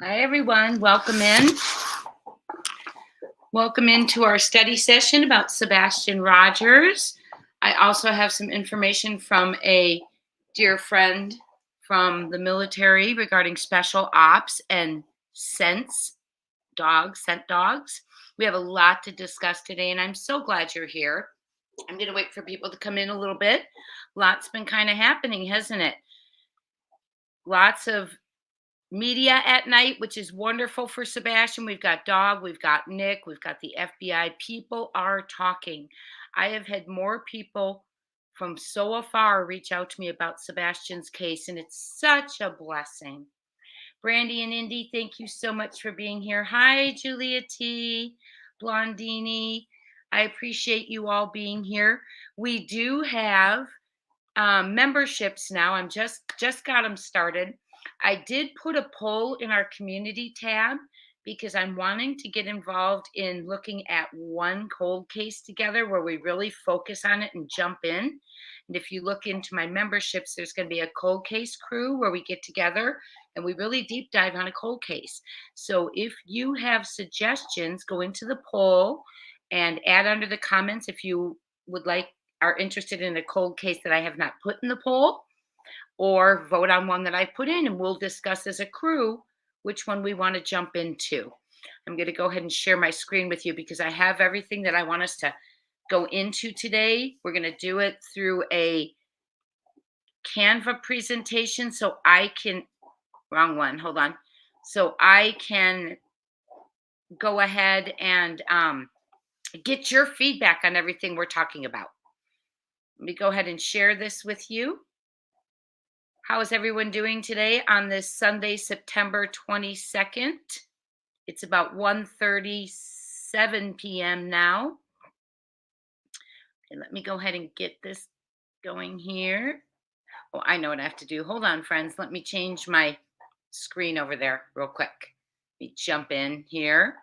Hi, everyone. Welcome in. Welcome into our study session about Sebastian Rogers. I also have some information from a dear friend from the military regarding special ops and scent dogs. We have a lot to discuss today, and I'm so glad you're here. I'm going to wait for people to come in a little bit. Lots been kind of happening, hasn't it? Lots of media at night, which is wonderful for Sebastian. We've got Dog, we've got Nik, we've got the FBI. People are talking. I have had more people from so afar reach out to me about Sebastian's case, and it's such a blessing. Brandy and Indy, thank you so much for being here. Hi, Julia T, Blondini. I appreciate you all being here. We do have memberships now. I'm just got them started. I did put a poll in our community tab because I'm wanting to get involved in looking at one cold case together where we really focus on it and jump in. And if you look into my memberships, there's going to be a cold case crew where we get together and we really deep dive on a cold case. So if you have suggestions, go into the poll and add under the comments if you would like are interested in a cold case that I have not put in the poll, or vote on one that I put in, and we'll discuss as a crew which one we want to jump into. I'm going to go ahead and share my screen with you because I have everything that I want us to go into today. We're going to do it through a Canva presentation so I can, wrong one, hold on. So I can go ahead and get your feedback on everything we're talking about. Let me go ahead and share this with you. How is everyone doing today on this Sunday, September 22nd? It's about 1:37 p.m. now. Okay, let me go ahead and get this going here. Oh, I know what I have to do. Hold on, friends. Let me change my screen over there real quick. Let me jump in here.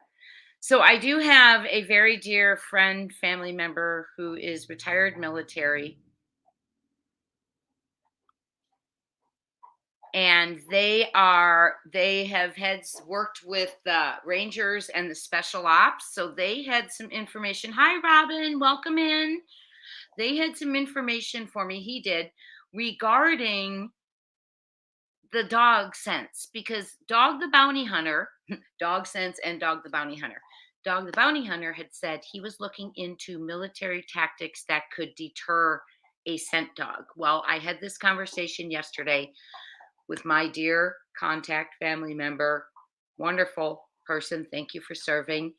So I do have a very dear friend, family member who is retired military. And they have worked with the Rangers and the special ops. So they had some information. Hi, Robin, welcome in. They had some information for me. He did regarding the dog sense, because Dog the Bounty Hunter, Dog Sense and Dog the Bounty Hunter. Dog the Bounty Hunter had said he was looking into military tactics that could deter a scent dog. Well, I had this conversation yesterday with my dear contact family member, wonderful person. Thank you for serving.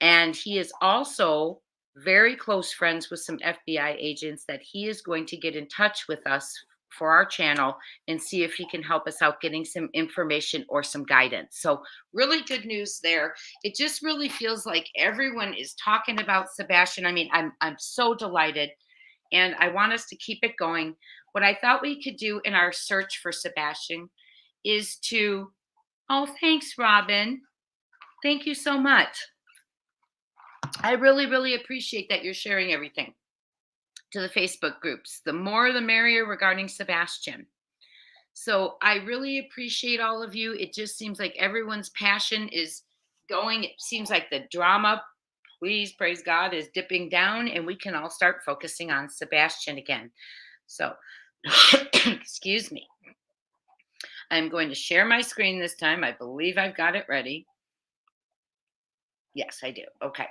And he is also very close friends with some FBI agents that he is going to get in touch with us for our channel and see if he can help us out getting some information or some guidance. So really good news there. It just really feels like everyone is talking about Sebastian. I mean, I'm so delighted, and I want us to keep it going. What I thought we could do in our search for Sebastian is to, oh, thanks, Robin. Thank you so much. I really, really appreciate that you're sharing everything to the Facebook groups. The more, the merrier regarding Sebastian. So I really appreciate all of you. It just seems like everyone's passion is going. It seems like the drama, please, praise God, is dipping down, and we can all start focusing on Sebastian again. So, excuse me. I'm going to share my screen this time. I believe I've got it ready. Yes, I do. Okay.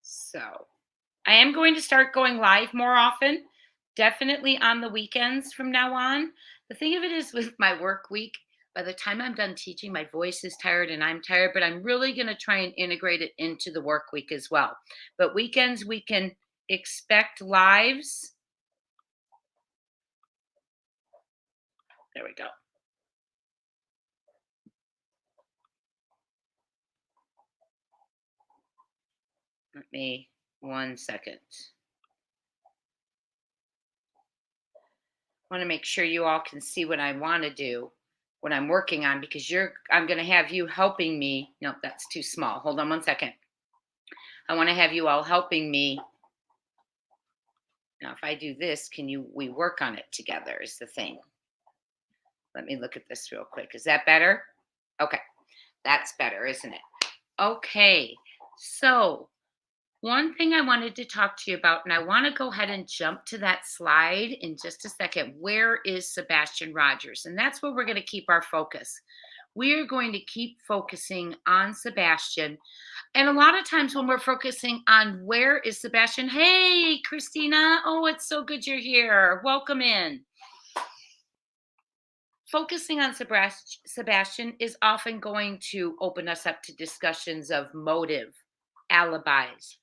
So I am going to start going live more often, definitely on the weekends from now on. The thing of it is, with my work week, by the time I'm done teaching, my voice is tired and I'm tired, but I'm really going to try and integrate it into the work week as well. But weekends, we can expect lives. There we go. Let me 1 second. I want to make sure you all can see what I want to do, what I'm working on, because I'm going to have you helping me. No, that's too small. Hold on 1 second. I want to have you all helping me. Now, if I do this, we work on it together is the thing. Let me look at this real quick. Is that better? Okay, that's better, isn't it? Okay, so one thing I wanted to talk to you about, and I want to go ahead and jump to that slide in just a second. Where is Sebastian Rogers? And that's where we're going to keep our focus. We are going to keep focusing on Sebastian. And a lot of times when we're focusing on where is Sebastian, hey, Christina, oh, it's so good you're here. Welcome in. Focusing on Sebastian is often going to open us up to discussions of motive, alibis,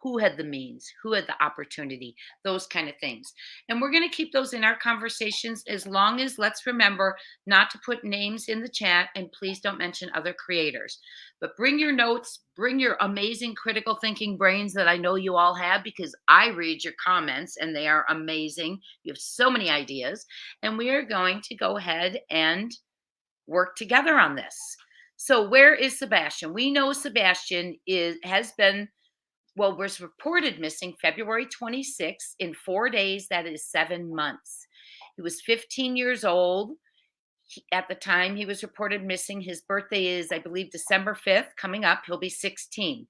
who had the means, who had the opportunity, those kind of things. And we're going to keep those in our conversations as long as let's remember not to put names in the chat and please don't mention other creators. But bring your notes, bring your amazing critical thinking brains that I know you all have because I read your comments and they are amazing. You have so many ideas. And we are going to go ahead and work together on this. So where is Sebastian? We know Sebastian has been was reported missing February 26th. In 4 days. That is 7 months. He was 15 years old. At the time he was reported missing, his birthday is, I believe, December 5th. Coming up, he'll be 16.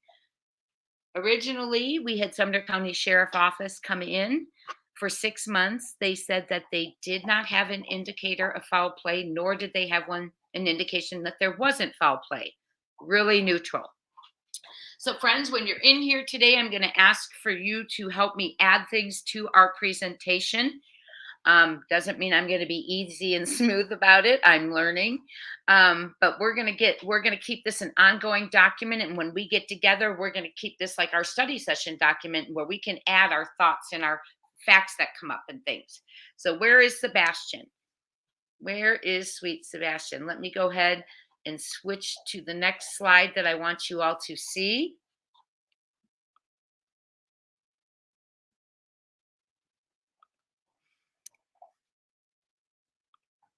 Originally, we had Sumner County Sheriff Office come in for 6 months. They said that they did not have an indicator of foul play, nor did they have an indication that there wasn't foul play. Really neutral. So, friends, when you're in here today, I'm going to ask for you to help me add things to our presentation. Doesn't mean I'm going to be easy and smooth about it. I'm learning, but we're going to keep this an ongoing document. And when we get together, we're going to keep this like our study session document where we can add our thoughts and our facts that come up and things. So, where is Sebastian? Where is sweet Sebastian? Let me go ahead and switch to the next slide that I want you all to see.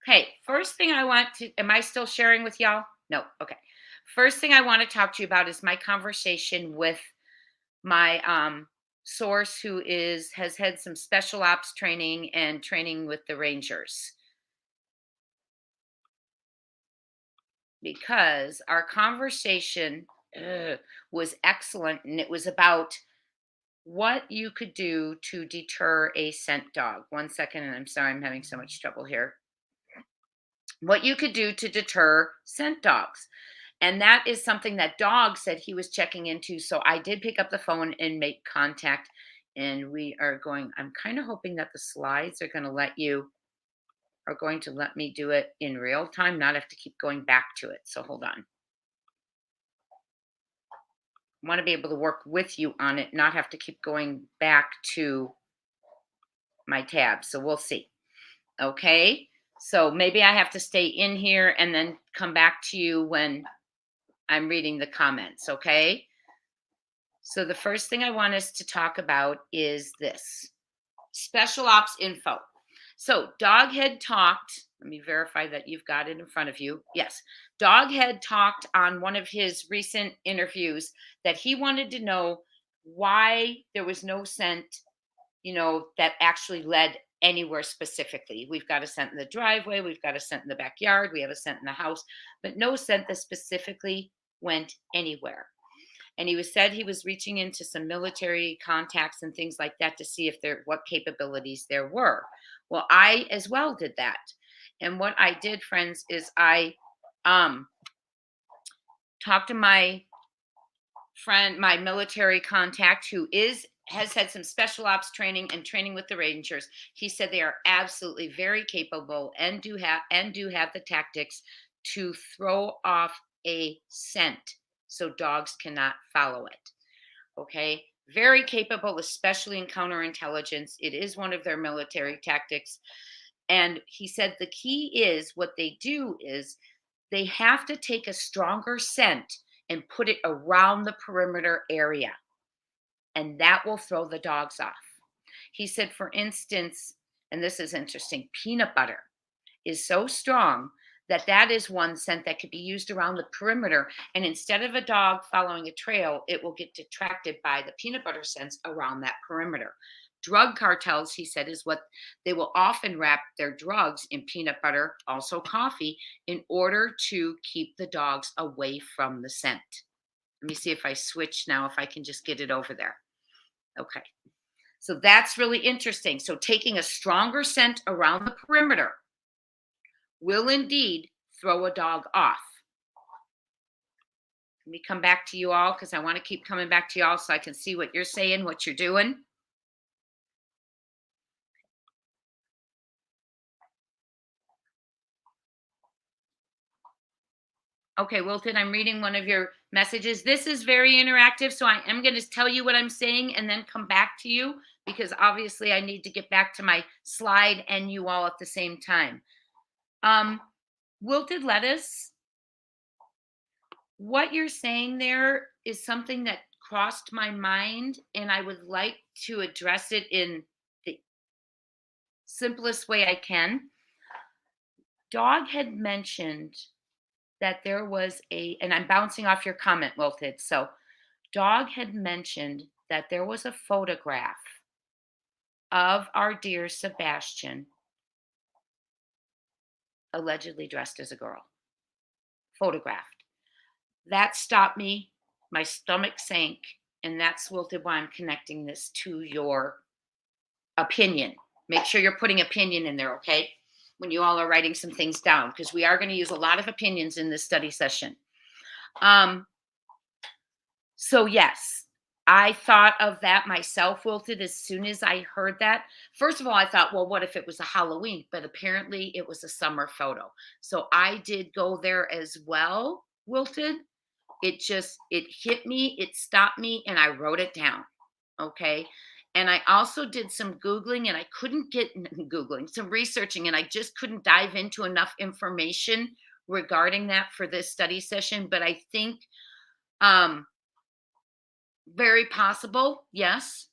Okay, first thing I want to, am I still sharing with y'all? No, okay. First thing I want to talk to you about is my conversation with my source who has had some special ops training and training with the Rangers. Because our conversation was excellent and it was about what you could do to deter a scent dog. 1 second, and I'm sorry, I'm having so much trouble here. What you could do to deter scent dogs. And that is something that Dog said he was checking into. So I did pick up the phone and make contact. And we are going, I'm kind of hoping that the slides are going to let me do it in real time, not have to keep going back to it. So hold on. I want to be able to work with you on it, not have to keep going back to my tab. So we'll see. Okay. So maybe I have to stay in here and then come back to you when I'm reading the comments. Okay. So the first thing I want us to talk about is this special ops info. So Dog had talked, let me verify that you've got it in front of you. Yes. Dog had talked on one of his recent interviews that he wanted to know why there was no scent, that actually led anywhere specifically. We've got a scent in the driveway, we've got a scent in the backyard, we have a scent in the house, but no scent that specifically went anywhere. And he was reaching into some military contacts and things like that to see what capabilities there were. Well, I as well did that. And what I did, friends, is I talked to my friend, my military contact who has had some special ops training and training with the Rangers. He said they are absolutely very capable and do have the tactics to throw off a scent so dogs cannot follow it. Okay, very capable, especially in counterintelligence. It is one of their military tactics. And he said the key is what they do is they have to take a stronger scent and put it around the perimeter area. And that will throw the dogs off. He said, for instance, and this is interesting, peanut butter is so strong that is one scent that could be used around the perimeter. And instead of a dog following a trail, it will get detracted by the peanut butter scents around that perimeter. Drug cartels, he said, is what they will often wrap their drugs in peanut butter, also coffee, in order to keep the dogs away from the scent. Let me see if I switch now, if I can just get it over there. Okay. So that's really interesting. So taking a stronger scent around the perimeter will indeed throw a dog off. Let me come back to you all because I want to keep coming back to you all so I can see what you're saying, what you're doing. Okay, Wilton, I'm reading one of your messages. This is very interactive, so I am going to tell you what I'm saying and then come back to you because obviously I need to get back to my slide and you all at the same time. Wilted lettuce, what you're saying there is something that crossed my mind, and I would like to address it in the simplest way I can. Dog had mentioned that there was and I'm bouncing off your comment, Wilted. So, Dog had mentioned that there was a photograph of our dear Sebastian allegedly dressed as a girl. Photographed. That stopped me. My stomach sank. And that's, Wilted, why I'm connecting this to your opinion. Make sure you're putting opinion in there, okay? When you all are writing some things down, because we are going to use a lot of opinions in this study session. So yes, I thought of that myself, Wilted, as soon as I heard that. First of all, I thought, well, what if it was a Halloween? But apparently it was a summer photo. So I did go there as well, Wilted. It hit me, it stopped me, and I wrote it down. Okay. And I also did some Googling and I couldn't get Googling, some researching, and I just couldn't dive into enough information regarding that for this study session. But I think very possible, yes.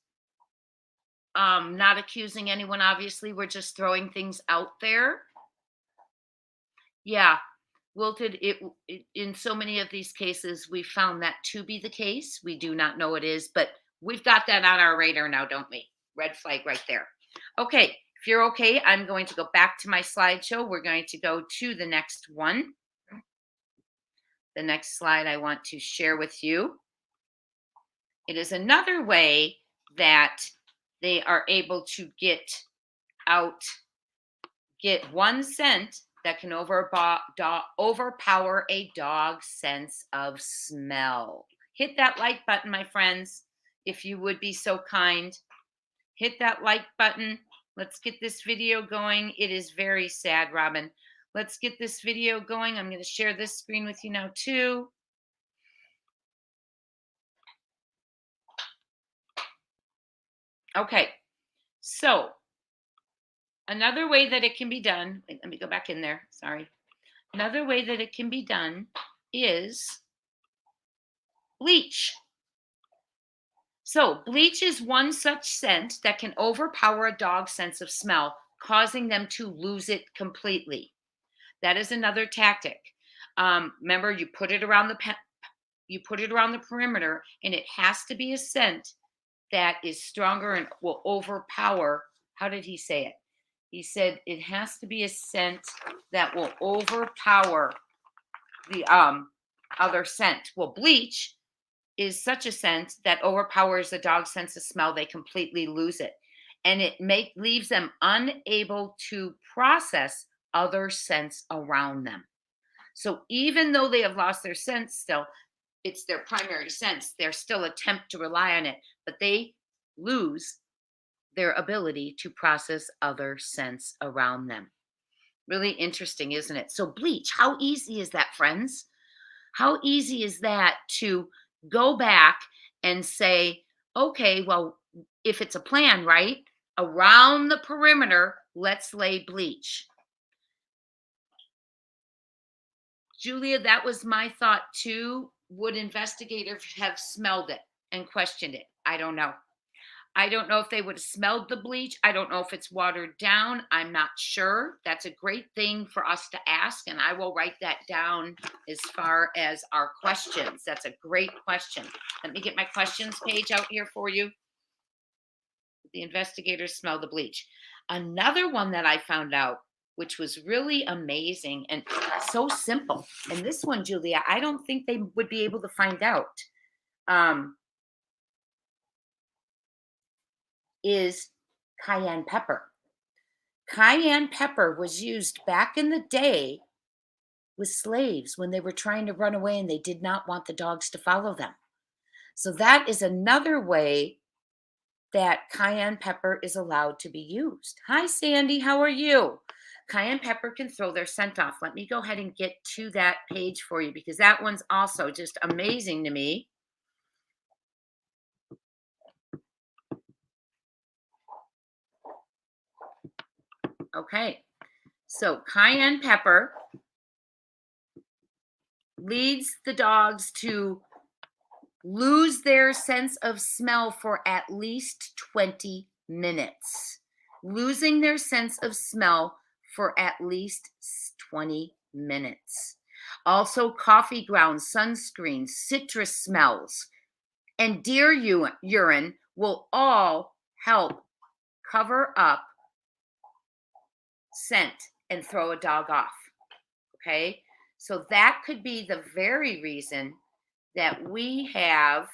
Not accusing anyone, obviously. We're just throwing things out there. Yeah. Wilted, in so many of these cases, we found that to be the case. We do not know it is, but we've got that on our radar now, don't we? Red flag right there. Okay, if you're okay, I'm going to go back to my slideshow. We're going to go to the next one. The next slide I want to share with you. It is another way that they are able to get one scent that can overpower a dog's sense of smell. Hit that like button, my friends, if you would be so kind. Hit that like button. Let's get this video going. It is very sad, Robin. Let's get this video going. I'm going to share this screen with you now, too. Okay, so another way that it can be done, let me go back in there, sorry. Another way that it can be done is bleach. So bleach is one such scent that can overpower a dog's sense of smell, causing them to lose it completely. That is another tactic. Remember, you put it around the perimeter, and it has to be a scent that is stronger and will overpower. How did he say it? He said it has to be a scent that will overpower the other scent. Well, bleach is such a scent that overpowers the dog's sense of smell. They completely lose it, and it leaves them unable to process other scents around them. So even though they have lost their sense, still it's their primary sense, they're still attempt to rely on it, but they lose their ability to process other scents around them. Really interesting, isn't it? So bleach, how easy is that, friends? How easy is that to go back and say, okay, well, if it's a plan, right? Around the perimeter, let's lay bleach. Julia, that was my thought too. Would investigators have smelled it and questioned it? I don't know. I don't know if they would have smelled the bleach. I don't know if it's watered down. I'm not sure. That's a great thing for us to ask, and I will write that down as far as our questions. That's a great question. Let me get my questions page out here for you. The investigators smell the bleach. Another one that I found out, which was really amazing and so simple. And this one, Julia, I don't think they would be able to find out. Is cayenne pepper. Cayenne pepper was used back in the day with slaves when they were trying to run away and they did not want the dogs to follow them. So that is another way that cayenne pepper is allowed to be used. Hi, Sandy. How are you? Cayenne pepper can throw their scent off. Let me go ahead and get to that page for you because that one's also just amazing to me. Okay. So cayenne pepper leads the dogs to lose their sense of smell for at least 20 minutes. Losing their sense of smell for at least 20 minutes. Also, coffee grounds, sunscreen, citrus smells, and deer urine will all help cover up scent and throw a dog off. Okay, so that could be the very reason that we have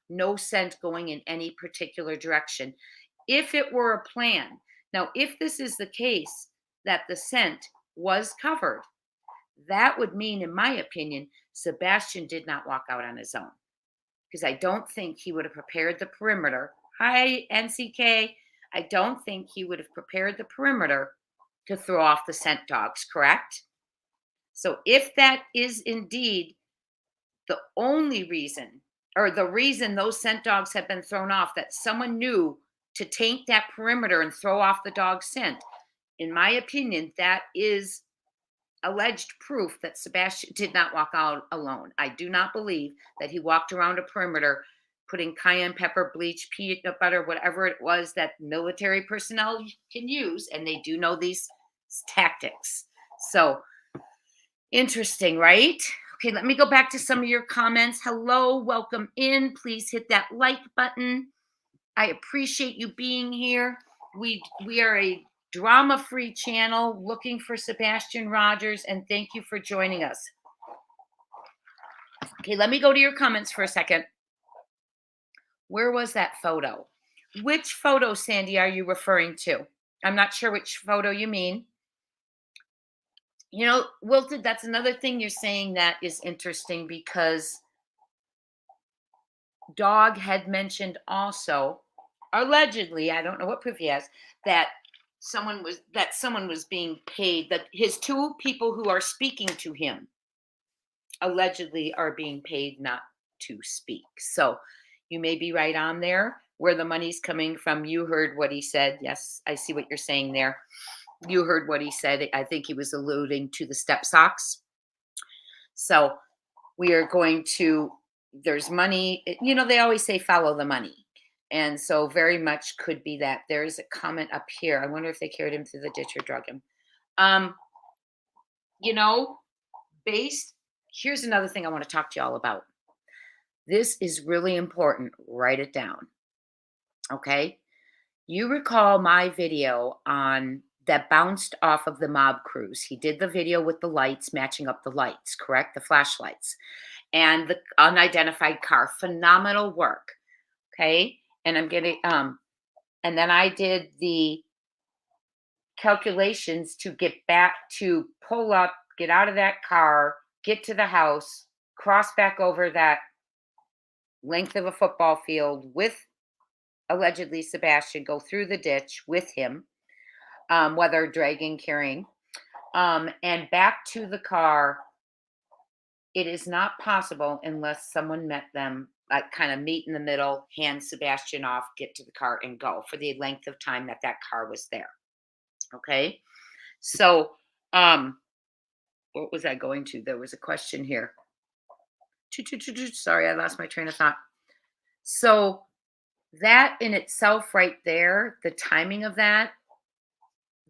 no scent going in any particular direction. If it were a plan, now, if this is the case that the scent was covered, that would mean, in my opinion, Sebastian did not walk out on his own because I don't think he would have prepared the perimeter. Hi, NCK. I don't think he would have prepared the perimeter to throw off the scent dogs, correct? So if that is indeed the only reason, or the reason those scent dogs have been thrown off, that someone knew to taint that perimeter and throw off the dog's scent, in my opinion, that is alleged proof that Sebastian did not walk out alone. I do not believe that he walked around a perimeter putting cayenne pepper, bleach, peanut butter, whatever it was that military personnel can use, and they do know these tactics. So interesting, right? Okay, let me go back to some of your comments. Hello, welcome in. Please hit that like button. I appreciate you being here. We are a drama-free channel looking for Sebastian Rogers, and thank you for joining us. Okay, let me go to your comments for a second. Where was that photo? Which photo, Sandy, are you referring to? I'm not sure which photo you mean. You know, Wilted, that's another thing you're saying that is interesting because Dog had mentioned also, allegedly, I don't know what proof he has, that someone was being paid, that his two people who are speaking to him allegedly are being paid not to speak. So you may be right on there where the money's coming from. You heard what he said. Yes, I see what you're saying there. You heard what he said. I think he was alluding to the step socks. So we are going to, there's money, you know, they always say follow the money. And so very much could be that. There's a comment up here. I wonder if they carried him through the ditch or drug him. You know, here's another thing I want to talk to y'all about. This is really important. Write it down. Okay. You recall my video on that bounced off of the mob cruise. He did the video with the lights, matching up the lights, correct? The flashlights and the unidentified car. Phenomenal work. Okay. And I'm getting, and then I did the calculations to get back to pull up, get out of that car, get to the house, cross back over that length of a football field with allegedly Sebastian, go through the ditch with him, whether dragging, carrying, and back to the car. It is not possible unless someone met them, like kind of meet in the middle, hand Sebastian off, get to the car and go for the length of time that that car was there. Okay. So, what was I going to? There was a question here. Sorry, I lost my train of thought. So that in itself right there, the timing of that,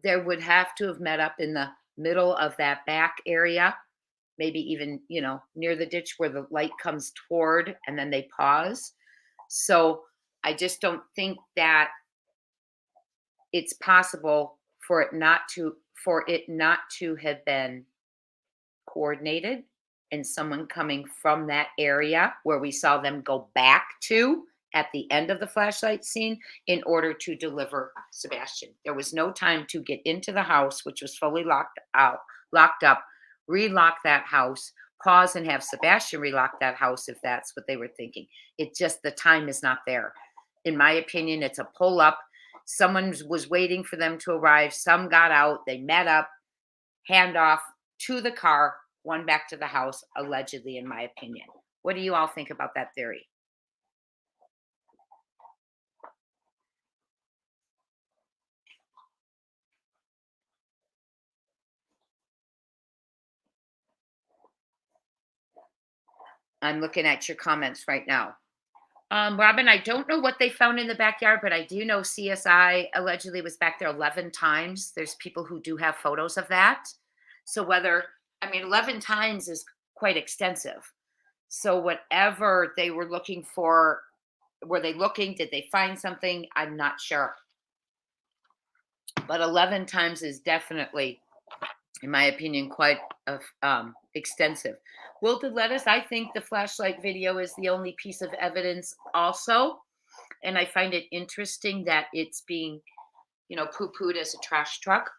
there would have to have met up in the middle of that back area maybe even, near the ditch where the light comes toward and then they pause. So I just don't think that it's possible for it not to have been coordinated and someone coming from that area where we saw them go back to at the end of the flashlight scene in order to deliver Sebastian. There was no time to get into the house, which was fully locked up, relock that house, pause and have Sebastian relock that house if that's what they were thinking. It just, the time is not there. In my opinion, it's a pull up. Someone was waiting for them to arrive. Some got out, they met up, handoff to the car, one back to the house, allegedly, in my opinion. What do you all think about that theory? I'm looking at your comments right now. Robin, I don't know what they found in the backyard, but I do know CSI allegedly was back there 11 times. There's people who do have photos of that. So whether, I mean, 11 times is quite extensive. So whatever they were looking for, were they looking? Did they find something? I'm not sure. But 11 times is definitely, in my opinion, quite extensive. Wilted lettuce, I think the flashlight video is the only piece of evidence also. And I find it interesting that it's being, poo-pooed as a trash truck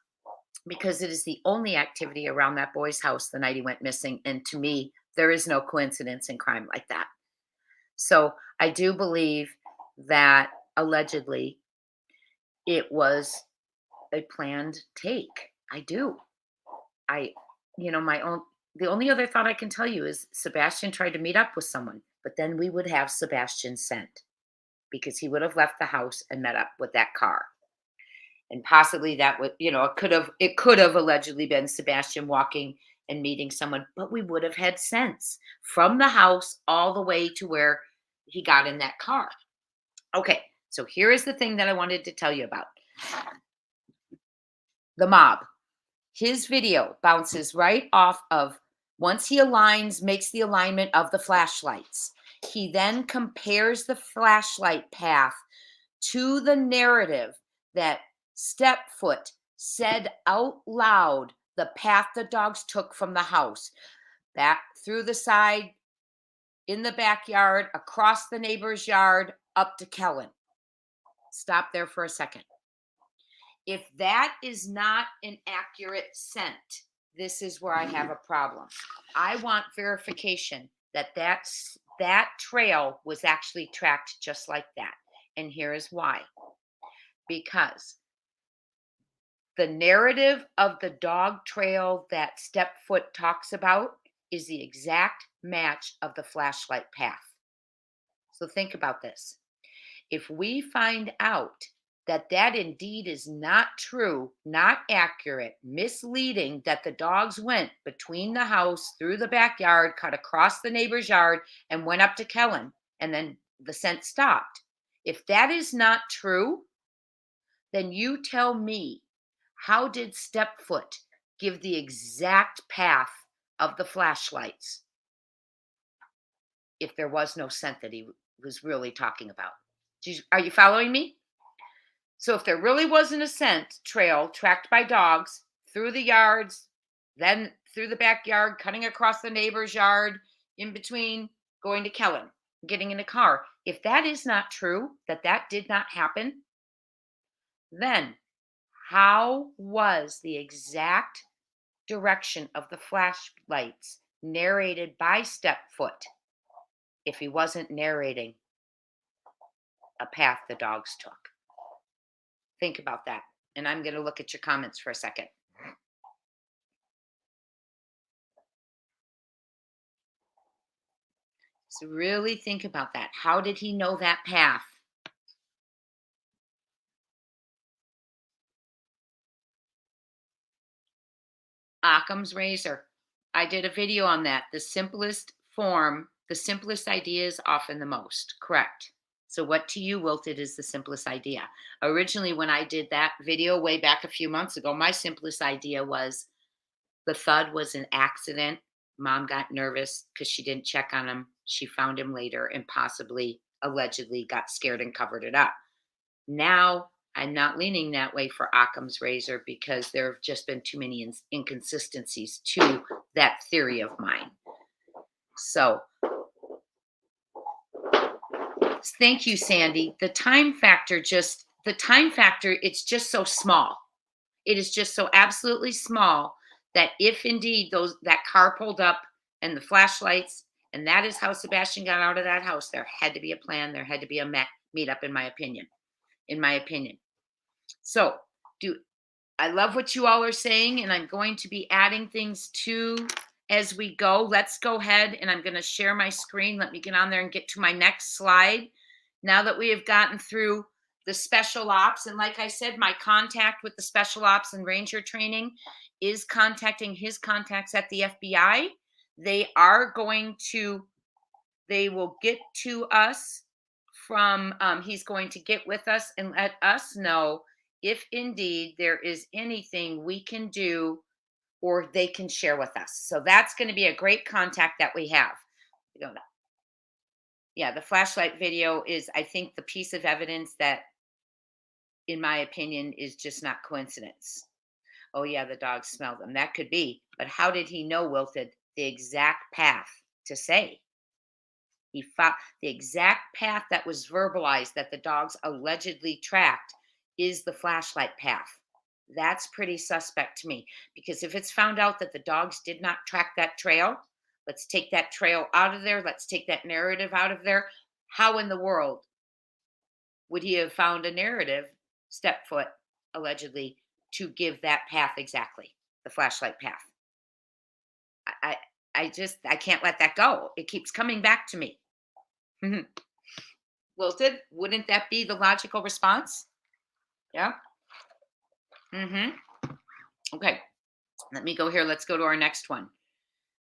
because it is the only activity around that boy's house the night he went missing. And to me, there is no coincidence in crime like that. So I do believe that allegedly it was a planned take. I do. The only other thought I can tell you is Sebastian tried to meet up with someone, but then we would have Sebastian sent because he would have left the house and met up with that car. And possibly that would, it could have allegedly been Sebastian walking and meeting someone, but we would have had sense from the house all the way to where he got in that car. Okay, so here is the thing that I wanted to tell you about. The mob. His video bounces right off of, once he makes the alignment of the flashlights. He then compares the flashlight path to the narrative that Stepfoot said out loud the path the dogs took from the house, back through the side, in the backyard, across the neighbor's yard, up to Kellen. Stop there for a second. If that is not an accurate scent, this is where I have a problem. I want verification that that trail was actually tracked just like that. And here is why. Because the narrative of the dog trail that Stepfoot talks about is the exact match of the flashlight path. So think about this. If we find out that indeed is not true, not accurate, misleading, that the dogs went between the house, through the backyard, cut across the neighbor's yard, and went up to Kellen, and then the scent stopped. If that is not true, then you tell me, how did Stepfoot give the exact path of the flashlights if there was no scent that he was really talking about? Are you following me? So if there really wasn't a scent trail tracked by dogs through the yards, then through the backyard, cutting across the neighbor's yard, in between, going to Kellen, getting in a car, if that is not true, that did not happen, then how was the exact direction of the flashlights narrated by Stepfoot if he wasn't narrating a path the dogs took? Think about that. And I'm going to look at your comments for a second. So really think about that. How did he know that path? Occam's razor. I did a video on that. The simplest form, the simplest idea is often the most correct. So what to you, Wilted, is the simplest idea? Originally, when I did that video way back a few months ago, my simplest idea was the thud was an accident Mom got nervous because she didn't check on him. She found him later and possibly, allegedly, got scared and covered it up. Now, I'm not leaning that way for Occam's razor because there have just been too many inconsistencies to that theory of mine. So, thank you, Sandy. The time factor, it's just so small. It is just so absolutely small that if indeed that car pulled up and the flashlights, and that is how Sebastian got out of that house, there had to be a plan. There had to be a meet up, in my opinion. In my opinion. So, I love what you all are saying, and I'm going to be adding things too as we go. Let's go ahead, and I'm going to share my screen. Let me get on there and get to my next slide. Now that we have gotten through the special ops, and like I said, my contact with the special ops and ranger training is contacting his contacts at the FBI. They will get to us from, he's going to get with us and let us know if indeed there is anything we can do or they can share with us. So that's going to be a great contact that we have. Yeah, the flashlight video is, I think, the piece of evidence that, in my opinion, is just not coincidence. Oh, yeah, the dog smelled them. That could be. But how did he know, Wilted, the exact path to say? He found the exact path that was verbalized that the dogs allegedly tracked is the flashlight path. That's pretty suspect to me, because if it's found out that the dogs did not track that trail, let's take that trail out of there. Let's take that narrative out of there. How in the world would he have found a narrative, step foot, allegedly, to give that path exactly, the flashlight path? I can't let that go. It keeps coming back to me. Wilted, wouldn't that be the logical response? Yeah. Okay. Let me go here. Let's go to our next one.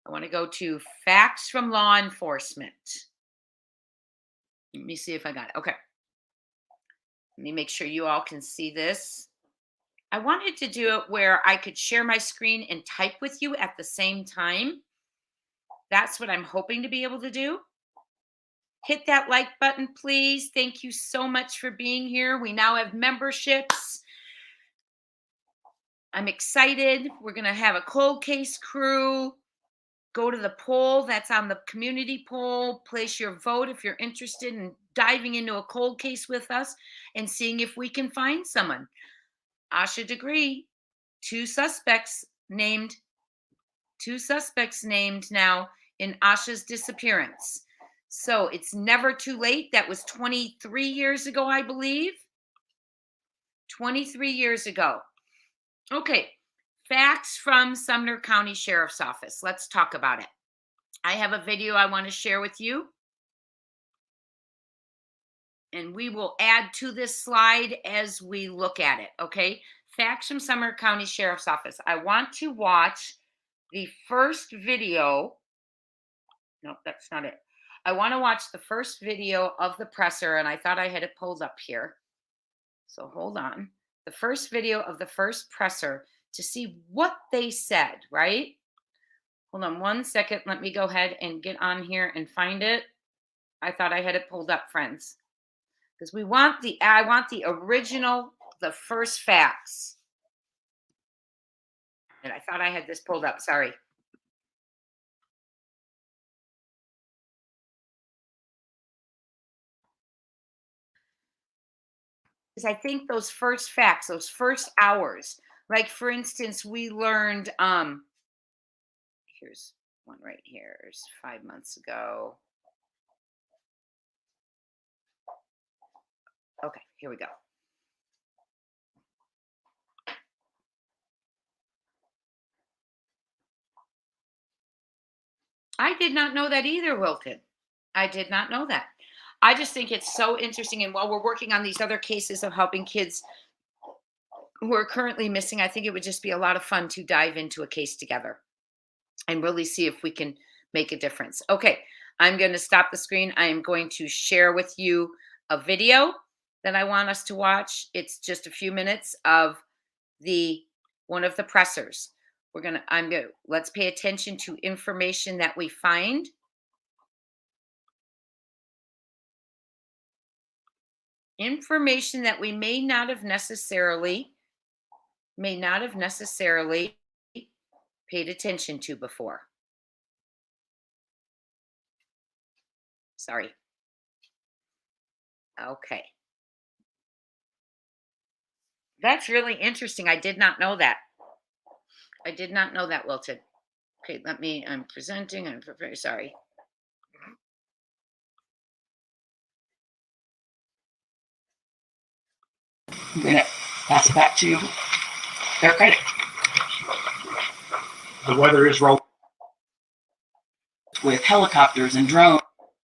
I want to go to facts from law enforcement. Let me see if I got it. Okay. Let me make sure you all can see this. I wanted to do it where I could share my screen and type with you at the same time. That's what I'm hoping to be able to do. Hit that like button, please. Thank you so much for being here. We now have memberships. I'm excited. We're going to have a cold case crew. Go to the poll that's on the community poll. Place your vote if you're interested in diving into a cold case with us and seeing if we can find someone. Asha Degree, two suspects named now in Asha's disappearance. So it's never too late. That was 23 years ago, I believe. 23 years ago. Okay, facts from Sumner County Sheriff's Office. Let's talk about it. I have a video I want to share with you. And we will add to this slide as we look at it, okay? Facts from Sumner County Sheriff's Office. I want to watch the first video. No, that's not it. I want to watch the first video of the presser, and I thought I had it pulled up here. So hold on. The first video of the first presser to see what they said, right? Hold on one second. Let me go ahead and get on here and find it. I thought I had it pulled up, friends. Because I want the original, the first facts. And I thought I had this pulled up. Sorry. Because I think those first facts, those first hours, like for instance, we learned, here's one right here. It's 5 months ago. Okay, here we go. I did not know that either, Wilton. I did not know that. I just think it's so interesting. And while we're working on these other cases of helping kids who are currently missing, I think it would just be a lot of fun to dive into a case together and really see if we can make a difference. Okay, I'm going to stop the screen. I am going to share with you a video that I want us to watch. It's just a few minutes of one of the pressers. Let's pay attention to information that we find. Information that we may not have necessarily paid attention to before. Sorry. Okay. That's really interesting. I did not know that. I did not know that, Wilton. Okay, I'm presenting. I'm very sorry. I'm going to pass it back to their credit. The weather is rolling with helicopters and drones.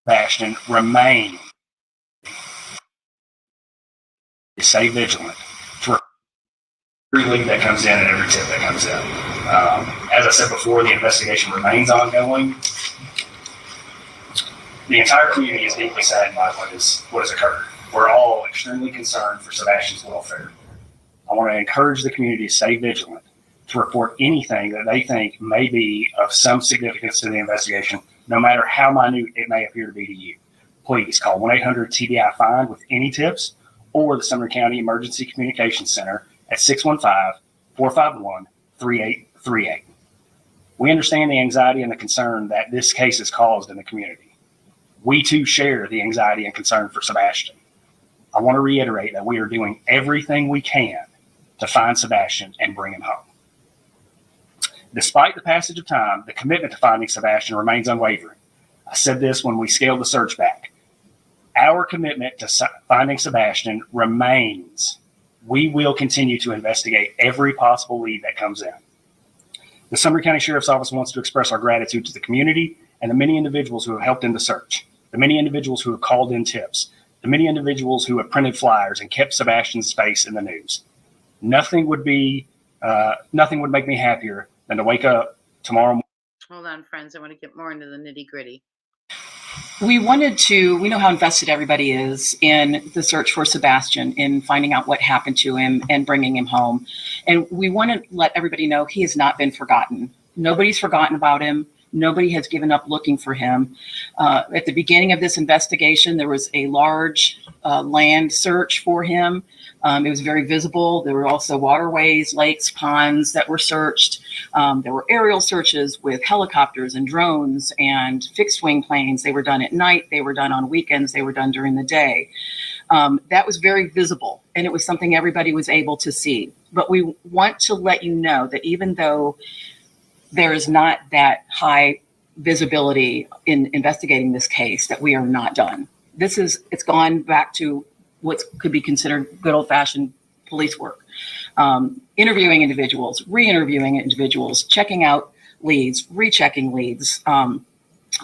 Sebastian, remain. Stay vigilant for every lead that comes in and every tip that comes in. As I said before, the investigation remains ongoing. The entire community is deeply saddened by what has occurred. We're all extremely concerned for Sebastian's welfare. I want to encourage the community to stay vigilant, to report anything that they think may be of some significance to the investigation, no matter how minute it may appear to be to you. Please call 1-800-TBI-FIND with any tips, or the Sumner County Emergency Communications Center at 615-451-3838. We understand the anxiety and the concern that this case has caused in the community. We too share the anxiety and concern for Sebastian. I want to reiterate that we are doing everything we can to find Sebastian and bring him home. Despite the passage of time, the commitment to finding Sebastian remains unwavering. I said this when we scaled the search back. Our commitment to finding Sebastian remains. We will continue to investigate every possible lead that comes in. The Sumner County Sheriff's Office wants to express our gratitude to the community and the many individuals who have helped in the search, the many individuals who have called in tips, the many individuals who have printed flyers and kept Sebastian's face in the news. Nothing would make me happier than to wake up tomorrow morning. Hold on, friends. I want to get more into the nitty gritty. We know how invested everybody is in the search for Sebastian, in finding out what happened to him and bringing him home. And we want to let everybody know he has not been forgotten. Nobody's forgotten about him. Nobody has given up looking for him. At the beginning of this investigation, there was a large land search for him. It was very visible. There were also waterways, lakes, ponds that were searched. There were aerial searches with helicopters and drones and fixed wing planes. They were done at night. They were done on weekends. They were done during the day. That was very visible, and it was something everybody was able to see. But we want to let you know that even though there is not that high visibility in investigating this case, that we are not done. It's gone back to what could be considered good old-fashioned police work. Interviewing individuals, re-interviewing individuals, checking out leads, rechecking leads.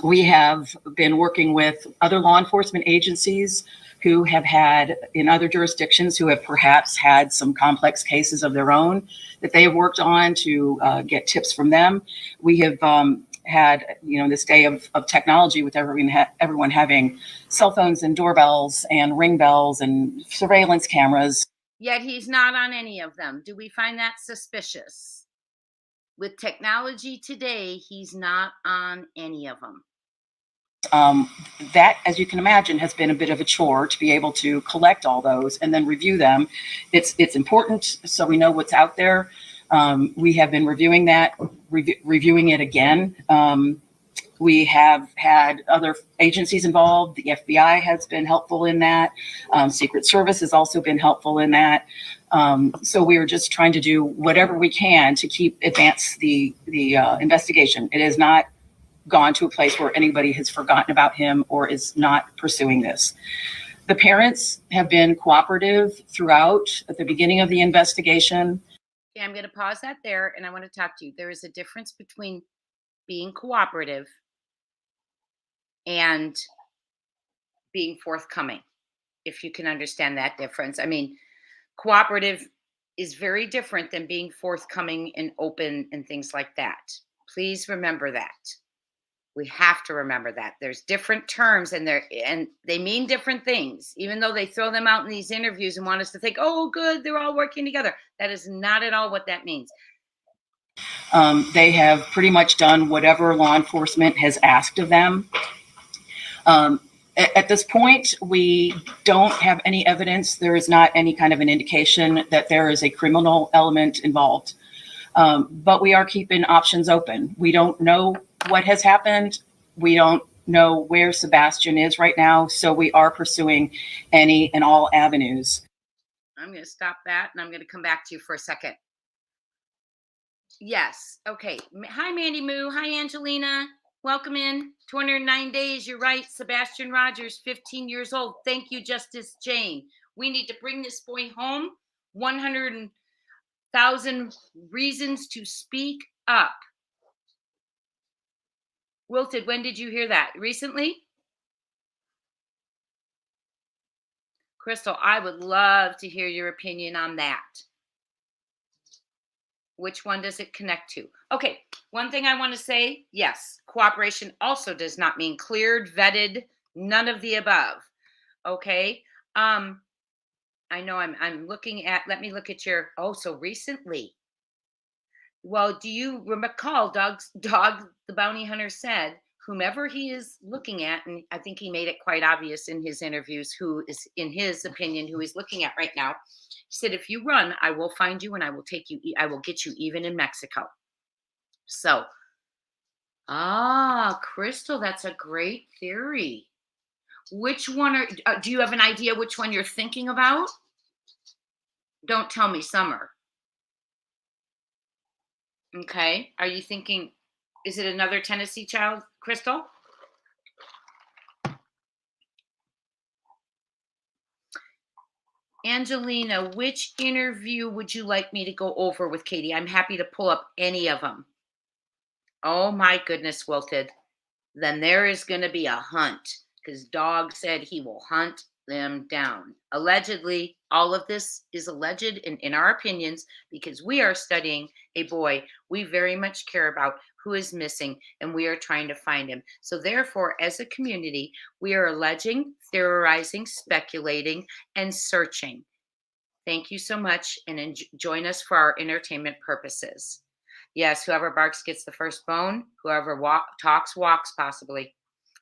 We have been working with other law enforcement agencies who have had, in other jurisdictions, who have perhaps had some complex cases of their own that they have worked on to get tips from them. We have had, this day of technology with everyone having cell phones and doorbells and ring bells and surveillance cameras. Yet he's not on any of them. Do we find that suspicious? With technology today, he's not on any of them. That, as you can imagine, has been a bit of a chore to be able to collect all those and then review them. It's important so we know what's out there. We have been reviewing that, reviewing it again. We have had other agencies involved. The FBI has been helpful in that. Secret Service has also been helpful in that. So we are just trying to do whatever we can to advance the investigation. It has not gone to a place where anybody has forgotten about him or is not pursuing this. The parents have been cooperative throughout at the beginning of the investigation. Okay, I'm going to pause that there, and I want to talk to you. There is a difference between being cooperative and being forthcoming, if you can understand that difference. I mean, cooperative is very different than being forthcoming and open and things like that. Please remember that. We have to remember that there's different terms and they mean different things, even though they throw them out in these interviews and want us to think, oh, good, they're all working together. That is not at all what that means. They have pretty much done whatever law enforcement has asked of them. At this point, we don't have any evidence. There is not any kind of an indication that there is a criminal element involved. But we are keeping options open. We don't know what has happened. We don't know where Sebastian is right now. So we are pursuing any and all avenues. I'm going to stop that and I'm going to come back to you for a second. Yes. Okay. Hi, Mandy Moo. Hi, Angelina. Welcome in. 209 days. You're right. Sebastian Rogers, 15 years old. Thank you, Justice Jane. We need to bring this boy home. 100,000 reasons to speak up. Wilted, when did you hear that? Recently? Crystal, I would love to hear your opinion on that. Which one does it connect to? Okay, one thing I want to say, yes, cooperation also does not mean cleared, vetted, none of the above. Okay. I know I'm looking at, let me look at your, oh, so recently. Well, do you recall dog the bounty hunter said, whomever he is looking at, and I think he made it quite obvious in his interviews, who is, in his opinion, who he's looking at right now. He said, if you run, I will find you and I will take you, I will get you even in Mexico. So, Crystal, that's a great theory. Which one do you have an idea which one you're thinking about? Don't tell me Summer. Okay. Are you thinking, is it another Tennessee child, Crystal? Angelina, which interview would you like me to go over with Katie? I'm happy to pull up any of them. Oh my goodness, Wilted. Then there is going to be a hunt because Dog said he will hunt them down. Allegedly, all of this is alleged and in our opinions because we are studying a boy we very much care about who is missing and we are trying to find him. So therefore, as a community, we are alleging, theorizing, speculating, and searching. Thank you so much and join us for our entertainment purposes. Yes, whoever barks gets the first bone. Whoever talks walks, possibly.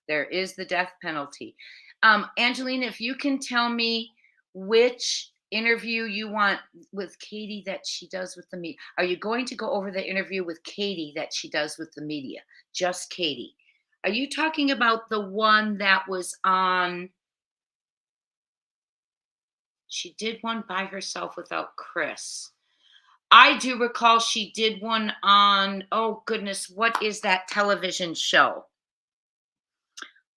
There is the death penalty. Angelina, if you can tell me which interview you want with Katie that she does with the media. Are you going to go over the interview with Katie that she does with the media? Just Katie. Are you talking about the one that was on? She did one by herself without Chris. I do recall she did one on, oh goodness, what is that television show?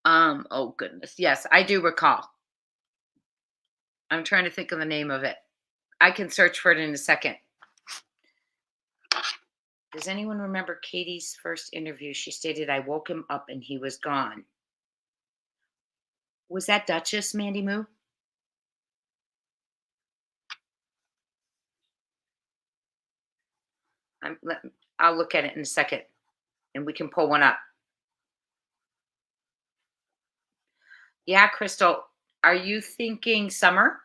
Oh goodness. Yes, I do recall. I'm trying to think of the name of it. I can search for it in a second. Does anyone remember Katie's first interview? She stated, I woke him up and he was gone. Was that Duchess, Mandy Moo? I'll look at it in a second and we can pull one up. Yeah, Crystal, are you thinking Summer?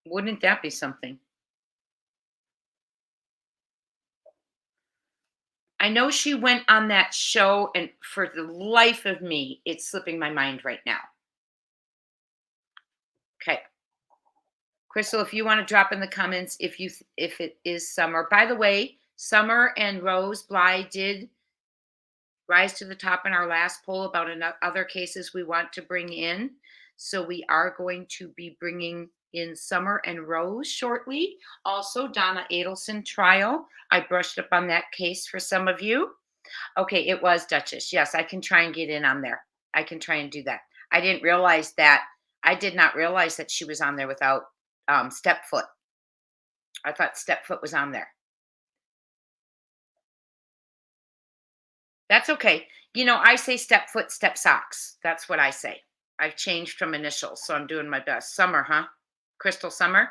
Wouldn't that be something? I know she went on that show, and for the life of me, it's slipping my mind right now. Okay. Crystal, if you want to drop in the comments if it is Summer. By the way, Summer and Rose Bly did rise to the top in our last poll about other cases we want to bring in. So we are going to be bringing in Summer and Rose shortly. Also, Donna Adelson trial. I brushed up on that case for some of you. Okay, it was Duchess. Yes, I can try and get in on there. I can try and do that. I did not realize that she was on there without Stepfoot. I thought Stepfoot was on there. That's okay. I say Stepfoot, Step Socks. That's what I say. I've changed from initials, so I'm doing my best. Summer, huh? Crystal Summer?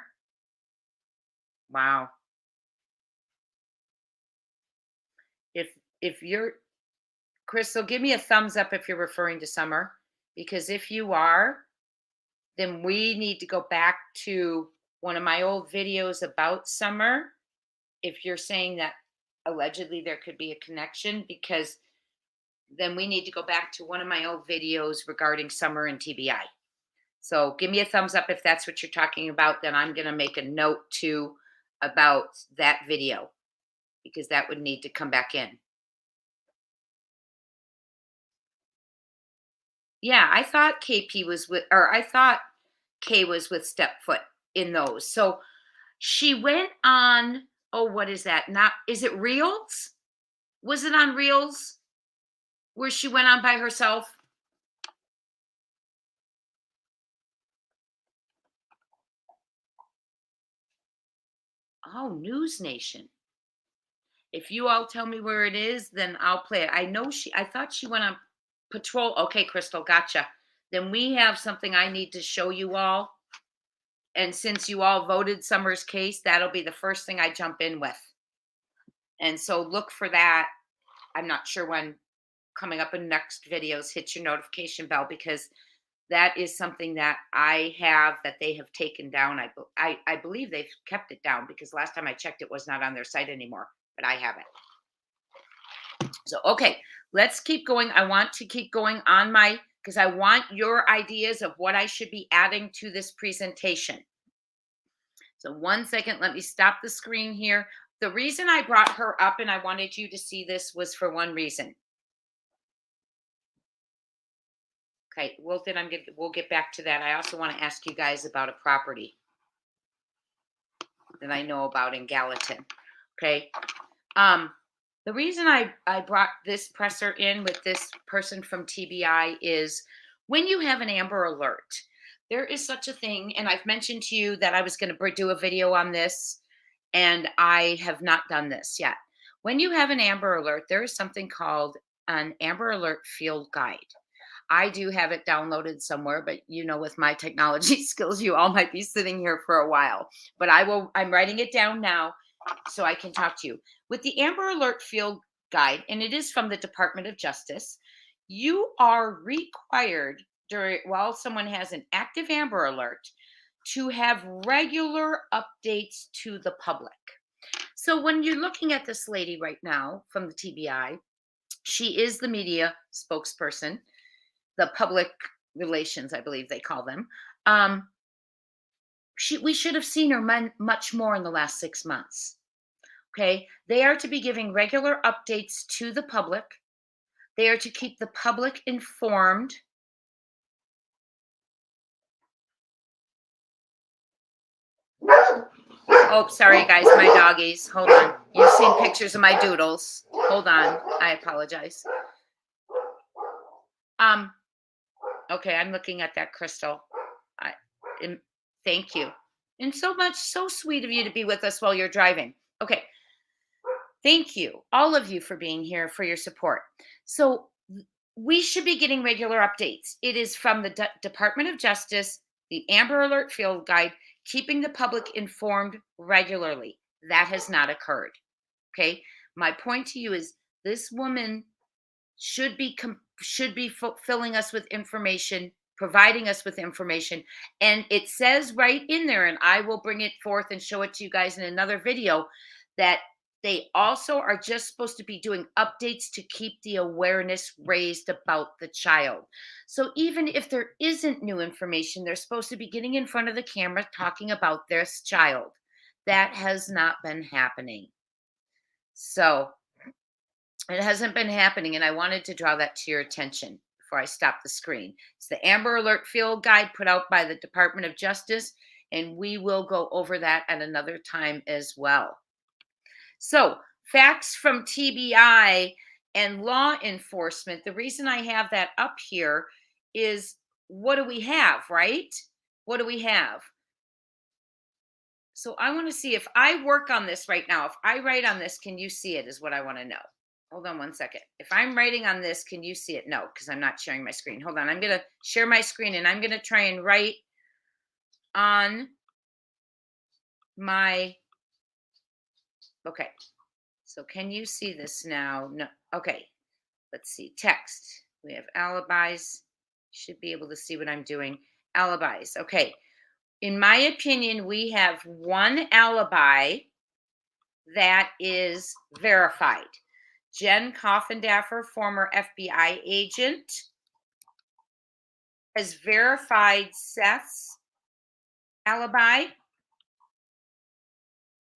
Wow. If you're Crystal, give me a thumbs up if you're referring to Summer, because if you are, then we need to go back to one of my old videos about Summer if you're saying that allegedly there could be a connection, because then we need to go back to one of my old videos regarding Summer and TBI. So give me a thumbs up if that's what you're talking about. Then I'm going to make a note too about that video, because that would need to come back in. Yeah, I thought KP was with, or I thought K was with Stepfoot in those. So she went on, oh, what is that? Not, is it Reels? Was it on Reels where she went on by herself? Oh, News Nation. If you all tell me where it is, then I'll play it. I thought she went on patrol. Okay, Crystal, gotcha. Then we have something I need to show you all. And since you all voted Summer's case, that'll be the first thing I jump in with. And so look for that. I'm not sure when, coming up in next videos, hit your notification bell, because that is something that I have that they have taken down. I believe they've kept it down, because last time I checked, it was not on their site anymore, but I have it. So, okay, let's keep going. I want to keep going on because I want your ideas of what I should be adding to this presentation. So 1 second, let me stop the screen here. The reason I brought her up and I wanted you to see this was for one reason. Okay, Wilton, we'll get back to that. I also want to ask you guys about a property that I know about in Gallatin. Okay. The reason I brought this presser in with this person from TBI is when you have an Amber Alert, there is such a thing, and I've mentioned to you that I was going to do a video on this, and I have not done this yet. When you have an Amber Alert, there is something called an Amber Alert field guide. I do have it downloaded somewhere, but with my technology skills, you all might be sitting here for a while. But I'm writing it down now so I can talk to you. With the Amber Alert field guide, and it is from the Department of Justice, you are required while someone has an active Amber Alert to have regular updates to the public. So when you're looking at this lady right now from the TBI, she is the media spokesperson, the public relations, I believe they call them. We should have seen her much more in the last 6 months. Okay, they are to be giving regular updates to the public. They are to keep the public informed. Oh, sorry guys, my doggies. Hold on. You've seen pictures of my doodles. Hold on. I apologize. Okay, I'm looking at that, Crystal. Thank you. And so sweet of you to be with us while you're driving. Okay. Thank you, all of you, for being here, for your support. So we should be getting regular updates. It is from the Department of Justice, the Amber Alert Field Guide, keeping the public informed regularly. That has not occurred. Okay. My point to you is this woman should be filling us with information, providing us with information. And it says right in there, and I will bring it forth and show it to you guys in another video, that they also are just supposed to be doing updates to keep the awareness raised about the child. So even if there isn't new information, they're supposed to be getting in front of the camera talking about this child. That has not been happening. So it hasn't been happening, and I wanted to draw that to your attention before I stop the screen. It's the Amber Alert Field Guide put out by the Department of Justice, and we will go over that at another time as well. So, facts from TBI and law enforcement. The reason I have that up here is, what do we have, right? What do we have? So I want to see if I work on this right now. If I write on this, can you see it, is what I want to know. Hold on 1 second. If I'm writing on this, can you see it? No, because I'm not sharing my screen. Hold on. I'm going to share my screen, and I'm going to try and write on my, okay. So can you see this now? No. Okay. Let's see. Text. We have alibis. Should be able to see what I'm doing. Alibis. Okay. In my opinion, we have one alibi that is verified. Jen Coffendaffer, former FBI agent, has verified Seth's alibi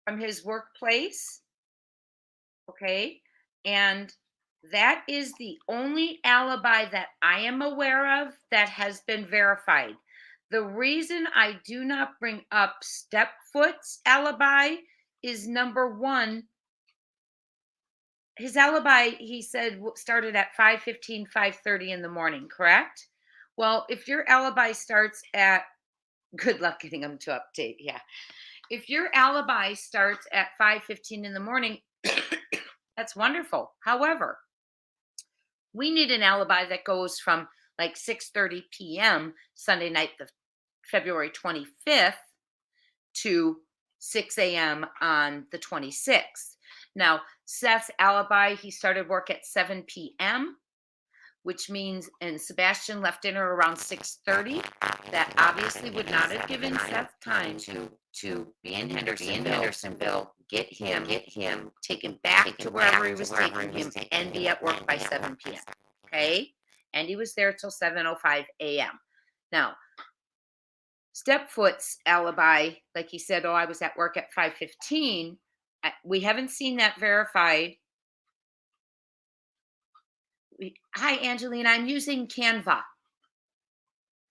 from his workplace. Okay. And that is the only alibi that I am aware of that has been verified. The reason I do not bring up Stepfoot's alibi is number one, his alibi, he said, started at 5:15, 5:30 in the morning, correct? Well, if your alibi starts at, good luck getting them to update. Yeah. If your alibi starts at 5:15 in the morning, that's wonderful. However, we need an alibi that goes from like 6:30 p.m. Sunday night, the February 25th to 6 a.m. on the 26th. Now, Seth's alibi, he started work at 7 p.m., which means, and Sebastian left dinner around 6:30. That obviously would not have given Seth time to be in Hendersonville, get him, take him back to wherever he was taking him, and be at work by 7 p.m. Okay, and he was there till 7:05 a.m. Now, Stepfoot's alibi, like he said, oh, I was at work at 5:15. We haven't seen that verified. Hi, Angelina. I'm using Canva.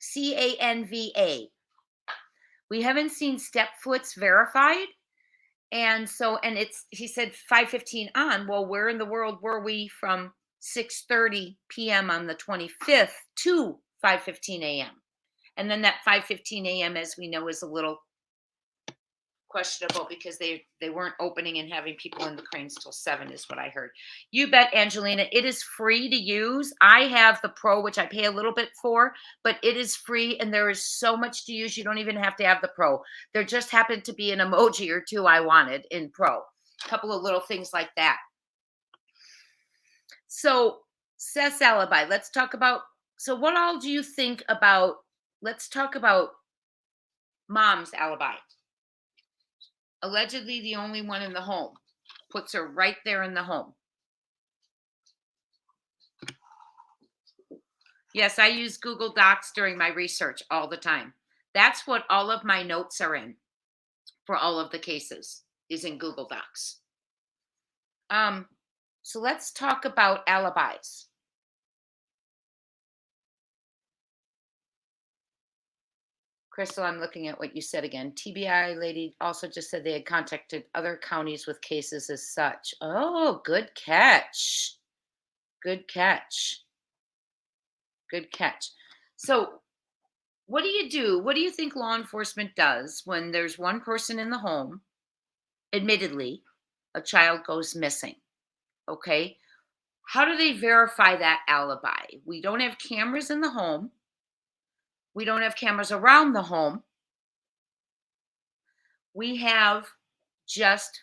Canva. We haven't seen Stepfoot's verified. And so, and it's, he said 5:15 on. Well, where in the world were we from 6:30 p.m. on the 25th to 5:15 a.m.? And then that 5:15 a.m., as we know, is a little questionable because they weren't opening and having people in the cranes till 7 is what I heard. You bet, Angelina. It is free to use. I have the Pro, which I pay a little bit for, but it is free and there is so much to use. You don't even have to have the Pro. There just happened to be an emoji or two I wanted in Pro. A couple of little things like that. So, Seth's alibi. Let's talk about, so what all do you think about, let's talk about mom's alibi. Allegedly the only one in the home, puts her right there in the home. Yes, I use Google Docs during my research all the time. That's what all of my notes are in for all of the cases, is in Google Docs. So let's talk about alibis. Crystal, I'm looking at what you said again. TBI lady also just said they had contacted other counties with cases as such. Oh, good catch. Good catch. Good catch. So what do you do? What do you think law enforcement does when there's one person in the home? Admittedly, a child goes missing. Okay. How do they verify that alibi? We don't have cameras in the home. We don't have cameras around the home. We have just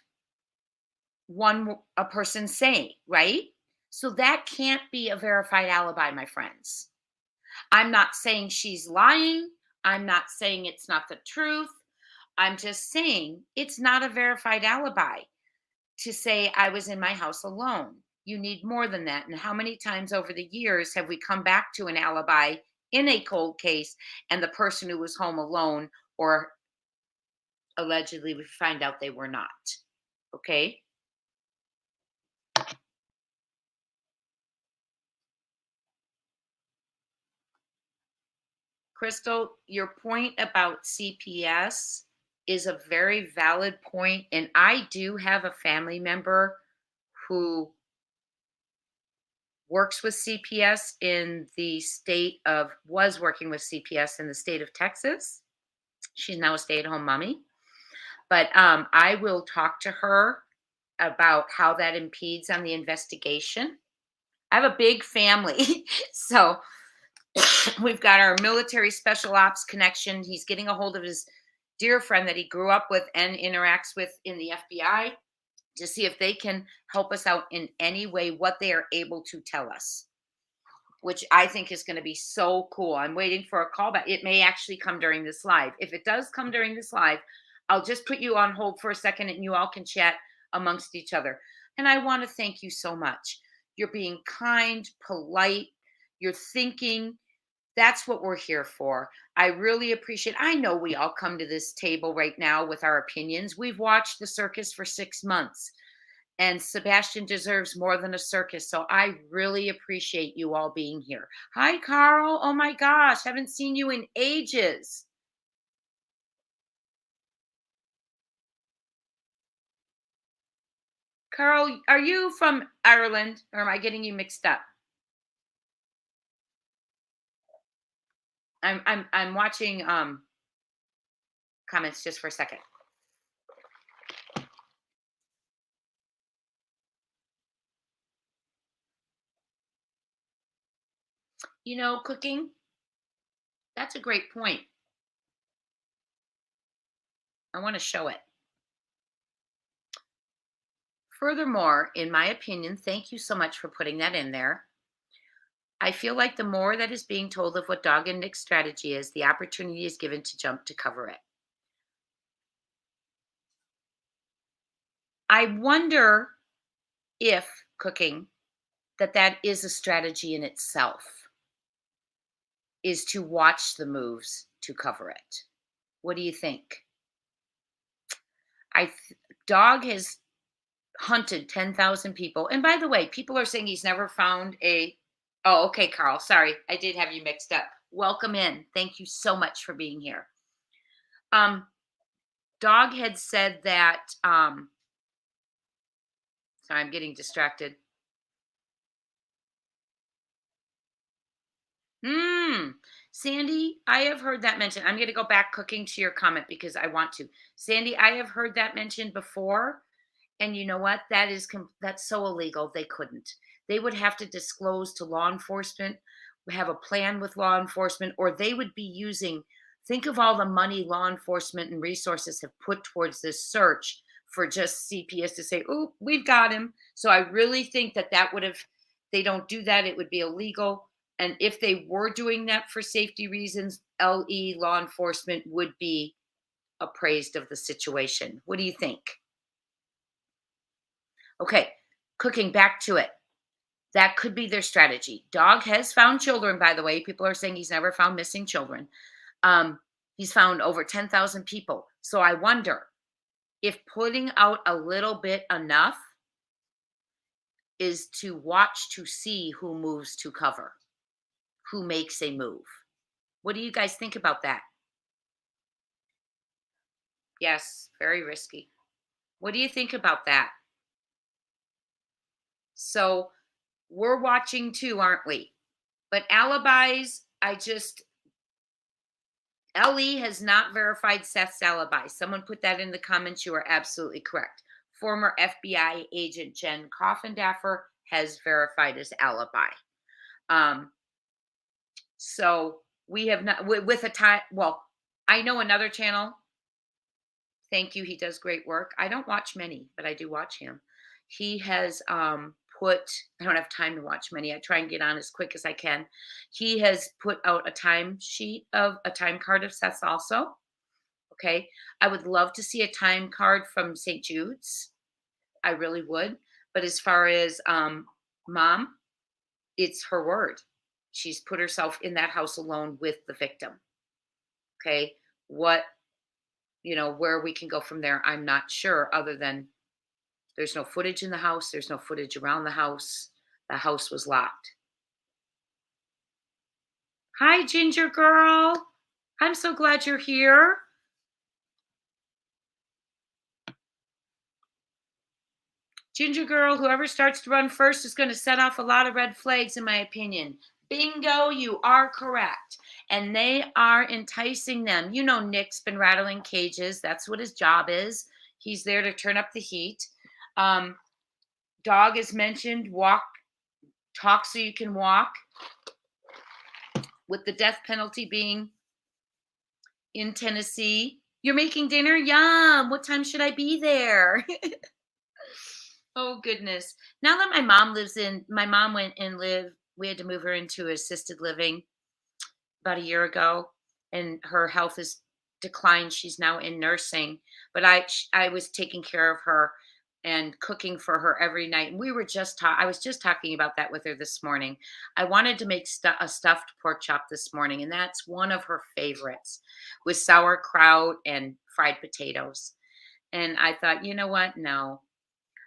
a person saying, right? So that can't be a verified alibi, my friends. I'm not saying she's lying. I'm not saying it's not the truth. I'm just saying it's not a verified alibi to say I was in my house alone. You need more than that. And how many times over the years have we come back to an alibi in a cold case and the person who was home alone, or allegedly we find out they were not? Okay. Crystal, your point about CPS is a very valid point, and I do have a family member who works with CPS in the state of, was working with CPS in the state of Texas. She's now a stay-at-home mommy. But I will talk to her about how that impedes on the investigation. I have a big family. So we've got our military special ops connection. He's getting a hold of his dear friend that he grew up with and interacts with in the FBI to see if they can help us out in any way, what they are able to tell us, which I think is going to be so cool. I'm waiting for a call back. It may actually come during this live. If it does come during this live, I'll just put you on hold for a second and you all can chat amongst each other. And I want to thank you so much. You're being kind, polite, you're thinking. That's what we're here for. I really appreciate. I know we all come to this table right now with our opinions. We've watched the circus for 6 months, and Sebastian deserves more than a circus. So I really appreciate you all being here. Hi, Carl. Oh my gosh, haven't seen you in ages. Carl, are you from Ireland or am I getting you mixed up? I'm watching comments just for a second. Cooking, that's a great point. I want to show it. Furthermore, in my opinion, thank you so much for putting that in there. I feel like the more that is being told of what Dog and Nick's strategy is, the opportunity is given to jump to cover it. I wonder if cooking, that is a strategy in itself, is to watch the moves to cover it. What do you think? Dog has hunted 10,000 people. And by the way, people are saying he's never found a. Oh, okay, Carl. Sorry, I did have you mixed up. Welcome in. Thank you so much for being here. Dog had said that. Sorry, I'm getting distracted. Sandy, I have heard that mentioned. I'm going to go back cooking to your comment because I want to. Sandy, I have heard that mentioned before. And you know what? That's so illegal. They couldn't. They would have to disclose to law enforcement, have a plan with law enforcement, or they would be using. Think of all the money law enforcement and resources have put towards this search for just CPS to say, "Oh, we've got him." So I really think that would have. They don't do that. It would be illegal. And if they were doing that for safety reasons, LE law enforcement would be appraised of the situation. What do you think? Okay, cooking, back to it. That could be their strategy. Dog has found children, by the way. People are saying he's never found missing children. He's found over 10,000 people. So I wonder if putting out a little bit enough is to watch to see who moves to cover, who makes a move. What do you guys think about that? Yes, very risky. What do you think about that? So we're watching too, aren't we? But alibis, LE has not verified Seth's alibi. Someone put that in the comments. You are absolutely correct. Former FBI agent Jen Coffindaffer has verified his alibi. So we have not, with a time, well, I know another channel. Thank you. He does great work. I don't watch many, but I do watch him. He has I don't have time to watch many. I try and get on as quick as I can. He has put out a time card of Seth's also. Okay. I would love to see a time card from St. Jude's. I really would. But as far as mom, it's her word. She's put herself in that house alone with the victim. Okay. Where we can go from there, I'm not sure, other than there's no footage in the house. There's no footage around the house. The house was locked. Hi, Ginger Girl. I'm so glad you're here. Ginger Girl, whoever starts to run first is going to set off a lot of red flags, in my opinion. Bingo, you are correct. And they are enticing them. Nick's been rattling cages. That's what his job is. He's there to turn up the heat. Dog is mentioned. Talk so you can walk. With the death penalty being in Tennessee. You're making dinner? Yum. What time should I be there? Oh, goodness. Now that my mom went and lived, we had to move her into assisted living about a year ago, and her health has declined. She's now in nursing, but I was taking care of her, and cooking for her every night. And we were just I was just talking about that with her this morning. I wanted to make a stuffed pork chop this morning, and that's one of her favorites, with sauerkraut and fried potatoes. And I thought, you know what? No,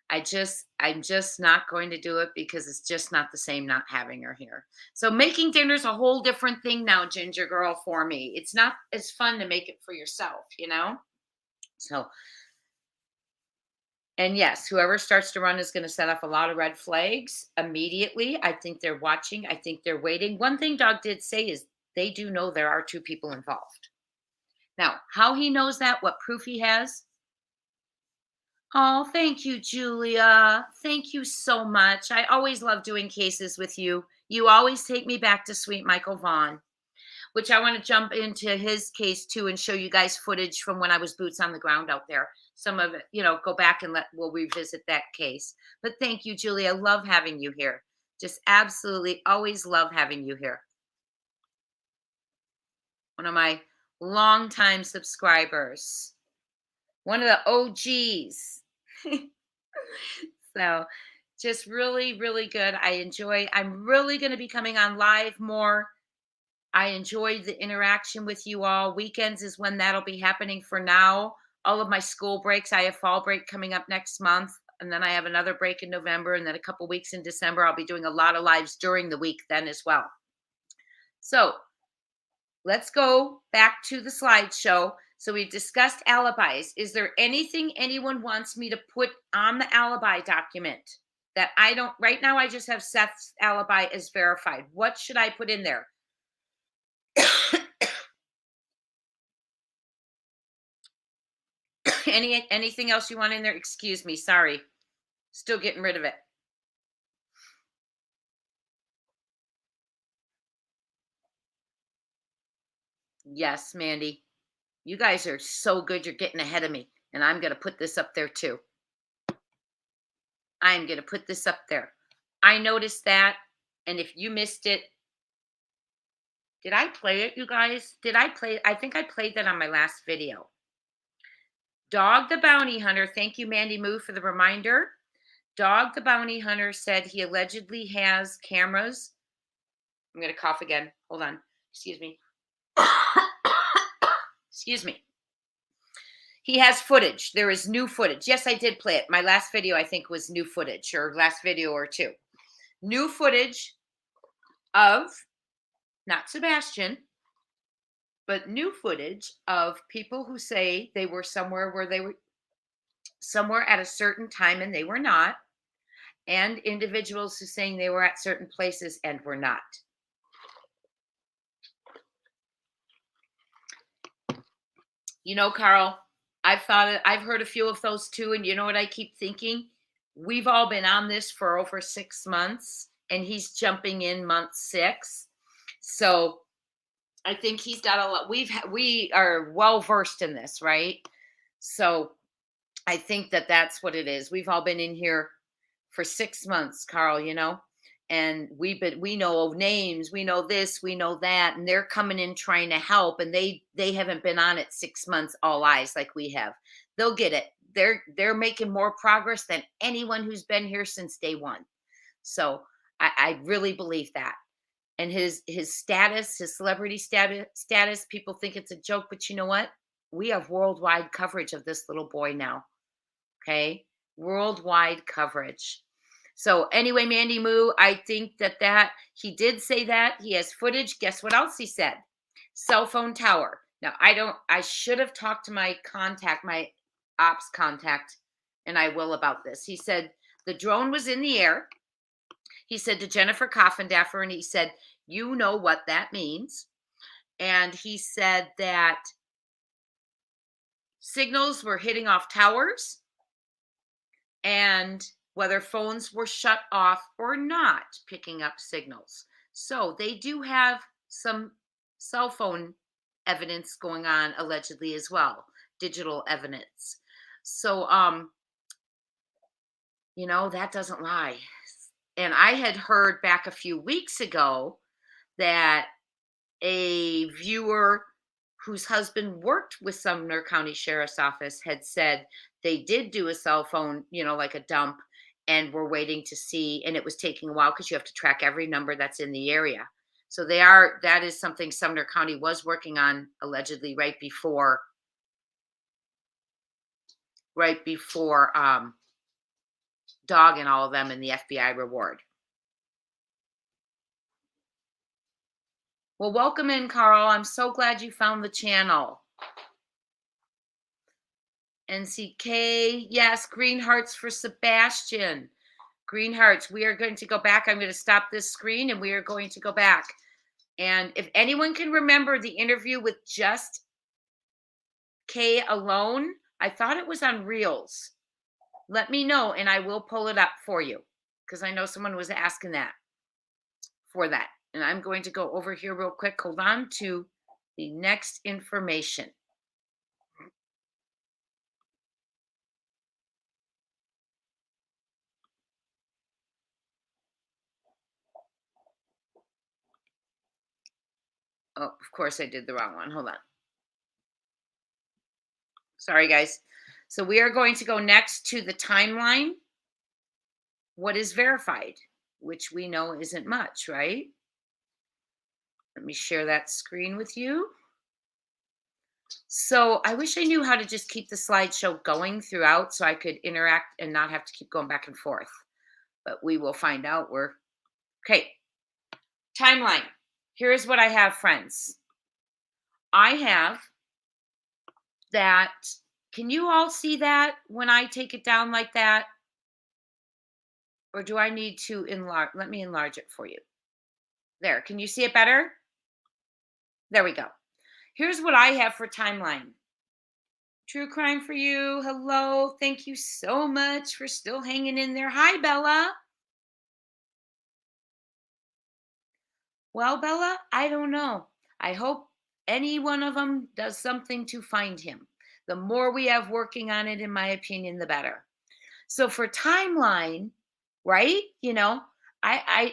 I'm just not going to do it because it's just not the same not having her here. So making dinner's a whole different thing now, Ginger Girl, for me. It's not as fun to make it for yourself, you know? So, and yes, whoever starts to run is going to set off a lot of red flags immediately. I think they're watching. I think they're waiting. One thing Doug did say is they do know there are two people involved. Now, how he knows that, what proof he has. Oh, thank you, Julia. Thank you so much. I always love doing cases with you. You always take me back to sweet Michael Vaughn, which I want to jump into his case too and show you guys footage from when I was boots on the ground out there. Some of it, go back and we'll revisit that case. But thank you, Julia. Love having you here. Just absolutely always love having you here. One of my longtime subscribers, one of the OGs. So just really, really good. I'm really going to be coming on live more. I enjoyed the interaction with you all. Weekends is when that'll be happening for now. All of my school breaks. I have fall break coming up next month. And then I have another break in November. And then a couple weeks in December, I'll be doing a lot of lives during the week then as well. So let's go back to the slideshow. So we've discussed alibis. Is there anything anyone wants me to put on the alibi document that I don't? Right now, I just have Seth's alibi as verified. What should I put in there? Anything else you want in there? Excuse me. Sorry. Still getting rid of it. Yes, Mandy. You guys are so good. You're getting ahead of me. And I'm going to put this up there too. I'm going to put this up there. I noticed that. And if you missed it, did I play it, you guys? Did I play? I think I played that on my last video. Dog the Bounty Hunter. Thank you, Mandy Moo, for the reminder. Dog the Bounty Hunter said he allegedly has cameras. I'm going to cough again. Hold on. Excuse me. Excuse me. He has footage. There is new footage. Yes, I did play it. My last video, I think, was new footage, or last video or two. New footage of, not Sebastian, but new footage of people who say they were somewhere where they were somewhere at a certain time and they were not, and individuals who saying they were at certain places and were not. Carl, I've heard a few of those too, and you know what I keep thinking? We've all been on this for over 6 months, and he's jumping in month 6. So I think he's got a lot. We are well versed in this, right? So I think that's what it is. We've all been in here for 6 months, Carl, and we know names, we know this, we know that, and they're coming in trying to help, and they haven't been on it 6 months all eyes like we have. They'll get it. They're making more progress than anyone who's been here since day one. So I really believe that. And his status, his celebrity status, people think it's a joke, but you know what? We have worldwide coverage of this little boy now. Okay? Worldwide coverage. So anyway, Mandy Moo, I think that he did say that. He has footage. Guess what else he said? Cell phone tower. Now, I should have talked to my ops contact, and I will about this. He said the drone was in the air. He said to Jennifer Coffindaffer, and he said, you know what that means. And he said that signals were hitting off towers, and whether phones were shut off or not picking up signals. So they do have some cell phone evidence going on allegedly as well, digital evidence. So, that doesn't lie. And I had heard back a few weeks ago that a viewer whose husband worked with Sumner County Sheriff's Office, had said they did do a cell phone, like a dump, and we're waiting to see, and it was taking a while because you have to track every number that's in the area. So that is something Sumner County was working on allegedly right before Dog and all of them in the FBI reward. Well, welcome in, Carl. I'm so glad you found the channel. NCK, yes, green hearts for Sebastian. Green hearts. We are going to go back. I'm going to stop this screen and we are going to go back. And if anyone can remember the interview with just K alone, I thought it was on Reels. Let me know and I will pull it up for you because I know someone was asking for that. And I'm going to go over here real quick. Hold on to the next information. Oh, of course I did the wrong one. Hold on. Sorry, guys. So we are going to go next to the timeline. What is verified, which we know isn't much, right? Let me share that screen with you. So I wish I knew how to just keep the slideshow going throughout so I could interact and not have to keep going back and forth. But we will find out. Okay. Timeline. Here's what I have, friends. I have that. Can you all see that when I take it down like that? Or do I need to enlarge? Let me enlarge it for you. There. Can you see it better? There we go. Here's what I have for timeline. True crime for you. Hello. Thank you so much for still hanging in there. Hi, Bella. Well, Bella, I don't know. I hope any one of them does something to find him. The more we have working on it, in my opinion, the better. So for timeline, right? I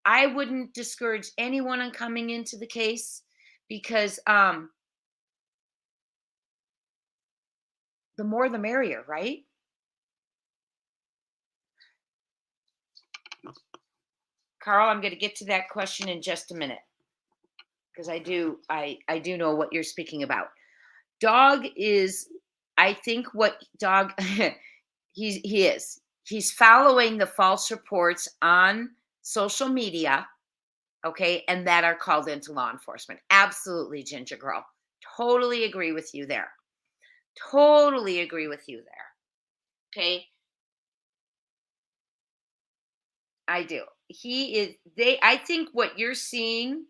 wouldn't discourage anyone on coming into the case because the more the merrier, right? Carl, I'm going to get to that question in just a minute because I do know what you're speaking about. Dog is, I think what Dog he's following the false reports on social media, okay, and that are called into law enforcement. Absolutely, Ginger Girl. Totally agree with you there. Totally agree with you there. Okay. I do. I think what you're seeing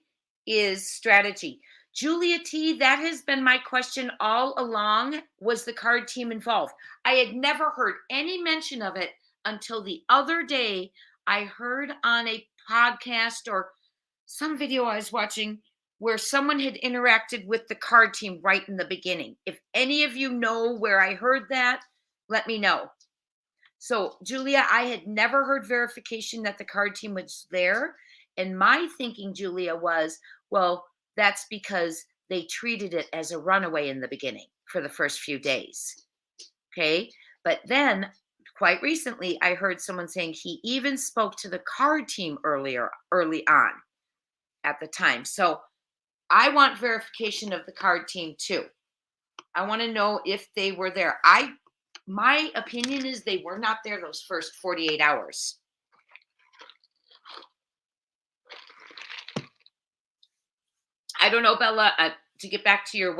is strategy. Julia T, that has been my question all along. Was the card team involved? I had never heard any mention of it until the other day. I heard on a podcast or some video I was watching where someone had interacted with the card team right in the beginning. If any of you know where I heard that, let me know. So, Julia, I had never heard verification that the card team was there. And my thinking, Julia, was, well, that's because they treated it as a runaway in the beginning for the first few days. Okay. But then quite recently, I heard someone saying he even spoke to the card team early on at the time. So I want verification of the card team too. I want to know if they were there. My opinion is they were not there those first 48 hours. I don't know, Bella, to get back to your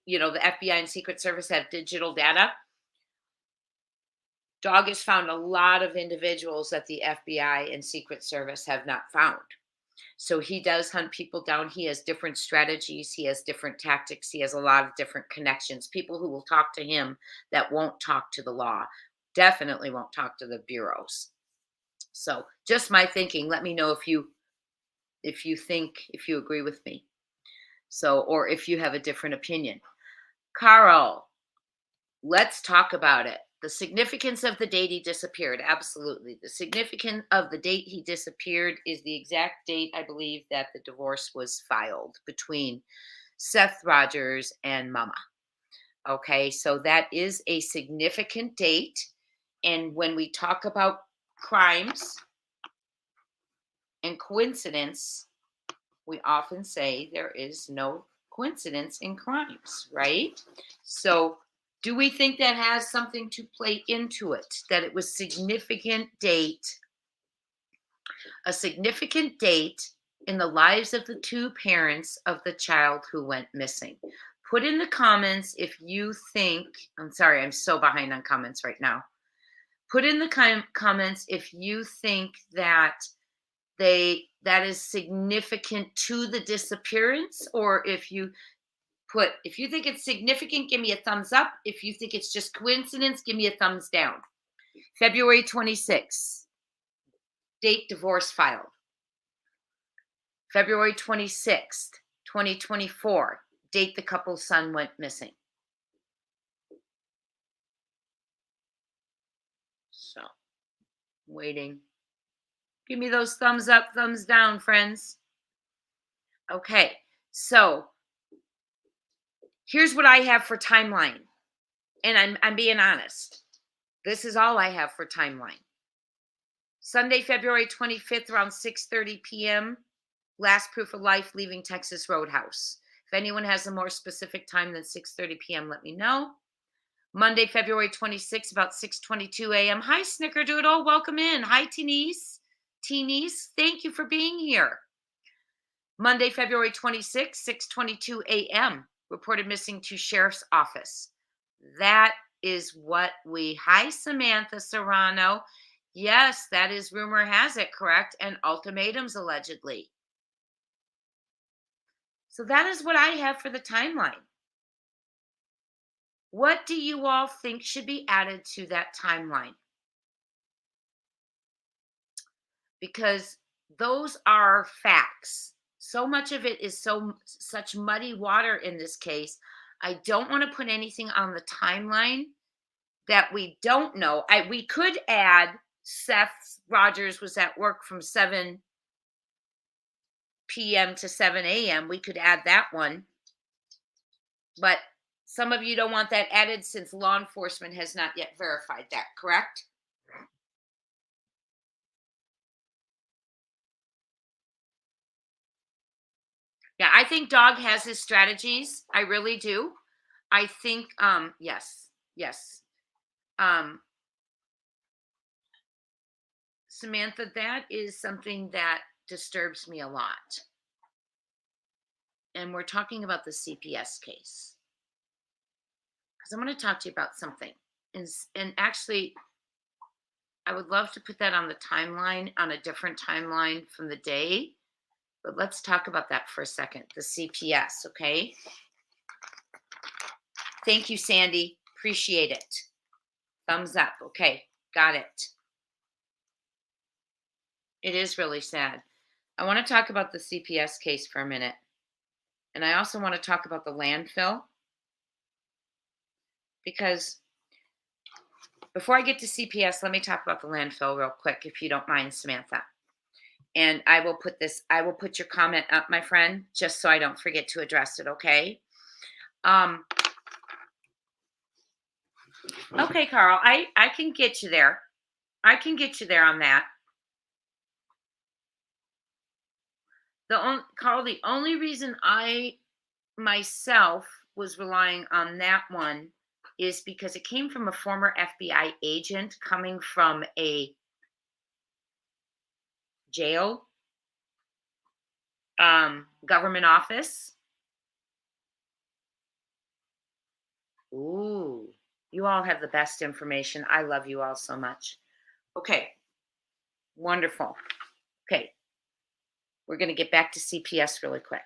the FBI and Secret Service have digital data. Dog has found a lot of individuals that the FBI and Secret Service have not found. So he does hunt people down. He has different strategies. He has different tactics. He has a lot of different connections. People who will talk to him that won't talk to the law, definitely won't talk to the bureaus. So just my thinking. Let me know if you agree with me. So, or if you have a different opinion. Carl, let's talk about it. The significance of the date he disappeared. Absolutely. The significance of the date he disappeared is the exact date, I believe, that the divorce was filed between Seth Rogers and Mama. Okay, so that is a significant date. And when we talk about crimes and coincidence, we often say there is no coincidence in crimes, right? So, do we think that has something to play into it? That it was a significant date in the lives of the two parents of the child who went missing? Put in the comments if you think, I'm sorry, I'm so behind on comments right now. Put in the comments if you think that that is significant to the disappearance, or if you think it's significant, give me a thumbs up. If you think it's just coincidence, give me a thumbs down. February 26th, date divorce filed. February 26th, 2024, date the couple's son went missing. So, waiting. Give me those thumbs up, thumbs down, friends. Okay, so here's what I have for timeline. And I'm being honest. This is all I have for timeline. Sunday, February 25th, around 6:30 p.m., last proof of life leaving Texas Roadhouse. If anyone has a more specific time than 6:30 p.m., let me know. Monday, February 26th, about 6:22 a.m. Hi, Snickerdoodle. Welcome in. Hi, Teenies. Teenies, thank you for being here. Monday, February 26th, 6:22 a.m., reported missing to Sheriff's Office. That is what hi, Samantha Serrano. Yes, that is rumor has it, correct? And ultimatums allegedly. So that is what I have for the timeline. What do you all think should be added to that timeline? Because those are facts. So much of it is such muddy water in this case. I don't want to put anything on the timeline that we don't know. We could add Seth Rogers was at work from 7 p.m. to 7 a.m. We could add that one. But some of you don't want that added since law enforcement has not yet verified that, correct? Yeah, I think Dog has his strategies. I really do. I think, yes. Samantha, that is something that disturbs me a lot. And we're talking about the CPS case. Because I'm going to talk to you about something. And actually, I would love to put that on the timeline, on a different timeline from the day. But let's talk about that for a second. The CPS, okay? Thank you, Sandy. Appreciate it. Thumbs up. Okay, got it. It is really sad. I want to talk about the CPS case for a minute. And I also want to talk about the landfill. Because before I get to CPS, let me talk about the landfill real quick, if you don't mind, Samantha. And I will put your comment up, my friend, just so I don't forget to address it, okay? Okay, Carl, I can get you there. I can get you there on that. Carl, the only reason I myself was relying on that one is because it came from a former FBI agent coming from a jail, government office. Ooh, you all have the best information. I love you all so much. Okay, wonderful. Okay, we're going to get back to CPS really quick.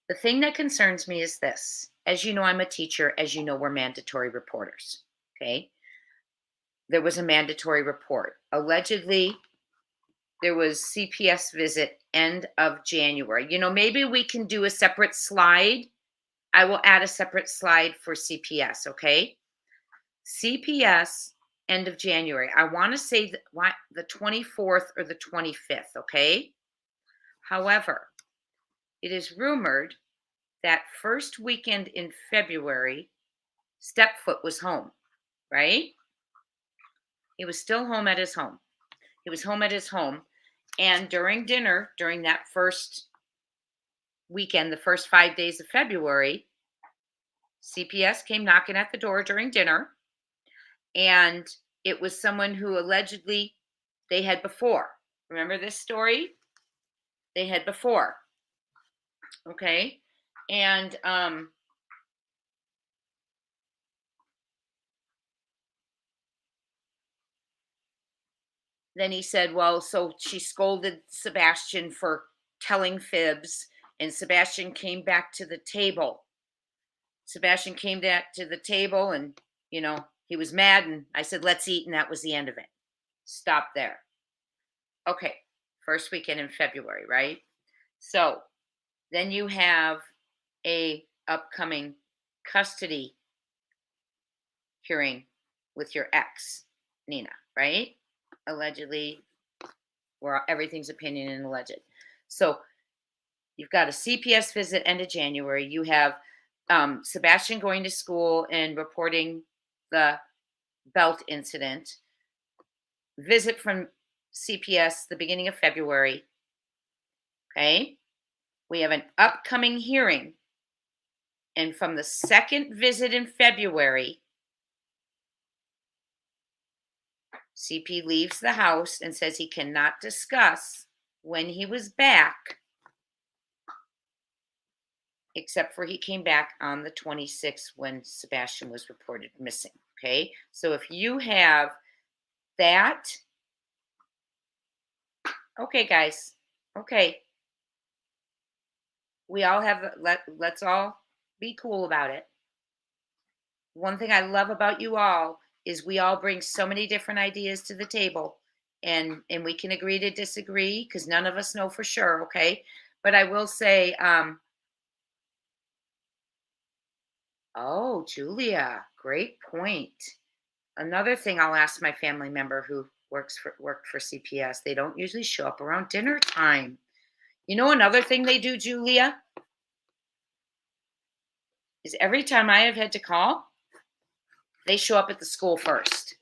The thing that concerns me is this. As you know, I'm a teacher. As you know, we're mandatory reporters. Okay. There was a mandatory report. Allegedly, there was CPS visit end of January. You know, maybe we can do a separate slide. I will add a separate slide for CPS, okay? CPS end of January. I want to say the 24th or the 25th, okay? However, it is rumored that first weekend in February, Stepfoot was home, right? He was still home at his home. He was home at his home. And during dinner, during that first weekend, the first 5 days of February, CPS came knocking at the door during dinner. And it was someone who allegedly they had before. Remember this story? They had before. Okay. And then he said, well, so she scolded Sebastian for telling fibs, and Sebastian came back to the table. Sebastian came back to the table and, he was mad. And I said, let's eat. And that was the end of it. Stop there. Okay. First weekend in February, right? So then you have a upcoming custody hearing with your ex, Nina, right? Allegedly, where everything's opinion and alleged. So you've got a CPS visit end of January. You have Sebastian going to school and reporting the belt incident. Visit from CPS the beginning of February. Okay. We have an upcoming hearing. And from the second visit in February, CP leaves the house and says he cannot discuss when he was back, except for he came back on the 26th when Sebastian was reported missing. Okay. So if you have that, okay, guys. Okay. We all have, let's all be cool about it. One thing I love about you all is we all bring so many different ideas to the table, and we can agree to disagree because none of us know for sure. Okay. But I will say, oh, Julia, great point. Another thing I'll ask my family member who worked for CPS, they don't usually show up around dinner time. Another thing they do, Julia, is every time I have had to call, they show up at the school first.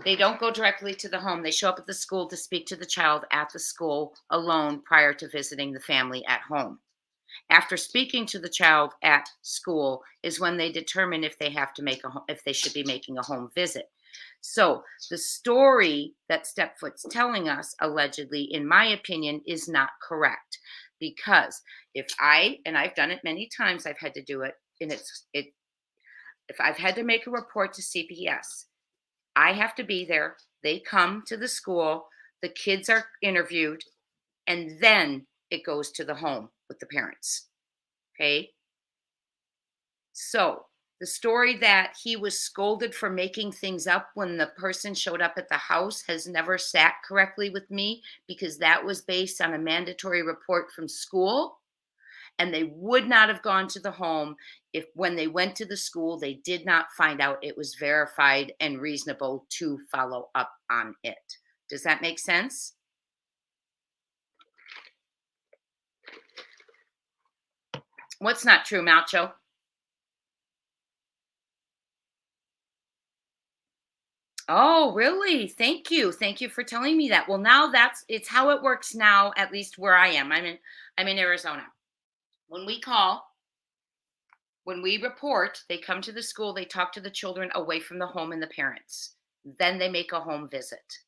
They don't go directly to the home. They show up at the school to speak to the child at the school alone prior to visiting the family at home. After speaking to the child at school is when they determine if they have to if they should be making a home visit. So the story that Stepfoot's telling us, allegedly, in my opinion, is not correct. Because and I've done it many times, I've had to do it, and if I've had to make a report to CPS, I have to be there. They come to the school, the kids are interviewed, and then it goes to the home with the parents. Okay. So the story that he was scolded for making things up when the person showed up at the house has never sat correctly with me, because that was based on a mandatory report from school. And they would not have gone to the home if when they went to the school, they did not find out it was verified and reasonable to follow up on it. Does that make sense? What's not true, Malcho? Oh, really? Thank you. Thank you for telling me that. Well, now it's how it works now, at least where I am. I'm in Arizona. When we call, when we report, they come to the school, they talk to the children away from the home and the parents. Then they make a home visit.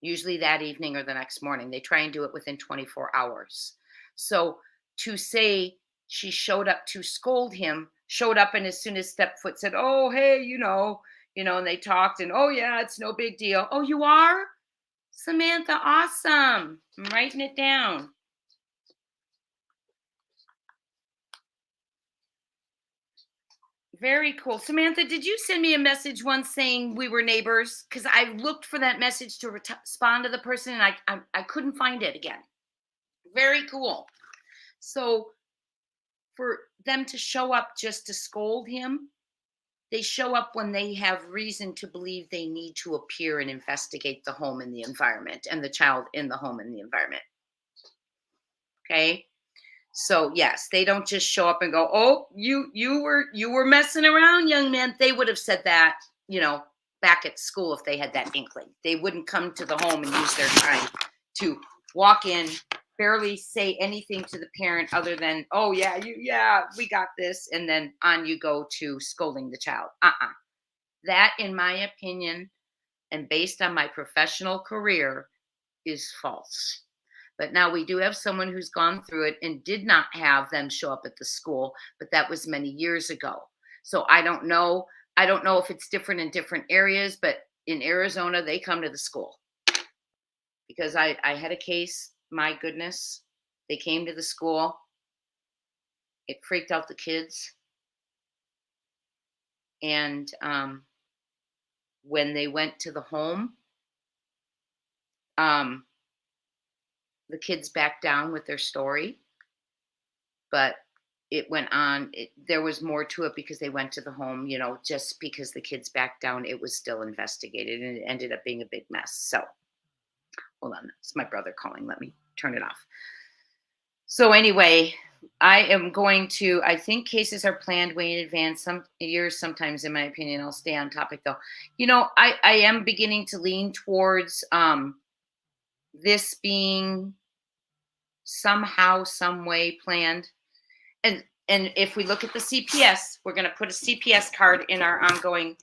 Usually that evening or the next morning. They try and do it within 24 hours. So to say she showed up to scold him, showed up, and as soon as Stepfoot said, oh, hey, and they talked, and oh yeah, it's no big deal. Oh, you are? Samantha, awesome. I'm writing it down. Very cool. Samantha, did you send me a message once saying we were neighbors? Because I looked for that message to respond to the person, and I couldn't find it again. Very cool. So for them to show up just to scold him, they show up when they have reason to believe they need to appear and investigate the home and the environment and the child in the home and the environment. Okay. So yes, they don't just show up and go, "Oh, you were messing around, young man." They would have said that, you know, back at school if they had that inkling. They wouldn't come to the home and use their time to walk in, barely say anything to the parent other than, "Oh yeah, we got this," and then on you go to scolding the child. That, in my opinion, and based on my professional career, is false. But now we do have someone who's gone through it and did not have them show up at the school, but that was many years ago. So I don't know. I don't know if it's different in different areas, but in Arizona, they come to the school because I had a case. My goodness, they came to the school. It freaked out the kids. And when they went to the home, um, the kids backed down with their story, but it went on. There was more to it because they went to the home, you know, just because the kids backed down, it was still investigated and it ended up being a big mess. So hold on. It's my brother calling. Let me turn it off. So anyway, I think cases are planned way in advance, some years, sometimes in my opinion. I'll stay on topic though. You know, I am beginning to lean towards this being somehow, some way planned. And if we look at the CPS, we're going to put a CPS card in our ongoing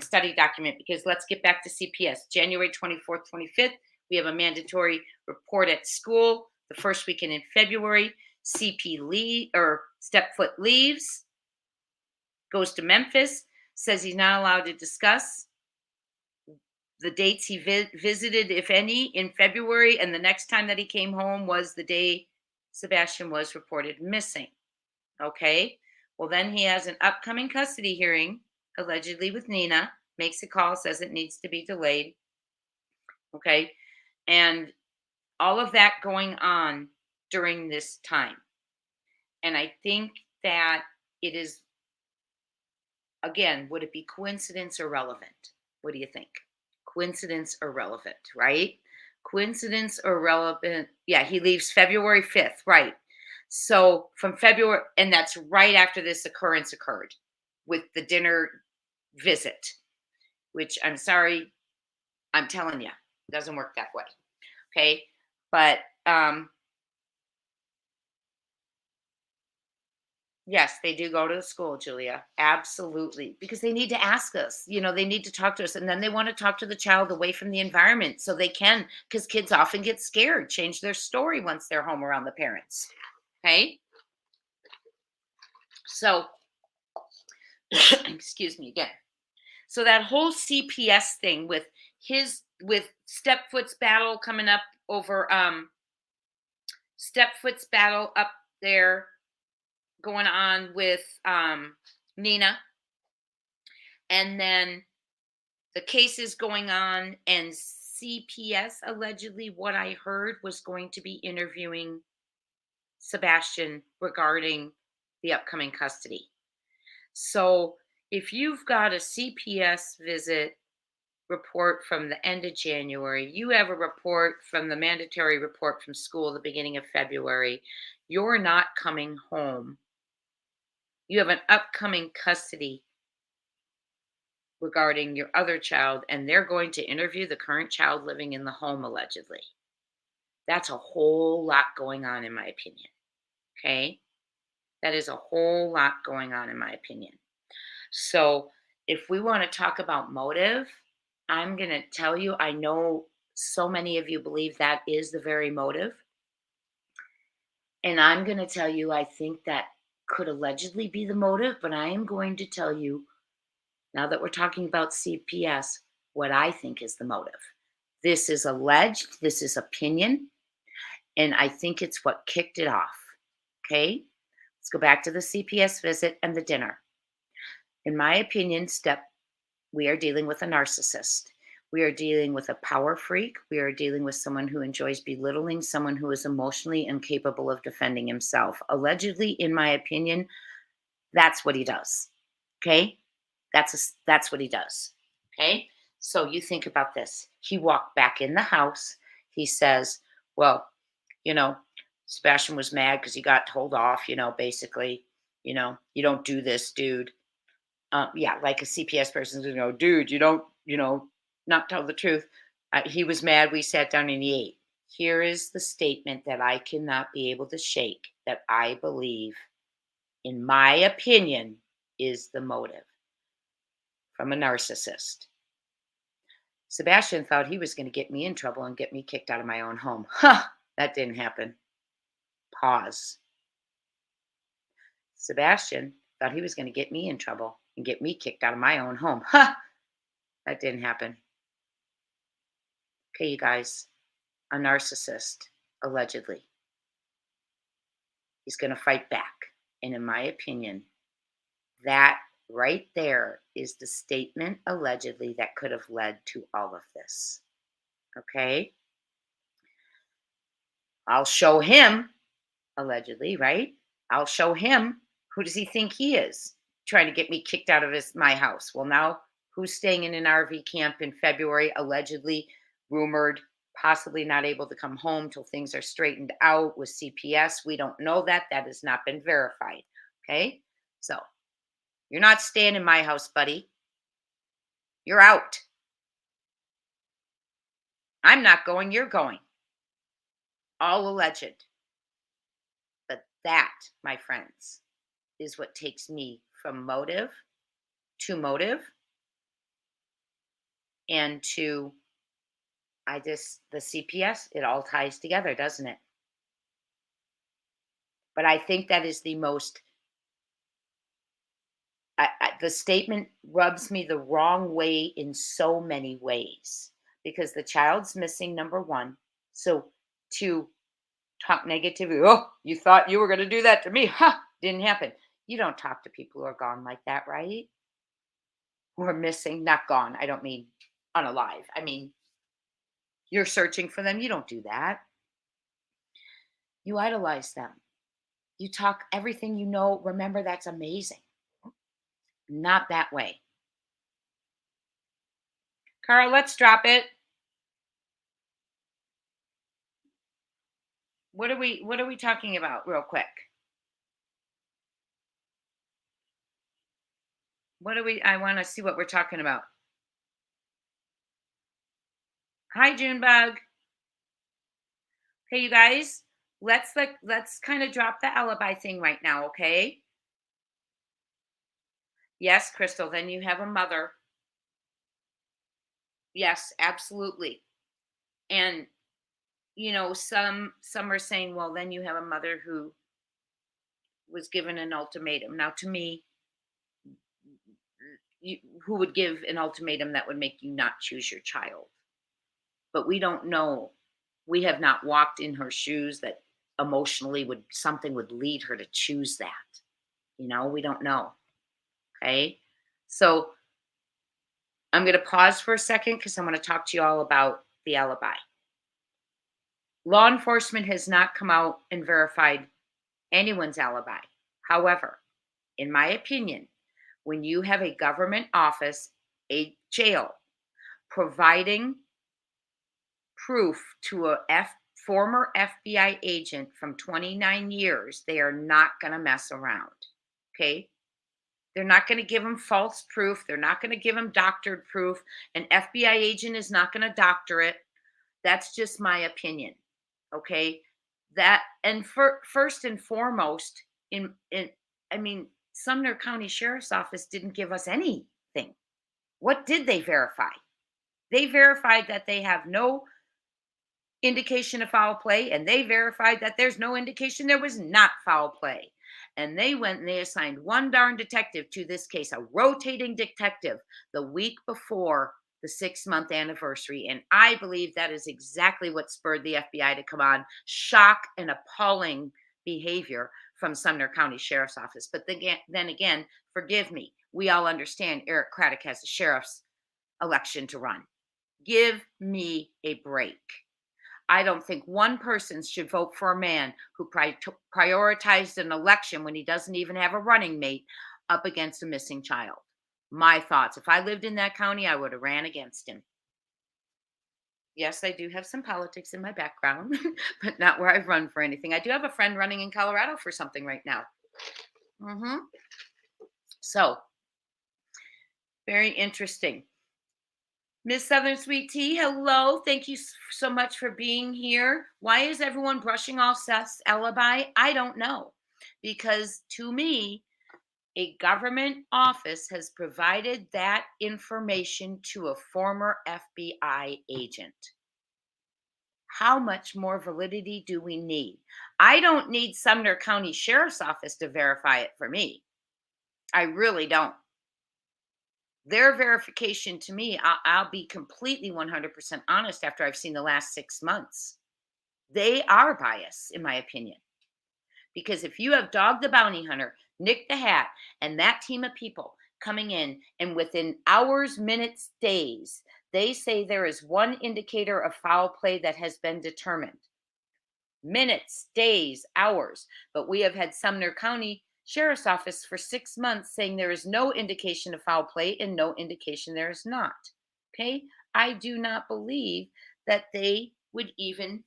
study document, because let's get back to CPS. January 24th, 25th, we have a mandatory report at school. The first weekend in February, CP leave or step foot leaves, goes to Memphis, says he's not allowed to discuss the dates he visited, if any, in February. And the next time that he came home was the day Sebastian was reported missing. Okay. Well, then he has an upcoming custody hearing, allegedly with Nina, makes a call, says it needs to be delayed. Okay. And all of that going on during this time. And I think that it is, again, would it be coincidence or relevant? What do you think? Coincidence or relevant, right? Coincidence or relevant? Yeah, he leaves February 5th, right? So from February, and that's right after this occurrence occurred with the dinner visit, which I'm sorry, I'm telling you, it doesn't work that way. Okay. But yes, they do go to the school, Julia. Absolutely. Because they need to ask us, you know, they need to talk to us. And then they want to talk to the child away from the environment so they can, because kids often get scared, change their story once they're home around the parents. Okay. So, excuse me again. So that whole CPS thing with Stepfoot's battle coming up over Stepfoot's battle up there going on with Nina, and then the cases going on, and CPS allegedly, what I heard, was going to be interviewing Sebastian regarding the upcoming custody. So if you've got a CPS visit report from the end of January, you have a report from the mandatory report from school the beginning of February, you're not coming home. You have an upcoming custody regarding your other child, and they're going to interview the current child living in the home, allegedly. That's a whole lot going on, in my opinion. Okay. That is a whole lot going on, in my opinion. So if we want to talk about motive, I'm going to tell you, I know so many of you believe that is the very motive. And I'm going to tell you, I think that could allegedly be the motive, but I am going to tell you, now that we're talking about CPS, what I think is the motive. This is alleged, this is opinion, and I think it's what kicked it off. Okay? Let's go back to the CPS visit and the dinner. In my opinion, we are dealing with a narcissist. We are dealing with a power freak. We are dealing with someone who enjoys belittling, someone who is emotionally incapable of defending himself. Allegedly, in my opinion, that's what he does. Okay? That's what he does. Okay? So you think about this. He walked back in the house. He says, well, you know, Sebastian was mad because he got told off, basically, you don't do this, dude. Yeah, like a CPS person's gonna go, dude, you don't, not tell the truth. He was mad. We sat down and he ate. Here is the statement that I cannot be able to shake that I believe, in my opinion, is the motive from a narcissist. Sebastian thought he was going to get me in trouble and get me kicked out of my own home. Huh, that didn't happen. Pause. Sebastian thought he was going to get me in trouble and get me kicked out of my own home. Huh, that didn't happen. Okay, you guys, a narcissist, allegedly. He's going to fight back. And in my opinion, that right there is the statement allegedly that could have led to all of this. Okay? I'll show him, allegedly, right? I'll show him. Who does he think he is? Trying to get me kicked out of my house. Well, now who's staying in an RV camp in February, allegedly, rumored, possibly not able to come home till things are straightened out with CPS? We don't know that. That has not been verified. Okay? So you're not staying in my house, buddy. You're out. I'm not going. You're going. All alleged. But that, my friends, is what takes me from motive to motive and to the CPS. It all ties together, doesn't it? But I think that is the most, the statement rubs me the wrong way in so many ways because the child's missing, number one. So to talk negatively, oh, you thought you were going to do that to me. Ha, didn't happen. You don't talk to people who are gone like that, right? Who are missing, not gone. I don't mean unalive. I mean, you're searching for them. You don't do that. You idolize them. You talk everything you know. Remember, that's amazing. Not that way. Carl, let's drop it. What are we talking about real quick? I want to see what we're talking about. Hi, Junebug. Okay, you guys, let's kind of drop the alibi thing right now, okay? Yes, Crystal, then you have a mother. Yes, absolutely. And some are saying, well, then you have a mother who was given an ultimatum. Now, to me, who would give an ultimatum that would make you not choose your child? But we don't know. We have not walked in her shoes that emotionally something would lead her to choose that. We don't know. Okay. So I'm going to pause for a second because I want to talk to you all about the alibi. Law enforcement has not come out and verified anyone's alibi. However, in my opinion, when you have a government office, a jail, providing proof to a former FBI agent from 29 years, they are not going to mess around. Okay? They're not going to give him false proof. They're not going to give him doctored proof. An FBI agent is not going to doctor it. That's just my opinion. Okay? That, and first and foremost, Sumner County Sheriff's Office didn't give us anything. What did they verify? They verified that they have no indication of foul play, and they verified that there's no indication there was not foul play. And they went and they assigned one darn detective to this case, a rotating detective, the week before the 6-month anniversary. And I believe that is exactly what spurred the FBI to come on. Shock and appalling behavior from Sumner County Sheriff's Office. But then again, forgive me, we all understand Eric Craddock has a sheriff's election to run. Give me a break. I don't think one person should vote for a man who prioritized an election when he doesn't even have a running mate up against a missing child. My thoughts. If I lived in that county, I would have ran against him. Yes, I do have some politics in my background, but not where I've run for anything. I do have a friend running in Colorado for something right now. Hmm. So, very interesting. Miss Southern Sweet Tea, hello. Thank you so much for being here. Why is everyone brushing off Seth's alibi? I don't know. Because to me, a government office has provided that information to a former FBI agent. How much more validity do we need? I don't need Sumner County Sheriff's Office to verify it for me. I really don't. Their verification to me, I'll be completely 100% honest after I've seen the last 6 months. They are biased, in my opinion. Because if you have Dog the Bounty Hunter, Nik the Hat, and that team of people coming in, and within hours, minutes, days, they say there is one indicator of foul play that has been determined. Minutes, days, hours. But we have had Sumner County Sheriff's Office for 6 months saying there is no indication of foul play and no indication there is not. Okay. I do not believe that they would even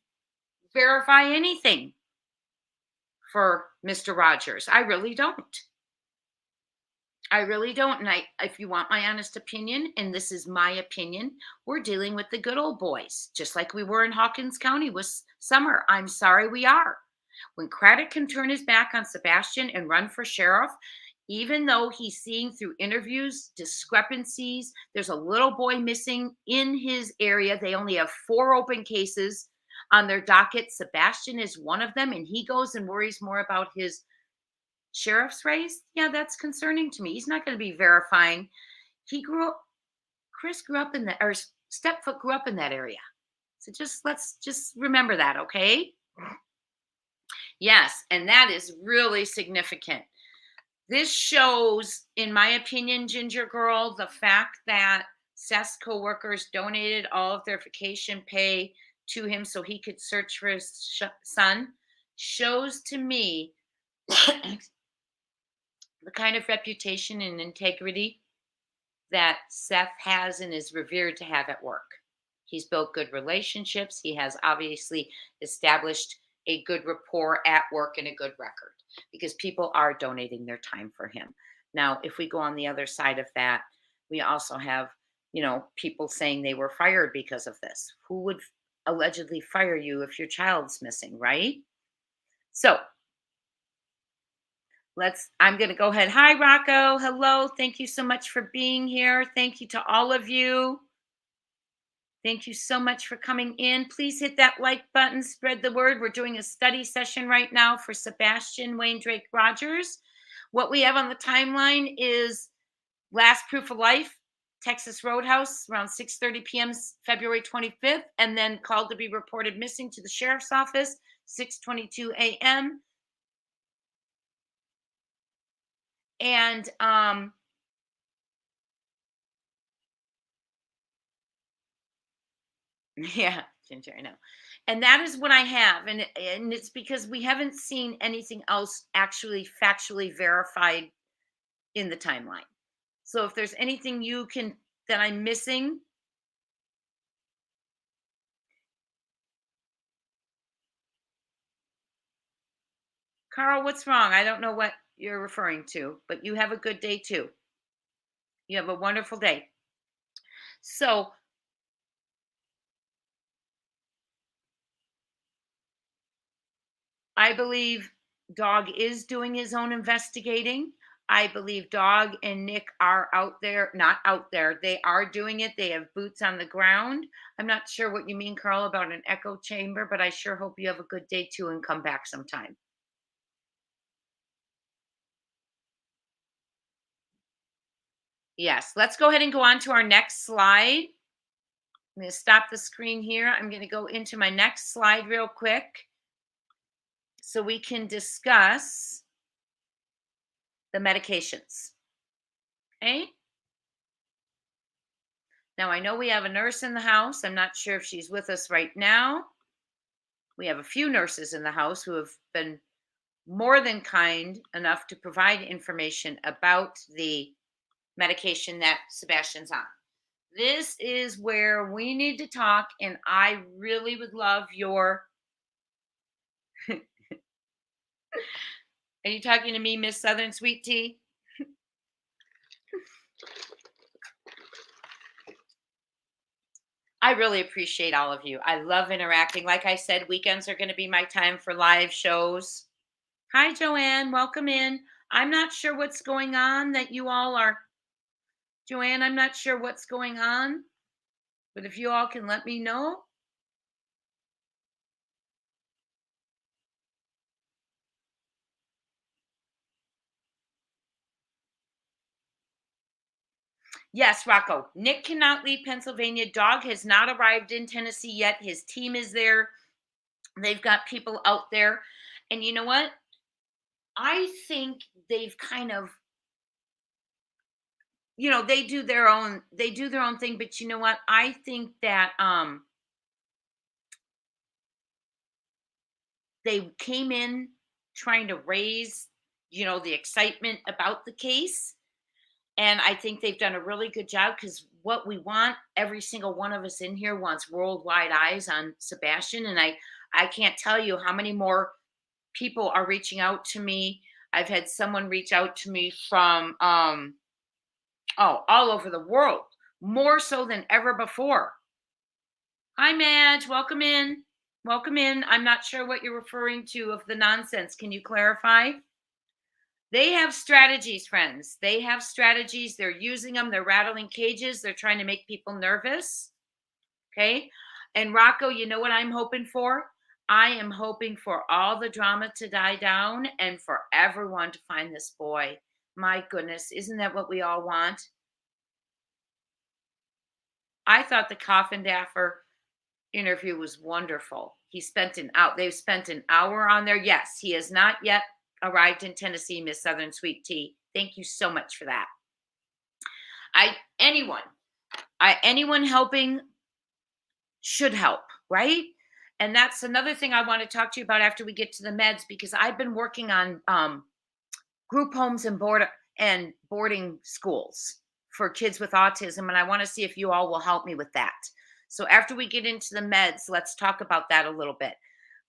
verify anything for Mr. Rogers. I really don't. I really don't. And if you want my honest opinion, and this is my opinion, we're dealing with the good old boys, just like we were in Hawkins County with Summer. I'm sorry we are. When Craddock can turn his back on Sebastian and run for sheriff, even though he's seeing through interviews discrepancies, there's a little boy missing in his area. They only have 4 open cases on their docket. Sebastian is one of them, and he goes and worries more about his sheriff's race. Yeah, that's concerning to me. He's not going to be verifying. He grew up, Chris grew up in that, or Stepfoot grew up in that area. So let's just remember that, okay? Yes, and that is really significant. This shows, in my opinion, Ginger Girl, the fact that Seth's coworkers donated all of their vacation pay to him so he could search for his son shows to me the kind of reputation and integrity that Seth has and is revered to have at work. He's built good relationships. He has obviously established a good rapport at work and a good record because people are donating their time for him. Now, if we go on the other side of that, we also have, people saying they were fired because of this. Who would allegedly fire you if your child's missing, right? So, I'm going to go ahead. Hi, Rocco. Hello. Thank you so much for being here. Thank you to all of you. Thank you so much for coming in. Please hit that like button, spread the word. We're doing a study session right now for Sebastian Wayne Drake Rogers. What we have on the timeline is Last Proof of Life, Texas Roadhouse, around 6:30 p.m. February 25th, and then called to be reported missing to the sheriff's office, 6:22 a.m. And yeah, Ginger, I know. And that is what I have. And it's because we haven't seen anything else actually factually verified in the timeline. So if there's anything that I'm missing, Carl, what's wrong? I don't know what you're referring to, but you have a good day too. You have a wonderful day. So I believe Dog is doing his own investigating. I believe Dog and Nik are out there, not out there. They are doing it. They have boots on the ground. I'm not sure what you mean, Carl, about an echo chamber, but I sure hope you have a good day too and come back sometime. Yes, let's go ahead and go on to our next slide. I'm going to stop the screen here. I'm going to go into my next slide real quick so we can discuss the medications. Okay. Now, I know we have a nurse in the house. I'm not sure if she's with us right now. We have a few nurses in the house who have been more than kind enough to provide information about the medication that Sebastian's on. This is where we need to talk, and I really would love your. Are you talking to me, Miss Southern Sweet Tea? I really appreciate all of you. I love interacting. Like I said, weekends are going to be my time for live shows. Hi, Joanne. Welcome in. I'm not sure what's going on that you all are. Joanne, I'm not sure what's going on, but if you all can let me know. Yes, Rocco. Nick cannot leave Pennsylvania. Dog has not arrived in Tennessee yet. His team is there. They've got people out there. And you know what? I think they've kind of, they do their own thing, but you know what? I think that they came in trying to raise, the excitement about the case. And I think they've done a really good job because what we want, every single one of us in here wants worldwide eyes on Sebastian. And I can't tell you how many more people are reaching out to me. I've had someone reach out to me from all over the world, more so than ever before. Hi, Madge. Welcome in. Welcome in. I'm not sure what you're referring to of the nonsense. Can you clarify? They have strategies, friends. They have strategies. They're using them. They're rattling cages. They're trying to make people nervous. Okay. And Rocco, you know what I'm hoping for? I am hoping for all the drama to die down and for everyone to find this boy. My goodness, isn't that what we all want? I thought the Coffin Daffer interview was wonderful. They've spent an hour on there. Yes, he has not yet arrived in Tennessee, Miss Southern Sweet Tea. Thank you so much for that. I anyone, anyone helping should help, right? And that's another thing I want to talk to you about after we get to the meds, because I've been working on group homes and boarding schools for kids with autism, and I want to see if you all will help me with that. So after we get into the meds, let's talk about that a little bit.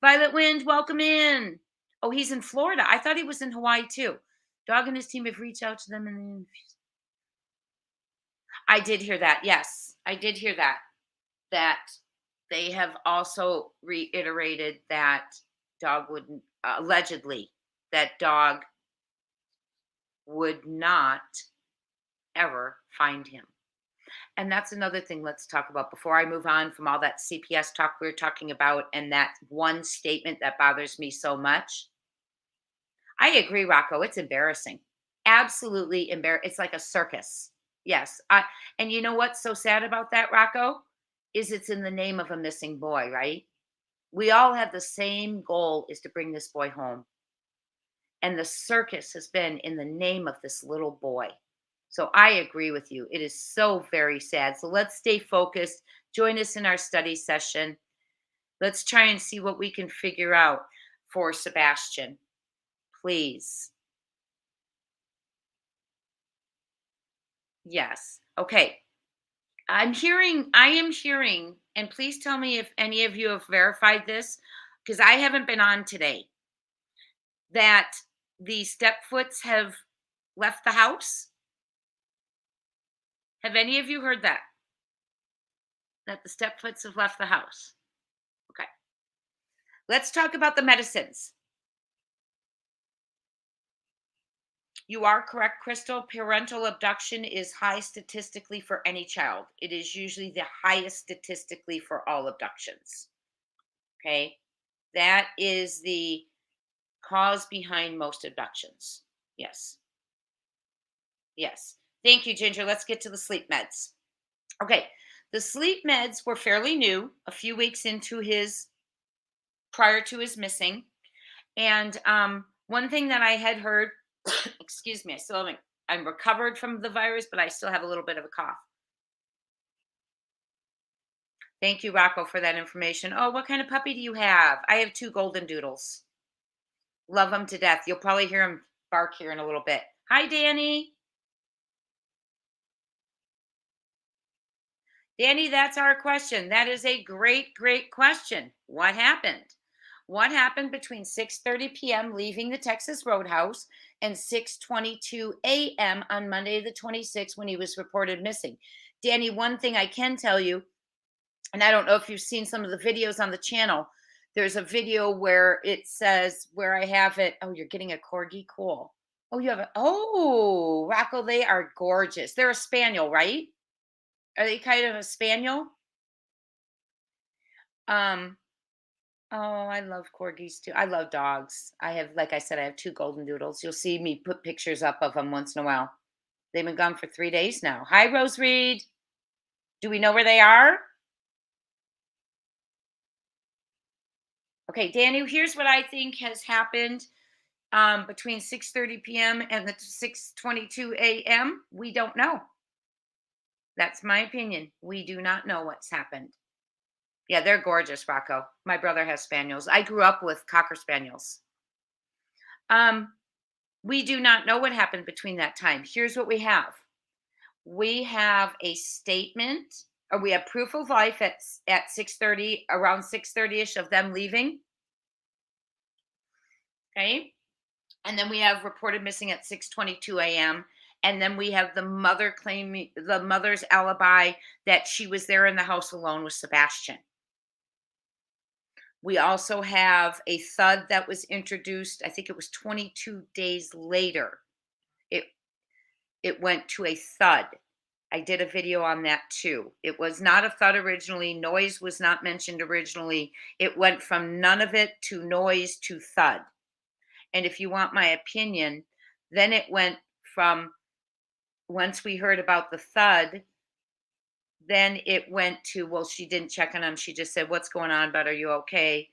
Violet Wind, welcome in. Oh, he's in Florida. I thought he was in Hawaii too. Dog and his team have reached out to them, and I did hear that. Yes, I did hear that. That they have also reiterated that dog would allegedly that dog would not ever find him. And that's another thing let's talk about before I move on from all that CPS talk we were talking about and that one statement that bothers me so much. I agree, Rocco. It's embarrassing. Absolutely embarrassing. It's like a circus. Yes. And you know what's so sad about that, Rocco? Is it's in the name of a missing boy, right? We all have the same goal is to bring this boy home. And the circus has been in the name of this little boy. So I agree with you. It is so very sad. So let's stay focused. Join us in our study session. Let's try and see what we can figure out for Sebastian. Please. Yes. Okay. I am hearing, and please tell me if any of you have verified this, because I haven't been on today, that the stepfoots have left the house. Have any of you heard that? That the stepfoots have left the house? Okay. Let's talk about the medicines. You are correct, Crystal. Parental abduction is high statistically for any child. It is usually the highest statistically for all abductions. Okay. That is the cause behind most abductions. Yes. Yes. Thank you, Ginger. Let's get to the sleep meds. Okay. The sleep meds were fairly new, a few weeks into his prior to his missing. And one thing that I had heard, excuse me, I'm recovered from the virus, but I still have a little bit of a cough. Thank you, Rocco, for that information. Oh, what kind of puppy do you have? I have 2 golden doodles. Love them to death. You'll probably hear them bark here in a little bit. Hi, Danny. Danny, that's our question. That is a great, great question. What happened? What happened between 6:30 p.m. leaving the Texas Roadhouse and 6:22 a.m. on Monday the 26th when he was reported missing? Danny, one thing I can tell you, and I don't know if you've seen some of the videos on the channel. There's a video where it says where I have it. Oh, you're getting a corgi? Cool. Oh, you have a, oh, Rocco, they are gorgeous. They're a spaniel, right? Are they kind of a spaniel? Um, oh, I love corgis too. I love dogs. I have, like I said, I have two golden doodles. You'll see me put pictures up of them once in a while. They've been gone for 3 days now. Hi, Rose Reed. Do we know where they are? Okay, Danny, here's what I think has happened between 6:30 p.m. and the 6:22 a.m. We don't know. That's my opinion. We do not know what's happened. Yeah, they're gorgeous, Rocco. My brother has spaniels. I grew up with cocker spaniels. Um, we do not know what happened between that time. Here's what we have. We have a statement, or we have proof of life at 6:30, around 6:30ish of them leaving. Okay. And then we have reported missing at 6:22 a.m. And then we have the mother claiming the mother's alibi that she was there in the house alone with Sebastian. We also have a thud that was introduced. I think it was 22 days later. It it went to a thud. I did a video on that too. It was not a thud originally. Noise was not mentioned originally. It went from none of it to noise to thud. And if you want my opinion, then it went from, once we heard about the thud, then it went to, well, she didn't check on him. She just said, "What's going on, bud? Are you okay?"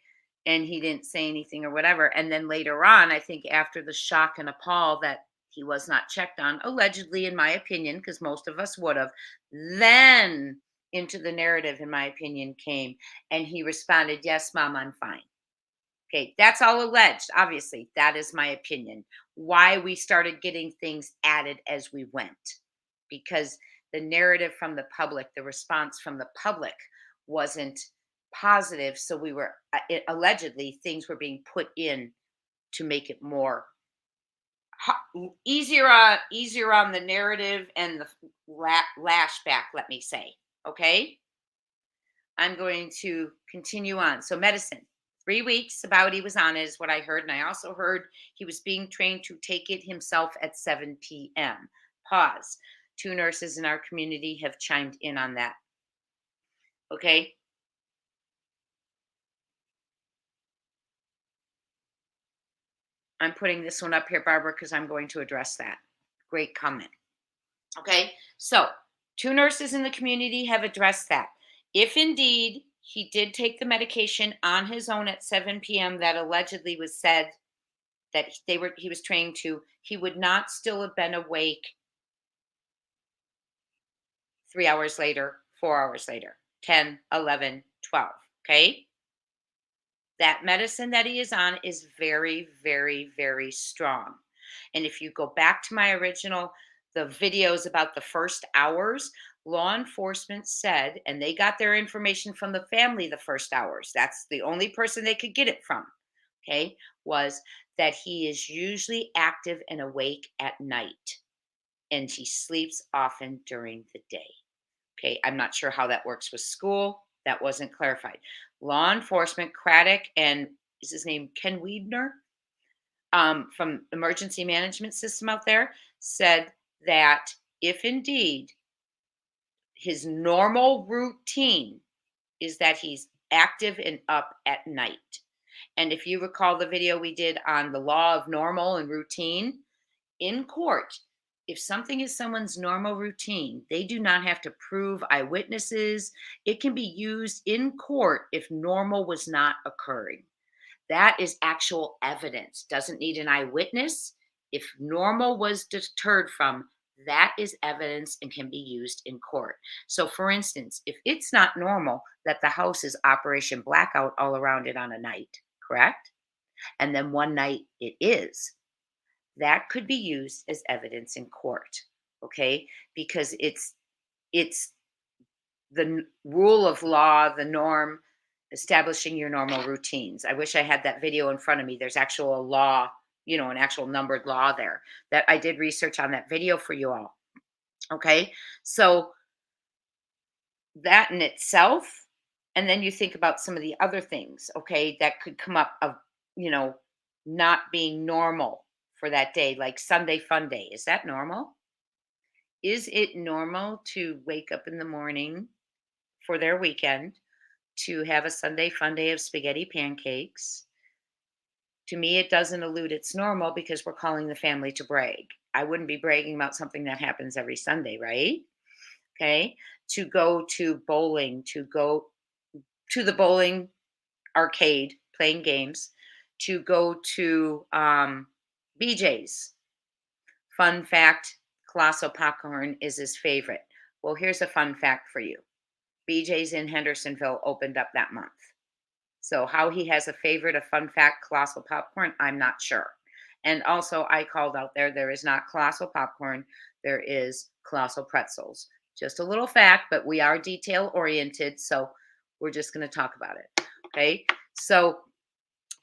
And he didn't say anything or whatever. And then later on, I think after the shock and appall that he was not checked on, allegedly, in my opinion, because most of us would have, then into the narrative, in my opinion, came. And he responded, "Yes, mom, I'm fine." Okay, that's all alleged. Obviously, that is my opinion. Why we started getting things added as we went, because the narrative from the public, the response from the public wasn't positive. So we were allegedly things were being put in to make it more easier on the narrative and the lashback. Let me say, okay. I'm going to continue on. So medicine, 3 weeks about he was on it is what I heard. And I also heard he was being trained to take it himself at 7 p.m. Pause. Two nurses in our community have chimed in on that. Okay. I'm putting this one up here, Barbara, because I'm going to address that. Great comment. Okay. So two nurses in the community have addressed that. If indeed he did take the medication on his own at 7 p.m. that allegedly was said that he was trained to, he would not still have been awake 3 hours later, 4 hours later, 10, 11, 12. Okay. That medicine that he is on is very, very, very strong. And if you go back to my original, the videos about the first hours, law enforcement said, and they got their information from the family the first hours. That's the only person they could get it from. Okay. Was that he is usually active and awake at night and he sleeps often during the day. Okay. I'm not sure how that works with school. That wasn't clarified. Law enforcement, Craddock, and is his name Ken Weidner, from emergency management system out there, said that if indeed his normal routine is that he's active and up at night. And if you recall the video we did on the law of normal and routine in court, if something is someone's normal routine, they do not have to prove eyewitnesses. It can be used in court if normal was not occurring. That is actual evidence. Doesn't need an eyewitness. If normal was deterred from, that is evidence and can be used in court. So, for instance, if it's not normal that the house is Operation Blackout all around it on a night, correct? And then one night it is, that could be used as evidence in court, okay? Because it's rule of law, the norm, establishing your normal routines. I wish I had that video in front of me. There's actual law, an actual numbered law there that I did research on that video for you all. Okay. So that in itself, and then you think about some of the other things, okay, that could come up of, you know, not being normal for that day, like Sunday fun day. Is that normal? Is it normal to wake up in the morning for their weekend to have a Sunday fun day of spaghetti pancakes? To me, it doesn't allude it's normal because we're calling the family to brag. I wouldn't be bragging about something that happens every Sunday, right? Okay. To go to bowling, to go to the bowling arcade playing games, to go to BJ's. Fun fact, colossal popcorn is his favorite. Well, here's a fun fact for you. BJ's in Hendersonville opened up that month. So how he has a favorite, a fun fact, colossal popcorn, I'm not sure. And also I called out there is not colossal popcorn, there is colossal pretzels. Just a little fact, but we are detail oriented, so we're just going to talk about it. Okay? So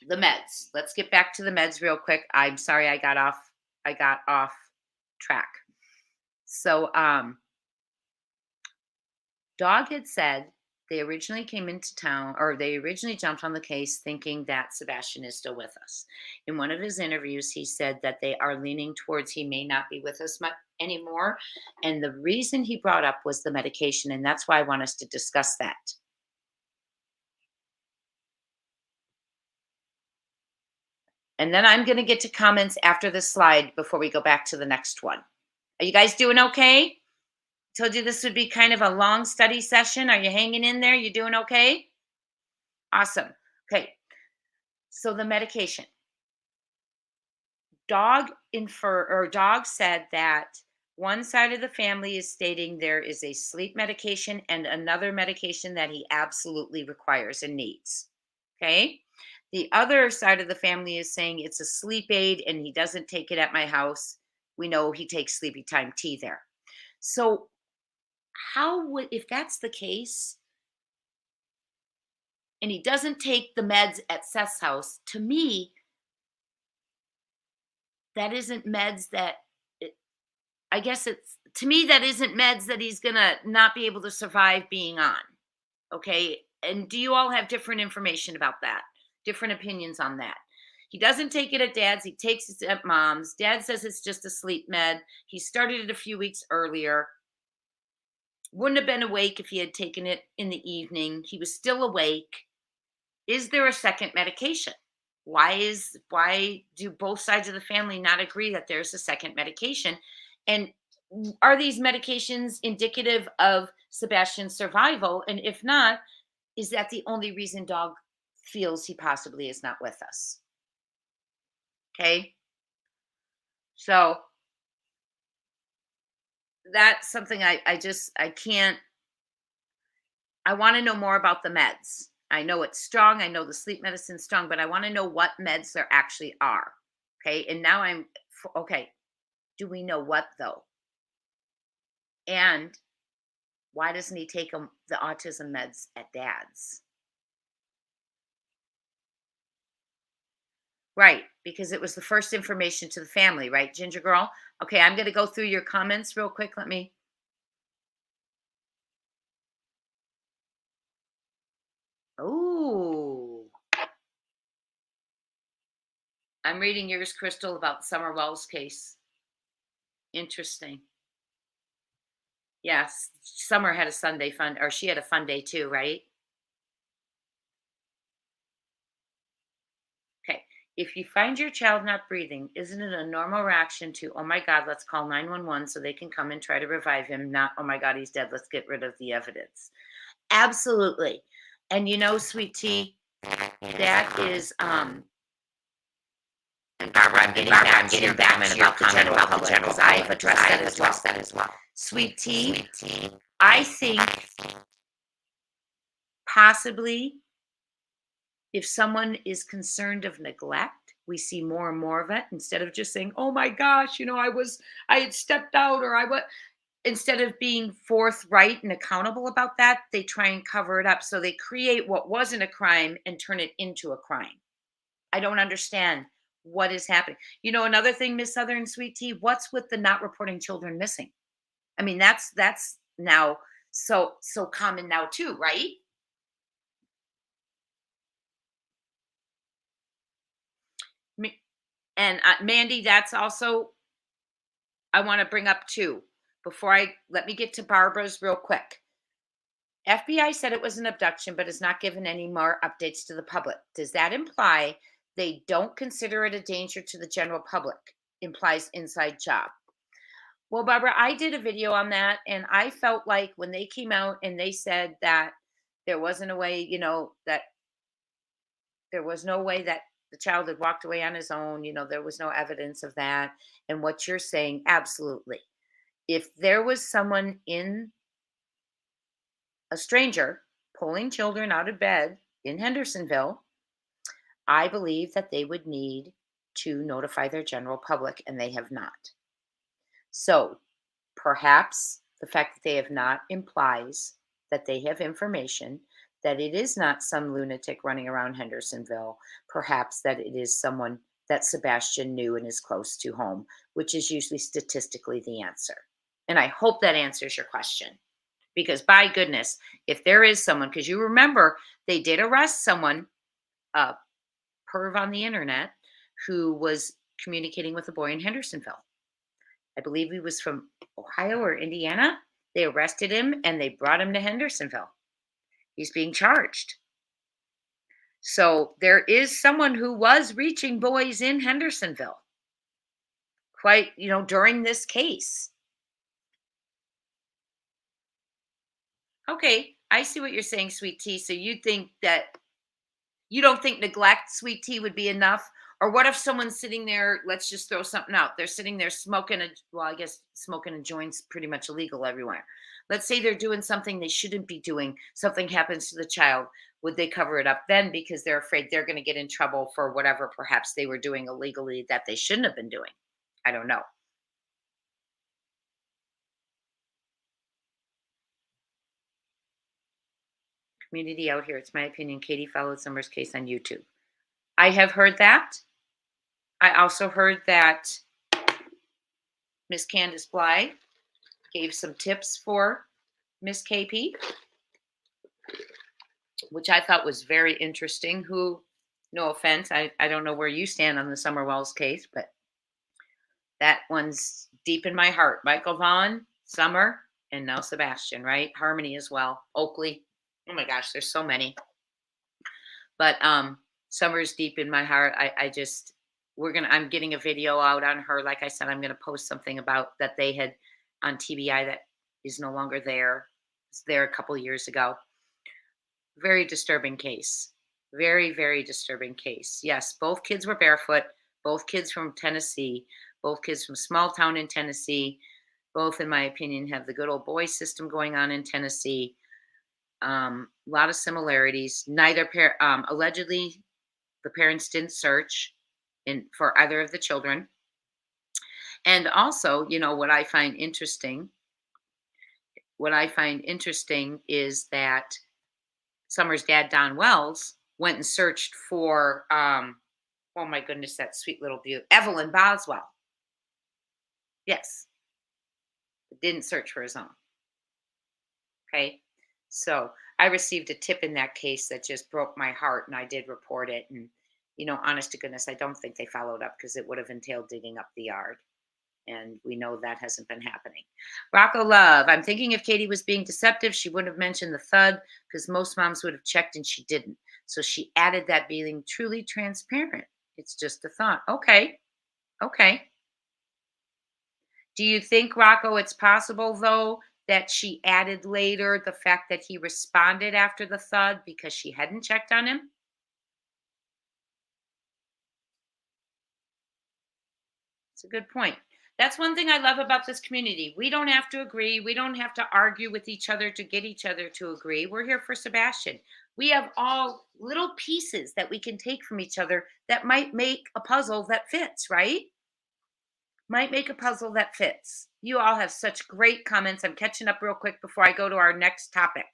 the meds. Let's get back to the meds real quick. I'm sorry I got off track. So Dog had said they originally came into town, or they originally jumped on the case thinking that Sebastian is still with us. In one of his interviews, he said that they are leaning towards he may not be with us much anymore. And the reason he brought up was the medication. And that's why I want us to discuss that. And then I'm going to get to comments after this slide before we go back to the next one. Are you guys doing okay? Told you this would be kind of a long study session. Are you hanging in there? You doing okay? Awesome. Okay. So the medication. Dog said that one side of the family is stating there is a sleep medication and another medication that he absolutely requires and needs. Okay. The other side of the family is saying it's a sleep aid and he doesn't take it at my house. We know he takes sleepy time tea there. So if that's the case, and he doesn't take the meds at Seth's house, to me, that isn't meds that, I guess to me, that isn't meds that he's going to not be able to survive being on. Okay. And do you all have different information about that? Different opinions on that? He doesn't take it at dad's. He takes it at mom's. Dad says it's just a sleep med. He started it a few weeks earlier. Wouldn't have been awake if he had taken it in the evening. He was still awake. Is there a second medication? Why do both sides of the family not agree that there's a second medication? And are these medications indicative of Sebastian's survival? And if not, is that the only reason Dog feels he possibly is not with us? Okay. So that's something I can't. I want to know more about the meds. I know it's strong. I know the sleep medicine's strong, but I want to know what meds there actually are. Okay. And now okay. Do we know what though? And why doesn't he take the autism meds at dad's? Right. Because it was the first information to the family, right, Ginger Girl? Okay. I'm going to go through your comments real quick. Oh, I'm reading yours, Crystal, about Summer Wells' case. Interesting. Yes, Summer had a Sunday fun, or she had a fun day too, right? Okay. If you find your child not breathing, isn't it a normal reaction to, oh my God, let's call 911 so they can come and try to revive him? Not, oh my God, he's dead. Let's get rid of the evidence. Absolutely. And sweet tea, that is, and Barbara, I'm getting back to your comment about the general public because I've addressed that as well. Sweet tea, I think possibly if someone is concerned of neglect, we see more and more of it instead of just saying, oh my gosh, I had stepped out or I was. instead of being forthright and accountable about that, they try and cover it up. So they create what wasn't a crime and turn it into a crime. I don't understand what is happening. Another thing, Miss Southern Sweet Tea, what's with the not reporting children missing? I mean, that's now so common now too, right? Me- And Mandy, that's also I want to bring up too. Before I let me get to Barbara's real quick. FBI said it was an abduction, but has not given any more updates to the public. Does that imply they don't consider it a danger to the general public? Implies inside job. Well, Barbara, I did a video on that, and I felt like when they came out and they said that there wasn't a way, that there was no way that the child had walked away on his own, there was no evidence of that. And what you're saying, absolutely. If there was someone in a stranger pulling children out of bed in Hendersonville, I believe that they would need to notify their general public, and they have not. So perhaps the fact that they have not implies that they have information, that it is not some lunatic running around Hendersonville, perhaps that it is someone that Sebastian knew and is close to home, which is usually statistically the answer. And I hope that answers your question. Because by goodness, if there is someone, because you remember they did arrest someone, a perv on the internet, who was communicating with a boy in Hendersonville. I believe he was from Ohio or Indiana. They arrested him and they brought him to Hendersonville. He's being charged. So there is someone who was reaching boys in Hendersonville quite, during this case. Okay, I see what you're saying, Sweet Tea. So you don't think neglect, Sweet Tea, would be enough? Or what if someone's sitting there, let's just throw something out. They're sitting there smoking well, I guess smoking a joint's pretty much illegal everywhere. Let's say they're doing something they shouldn't be doing. Something happens to the child. Would they cover it up then because they're afraid they're going to get in trouble for whatever perhaps they were doing illegally that they shouldn't have been doing? I don't know. Community out here. It's my opinion. Katie followed Summer's case on YouTube. I have heard that. I also heard that Miss Candace Bly gave some tips for Miss KP, which I thought was very interesting. Who, no offense, I don't know where you stand on the Summer Wells case, but that one's deep in my heart. Michael Vaughn, Summer, and now Sebastian, right? Harmony as well. Oakley. Oh my gosh, there's so many. But Summer's deep in my heart. I just I'm getting a video out on her. Like I said, I'm gonna post something about that they had on TBI that is no longer there. It's there a couple years ago. Very disturbing case. Very, very disturbing case. Yes, both kids were barefoot, both kids from Tennessee, both kids from small town in Tennessee. Both, in my opinion, have the good old boy system going on in Tennessee. A lot of similarities. Neither pair, allegedly, the parents didn't search for either of the children. And also, what I find interesting is that Summer's dad, Don Wells, went and searched for, oh my goodness, that sweet little beaut, Evelyn Boswell. Yes, but didn't search for his own. Okay. So I received a tip in that case that just broke my heart, and I did report it. And, honest to goodness, I don't think they followed up because it would have entailed digging up the yard. And we know that hasn't been happening. Rocco Love, I'm thinking if Katie was being deceptive, she wouldn't have mentioned the thud because most moms would have checked and she didn't. So she added that being truly transparent. It's just a thought. Okay. Okay. Do you think, Rocco, it's possible, though, that she added later the fact that he responded after the thud because she hadn't checked on him? It's a good point. That's one thing I love about this community. We don't have to agree. We don't have to argue with each other to get each other to agree. We're here for Sebastian. We have all little pieces that we can take from each other that might make a puzzle that fits, right? Might make a puzzle that fits. You all have such great comments. I'm catching up real quick before I go to our next topic.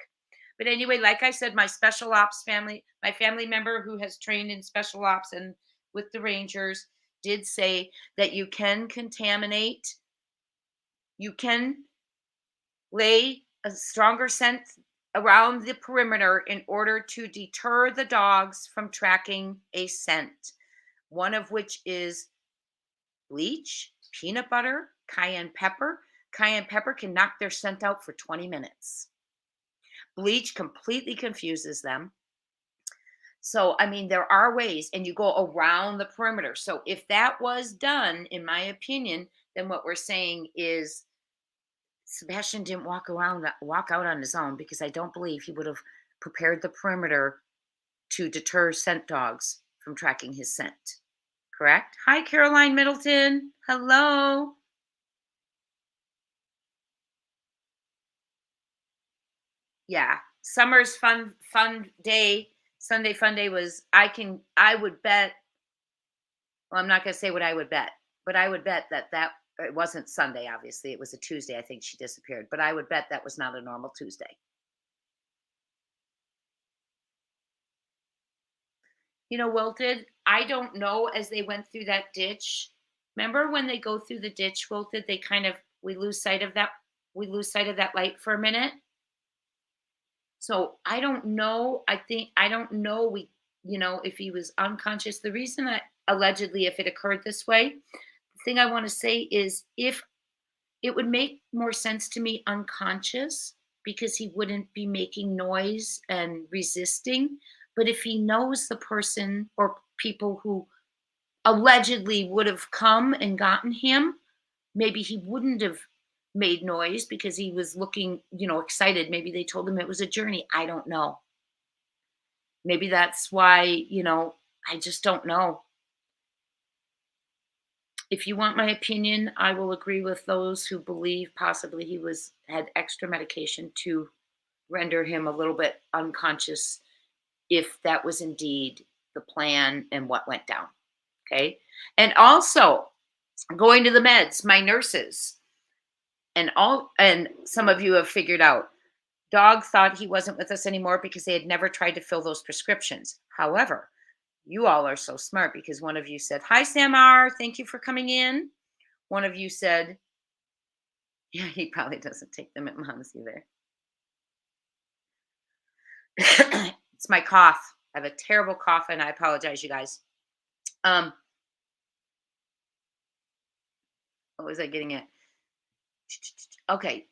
But anyway, like I said, my special ops family, my family member who has trained in special ops and with the Rangers did say that you can contaminate, you can lay a stronger scent around the perimeter in order to deter the dogs from tracking a scent, one of which is bleach, peanut butter, cayenne pepper. Cayenne pepper can knock their scent out for 20 minutes. Bleach completely confuses them. So, I mean, there are ways, and you go around the perimeter. So, if that was done, in my opinion, then what we're saying is Sebastian didn't walk out on his own, because I don't believe he would have prepared the perimeter to deter scent dogs from tracking his scent. Correct? Hi, Caroline Middleton. Hello. Yeah. Summer's fun day. Sunday fun day was I would bet, well, I'm not going to say what I would bet, but I would bet that it wasn't Sunday, obviously. It was a Tuesday. I think she disappeared, but I would bet that was not a normal Tuesday. Wilted, I don't know, as they went through that ditch. Remember when they go through the ditch, Wilted, they kind of we lose sight of that light for a minute. So I don't know. I don't know. If he was unconscious. The reason that allegedly, if it occurred this way, the thing I want to say is, if it would make more sense to me unconscious, because he wouldn't be making noise and resisting. But if he knows the person or people who allegedly would have come and gotten him, maybe he wouldn't have made noise because he was looking, excited. Maybe they told him it was a journey. I don't know. Maybe that's why, I just don't know. If you want my opinion, I will agree with those who believe possibly he had extra medication to render him a little bit unconscious, if that was indeed the plan and what went down. Okay. And also, going to the meds, my nurses and some of you have figured out, dog thought he wasn't with us anymore because they had never tried to fill those prescriptions. However, you all are so smart, because one of you said, "Hi, Samar, thank you for coming in." One of you said, "Yeah, he probably doesn't take them at mom's either." It's my cough. I have a terrible cough, and I apologize, you guys. Um, what was I getting at? Okay,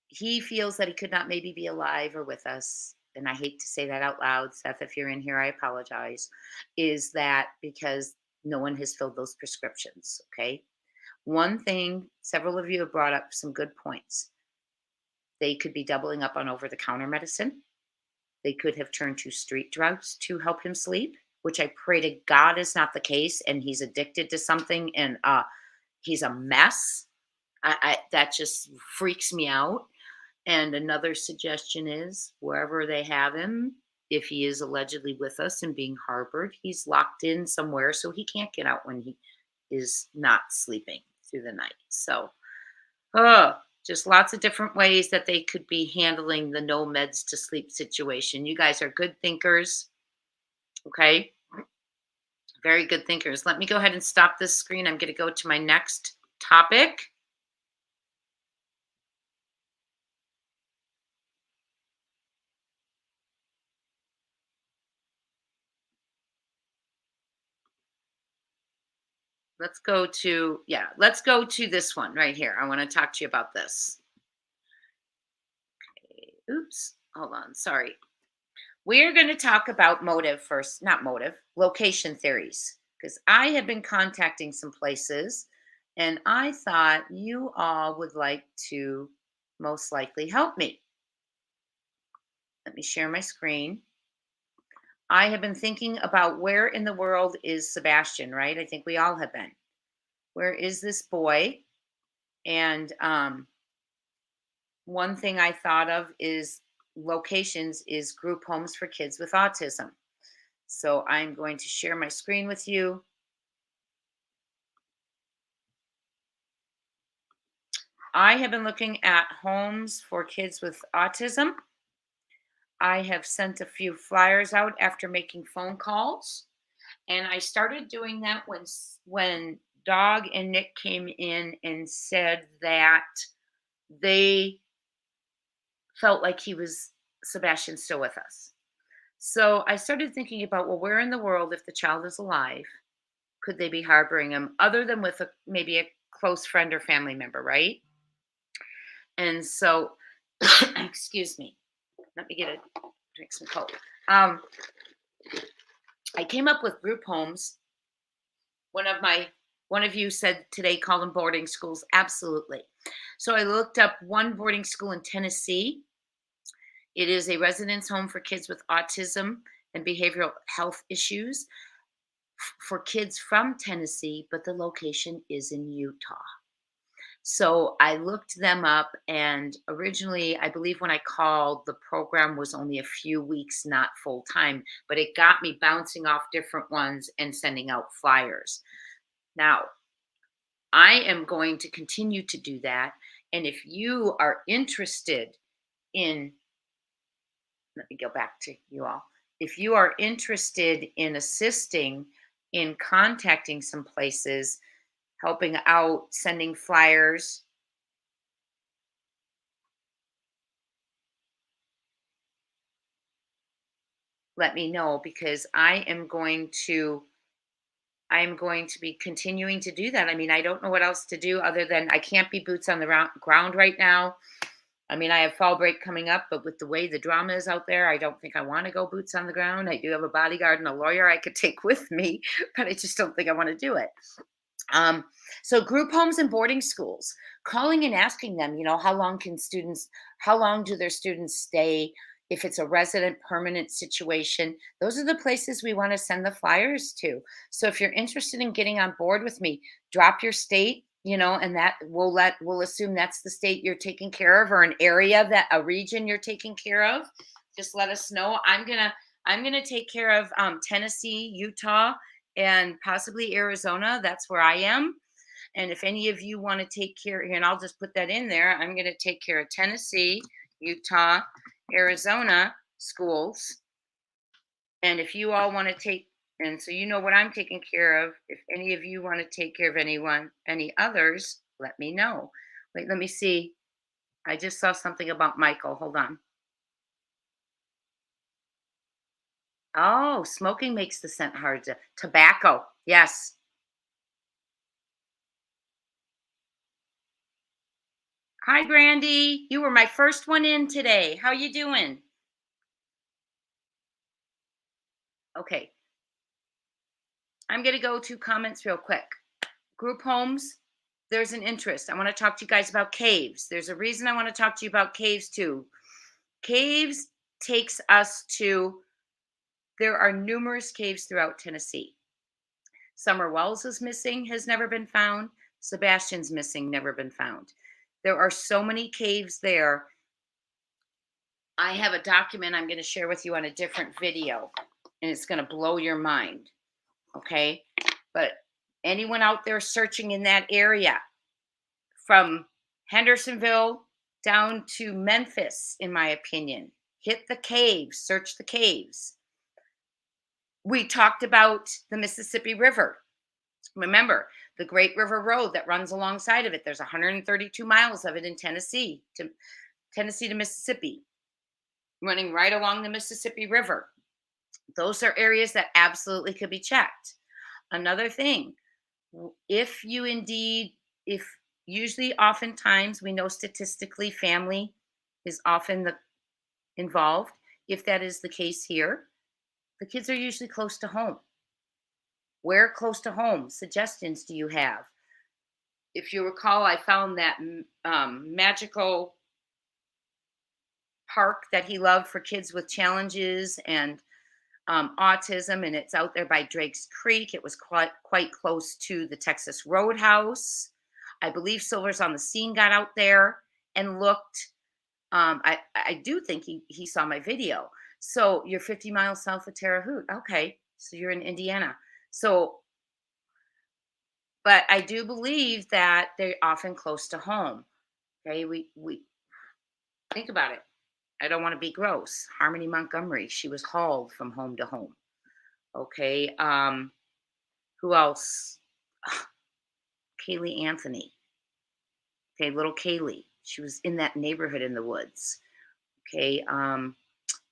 he feels that he could not maybe be alive or with us. And I hate to say that out loud, Seth, if you're in here, I apologize. Is that because no one has filled those prescriptions? Okay. One thing, several of you have brought up some good points. They could be doubling up on over the counter medicine. They could have turned to street drugs to help him sleep, which I pray to God is not the case. And he's addicted to something, and he's a mess. That just freaks me out. And another suggestion is, wherever they have him, if he is allegedly with us and being harbored, he's locked in somewhere so he can't get out when he is not sleeping through the night. So, just lots of different ways that they could be handling the no meds to sleep situation. You guys are good thinkers. Okay. Very good thinkers. Let me go ahead and stop this screen. I'm going to go to my next topic. Let's go to this one right here. I want to talk to you about this. Okay, oops, hold on. Sorry. We're going to talk about motive first, not motive, location theories, because I have been contacting some places, and I thought you all would like to most likely help me. Let me share my screen. I have been thinking about, where in the world is Sebastian, right? I think we all have been. Where is this boy? And one thing I thought of is locations is group homes for kids with autism. So I'm going to share my screen with you. I have been looking at homes for kids with autism. I have sent a few flyers out after making phone calls, and I started doing that when Dog and Nick came in and said that they felt like he was Sebastian still with us. So I started thinking about, well, where in the world, if the child is alive, could they be harboring him other than with maybe a close friend or family member, right? And so, excuse me, let me get a drink some coke. Um, I came up with group homes. One of my one of you said today call them boarding schools. Absolutely. So I looked up one boarding school in Tennessee. It is a residence home for kids with autism and behavioral health issues for kids from Tennessee, but the location is in Utah. So I looked them up, and originally, I believe when I called, the program was only a few weeks, not full time, but it got me bouncing off different ones and sending out flyers. Now, I am going to continue to do that. And if you are interested in, let me go back to you all. If you are interested in assisting in contacting some places, helping out, sending flyers, let me know because I am going to be continuing to do that. I mean, I don't know what else to do other than I can't be boots on the ground right now. I mean, I have fall break coming up, but with the way the drama is out there, I don't think I want to go boots on the ground. I do have a bodyguard and a lawyer I could take with me, but I just don't think I want to do it. Um, so group homes and boarding schools, calling and asking them, how long do their students stay? If it's a resident permanent situation, those are the places we want to send the flyers to. So if you're interested in getting on board with me, drop your state, and that we'll assume that's the state you're taking care of or an area that a region you're taking care of. Just let us know. I'm gonna take care of Tennessee, Utah, and possibly Arizona. That's where I am. And if any of you want to take care, and I'll just put that in there, I'm going to take care of Tennessee, Utah, Arizona schools. And if you all want to and so you know what I'm taking care of. If any of you want to take care of any others, let me know. Wait, let me see. I just saw something about Michael. Hold on. Oh, smoking makes the scent hard to tobacco. Yes. Hi, Brandy. You were my first one in today. How you doing? Okay, I'm going to go to comments real quick. Group homes, there's an interest. I want to talk to you guys about caves. There's a reason I want to talk to you about caves too. Caves takes us to, there are numerous caves throughout Tennessee. Summer Wells is missing, has never been found. Sebastian's missing, never been found. There are so many caves there. I have a document I'm going to share with you on a different video, and it's going to blow your mind. Okay. But anyone out there searching in that area from Hendersonville down to Memphis, in my opinion, hit the caves, search the caves. We talked about the Mississippi River. Remember the Great River Road that runs alongside of it. There's 132 miles of it in Tennessee to Mississippi, running right along the Mississippi River. Those are areas that absolutely could be checked. Another thing, if you indeed, if usually oftentimes we know statistically family is often involved. If that is the case here, the kids are usually close to home. Where close to home suggestions do you have? If you recall, I found that magical park that he loved for kids with challenges and autism, and it's out there by Drake's Creek. It was quite close to the Texas Roadhouse. I believe Silver's on the Scene got out there and looked. I do think he saw my video. So you're 50 miles south of Terre Haute. Okay, so you're in Indiana. So, but I do believe that they're often close to home. Okay, we think about it. I don't want to be gross. Harmony Montgomery, she was hauled from home to home. Okay, who else? Kaylee Anthony. Okay, little Kaylee. She was in that neighborhood in the woods. Okay,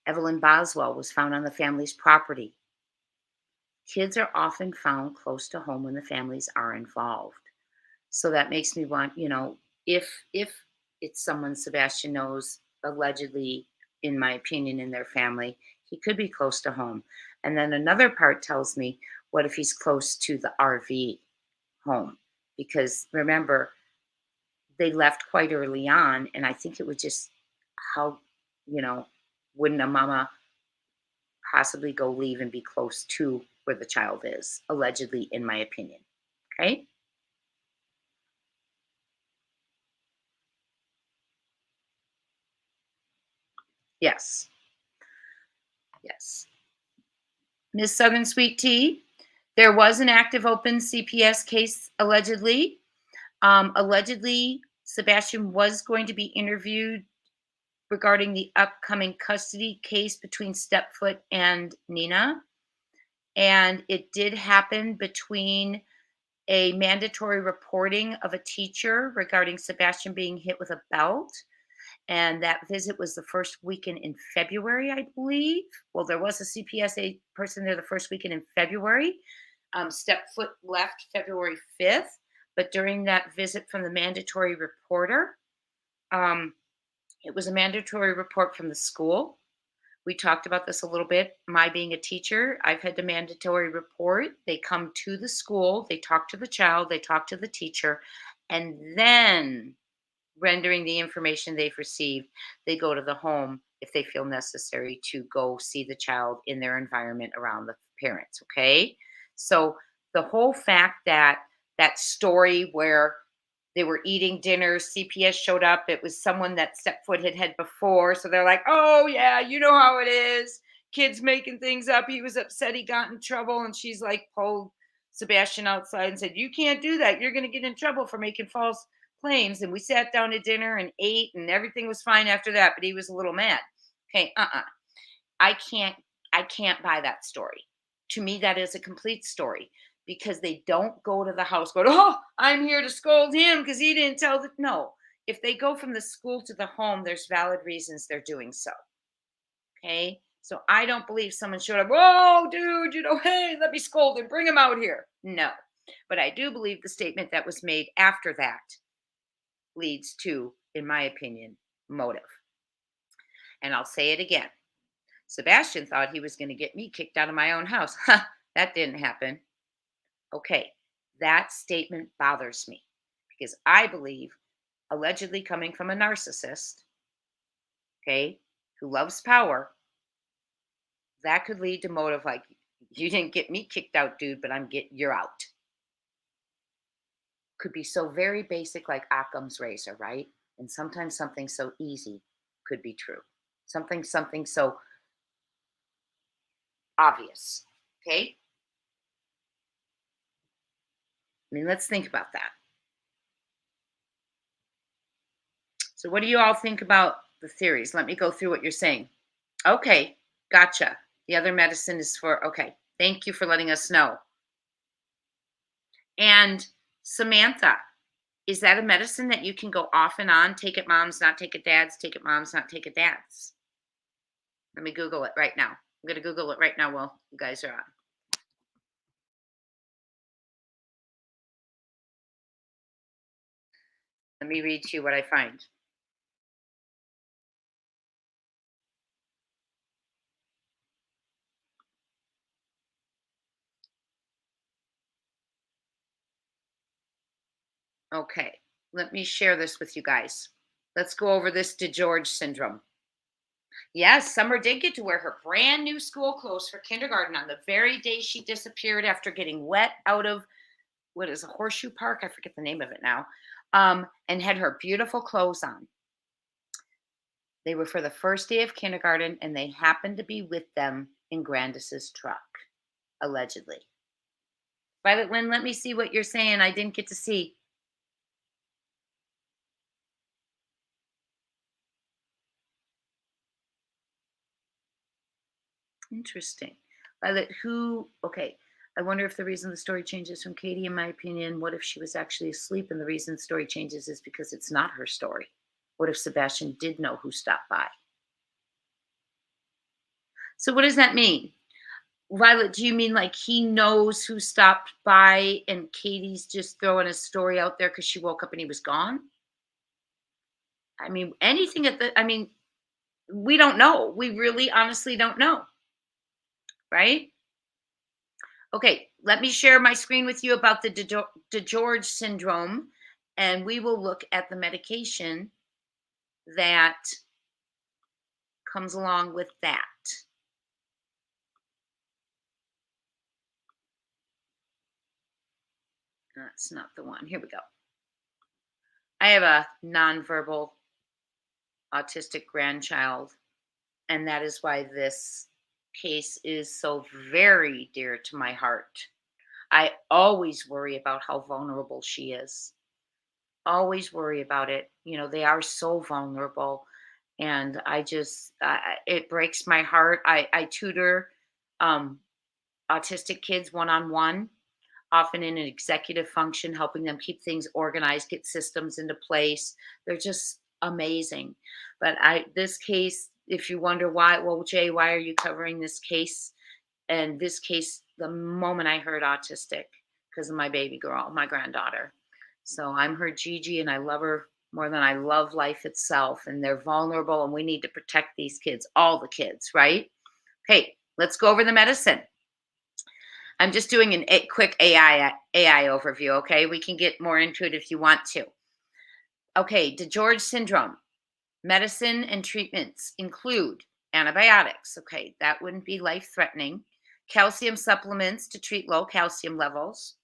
Evelyn Boswell was found on the family's property. Kids are often found close to home when the families are involved. So that makes me want, if it's someone Sebastian knows allegedly, in my opinion, in their family, he could be close to home. And then another part tells me, what if he's close to the RV home? Because remember, they left quite early on, and I think it was just how, you know, wouldn't a mama possibly go leave and be close to where the child is, allegedly, in my opinion. Okay. Yes. Yes. Miss Southern Sweet Tea, there was an active open CPS case allegedly. Allegedly, Sebastian was going to be interviewed regarding the upcoming custody case between Stepfoot and Nina. And it did happen between a mandatory reporting of a teacher regarding Sebastian being hit with a belt. And that visit was the first weekend in February, I believe. Well, there was a CPSA person there the first weekend in February. Stepfoot left February 5th, but during that visit from the mandatory reporter, um, it was a mandatory report from the school. We talked about this a little bit. My being a teacher, I've had the mandatory report. They come to the school, they talk to the child, they talk to the teacher, and then rendering the information they've received, they go to the home if they feel necessary to go see the child in their environment around the parents. Okay. So the whole fact that that story where they were eating dinner, CPS showed up, it was someone that Stepfoot had had before. So they're like, oh, yeah, you know how it is. Kids making things up. He was upset he got in trouble. And she's like, pulled Sebastian outside and said, you can't do that. You're going to get in trouble for making false claims. And we sat down to dinner and ate, and everything was fine after that. But he was a little mad. Okay, I can't I can't buy that story. To me, that is a complete story because they don't go to the house going, "Oh, I'm here to scold him because he didn't tell the." No. If they go from the school to the home, there's valid reasons they're doing so. Okay? So I don't believe someone showed up, "Oh, dude, hey, let me scold him. Bring him out here." No. But I do believe the statement that was made after that leads to, in my opinion, motive. And I'll say it again. Sebastian thought he was going to get me kicked out of my own house. That didn't happen. Okay, that statement bothers me because I believe, allegedly coming from a narcissist, okay, who loves power, that could lead to motive like, you didn't get me kicked out, dude, but you're out. Could be so very basic, like Occam's razor, right? And sometimes something so easy could be true. Something so obvious. Okay. I mean, let's think about that. So, what do you all think about the theories? Let me go through what you're saying. Okay, gotcha. The other medicine is for, okay, thank you for letting us know. And Samantha, is that a medicine that you can go off and on? Take it moms, not take it dads, take it moms, not take it dads. Let me Google it right now. I'm going to Google it right now while you guys are on. Let me read to you what I find. Okay, let me share this with you guys. Let's go over this DeGeorge syndrome. Yes, Summer did get to wear her brand new school clothes for kindergarten on the very day she disappeared after getting wet out of what is a horseshoe park? I forget the name of it now. And had her beautiful clothes on. They were for the first day of kindergarten, and they happened to be with them in Grandis's truck, allegedly. Violet Lynn, let me see what you're saying. I didn't get to see. Interesting. Violet, who, okay. I wonder if the reason the story changes from Katie, in my opinion, what if she was actually asleep and the reason the story changes is because it's not her story? What if Sebastian did know who stopped by? So, what does that mean? Violet, do you mean like he knows who stopped by and Katie's just throwing a story out there because she woke up and he was gone? I mean, anything at the, I mean, we don't know. We really honestly don't know, right? Okay, let me share my screen with you about the DeGeorge syndrome, and we will look at the medication that comes along with that. That's not the one. Here we go. I have a nonverbal autistic grandchild, and that is why this case is so very dear to my heart. I always worry about how vulnerable she is. Always worry about it. You know, they are so vulnerable. And I just, it breaks my heart. I tutor um, autistic kids one on one, often in an executive function, helping them keep things organized, get systems into place. They're just amazing. But this case, if you wonder why, well, Jay, why are you covering this case? And this case, the moment I heard autistic, because of my baby girl, my granddaughter. So I'm her Gigi, and I love her more than I love life itself. And they're vulnerable, and we need to protect these kids, all the kids, right? Okay, let's go over the medicine. I'm just doing a quick AI overview. Okay, we can get more into it if you want to. Okay, DeGeorge syndrome. Medicine and treatments include antibiotics. Okay, that wouldn't be life threatening. Calcium supplements to treat low calcium levels.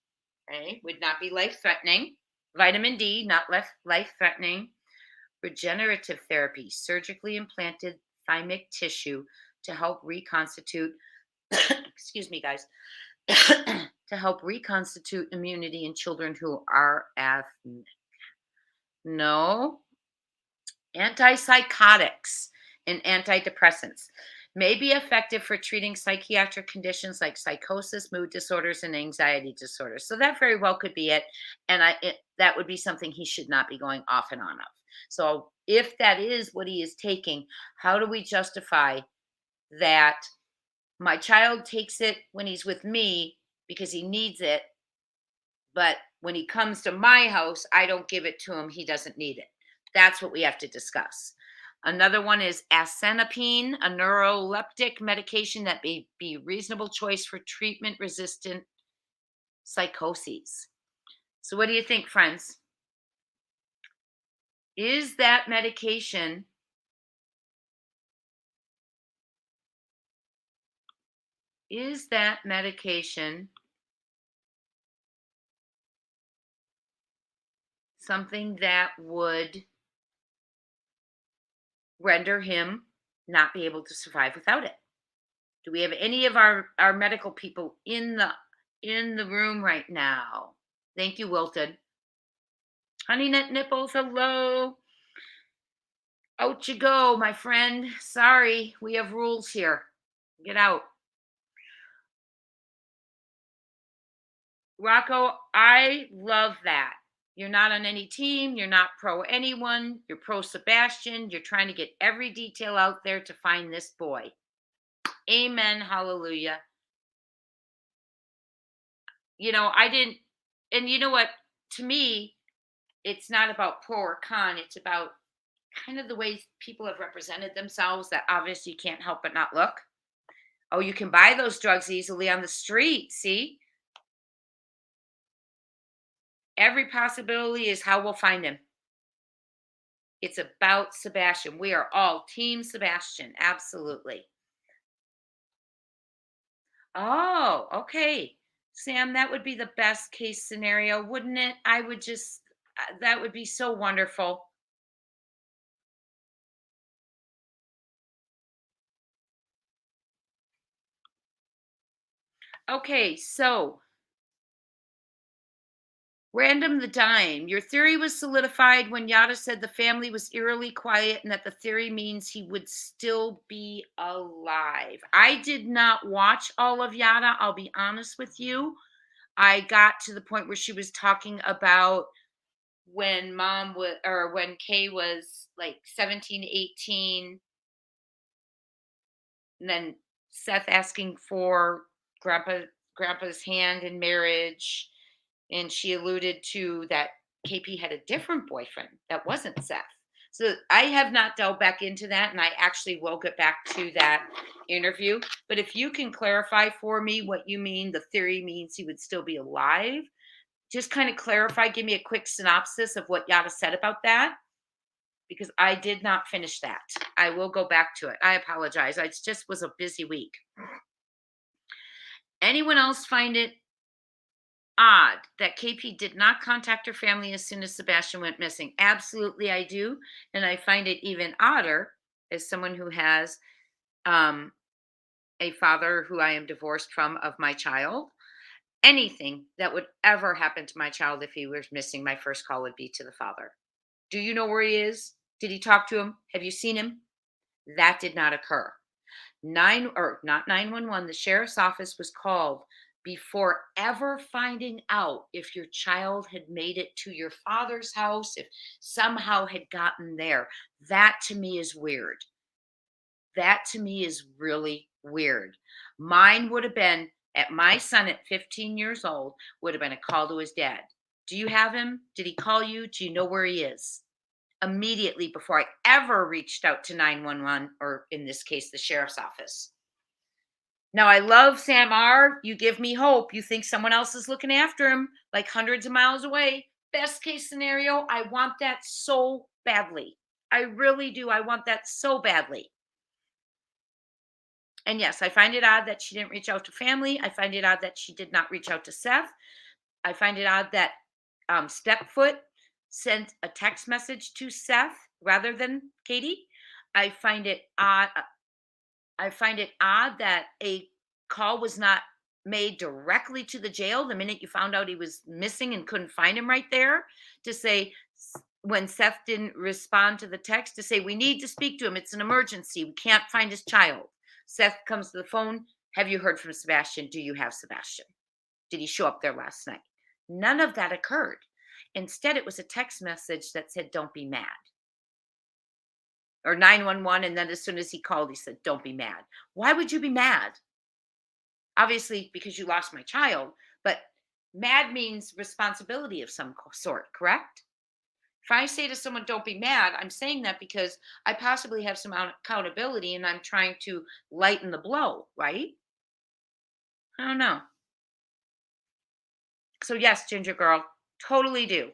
Okay, would not be life threatening. Vitamin D, not life threatening. Regenerative therapy, surgically implanted thymic tissue to help reconstitute, excuse me, guys, to help reconstitute immunity in children who are no. Antipsychotics and antidepressants may be effective for treating psychiatric conditions like psychosis, mood disorders, and anxiety disorders. So that very well could be it, and that would be something he should not be going off and on of. So if that is what he is taking, how do we justify that my child takes it when he's with me because he needs it, but when he comes to my house, I don't give it to him. He doesn't need it. That's what we have to discuss. Another one is asenapine, a neuroleptic medication that may be a reasonable choice for treatment resistant psychoses. So, what do you think, friends? Is that medication, is that medication something that would render him not be able to survive without it? Do we have any of our medical people in the room right now? Thank you, Wilton. Honey nut nipples, hello. Out you go, my friend. Sorry, we have rules here. Get out. Rocco, I love that. You're not on any team. You're not pro anyone. You're pro Sebastian. You're trying to get every detail out there to find this boy. Amen. Hallelujah. You know, I didn't, and you know what? To me, it's not about pro or con. It's about kind of the way people have represented themselves that obviously you can't help but not look. Oh, you can buy those drugs easily on the street. See, every possibility is how we'll find him. It's about Sebastian. We are all team Sebastian. Absolutely. Oh, okay. Sam, that would be the best case scenario, wouldn't it? I would just, that would be so wonderful. Okay, so Random the dime. Your theory was solidified when Yada said the family was eerily quiet and that the theory means he would still be alive. I did not watch all of Yada. I'll be honest with you. I got to the point where she was talking about when mom was, or when Kay was like 17, 18, and then Seth asking for grandpa's hand in marriage, and she alluded to that KP had a different boyfriend that wasn't Seth. So I have not delved back into that, and I actually will get back to that interview. But if you can clarify for me what you mean, the theory means he would still be alive. Just kind of clarify, give me a quick synopsis of what Yada said about that, because I did not finish that. I will go back to it. I apologize. I just was a busy week. Anyone else find it odd that KP did not contact her family as soon as Sebastian went missing? Absolutely, I do. And I find it even odder as someone who has um, a father who I am divorced from of my child. Anything that would ever happen to my child if he was missing, my first call would be to the father. Do you know where he is? Did he talk to him? Have you seen him? That did not occur. Not 911, the sheriff's office was called before ever finding out if your child had made it to your father's house, if somehow had gotten there. That to me is weird. That to me is really weird. Mine would have been at my son at 15 years old, would have been a call to his dad. Do you have him? Did he call you? Do you know where he is? Immediately before I ever reached out to 911, or in this case, the sheriff's office. Now, I love Sam R. You give me hope. You think someone else is looking after him, like hundreds of miles away. Best case scenario, I want that so badly. I really do. I want that so badly. And yes, I find it odd that she didn't reach out to family. I find it odd that she did not reach out to Seth. I find it odd that Stepfoot sent a text message to Seth rather than Katie. I find it odd. I find it odd that a call was not made directly to the jail the minute you found out he was missing and couldn't find him right there, to say, when Seth didn't respond to the text, to say, we need to speak to him. It's an emergency. We can't find his child. Seth comes to the phone. Have you heard from Sebastian? Do you have Sebastian? Did he show up there last night? None of that occurred. Instead, it was a text message that said, don't be mad. Or 911. And then as soon as he called, he said, don't be mad. Why would you be mad? Obviously, because you lost my child, but mad means responsibility of some sort, correct? If I say to someone, don't be mad, I'm saying that because I possibly have some accountability and I'm trying to lighten the blow, right? I don't know. So, yes, Ginger Girl, totally do.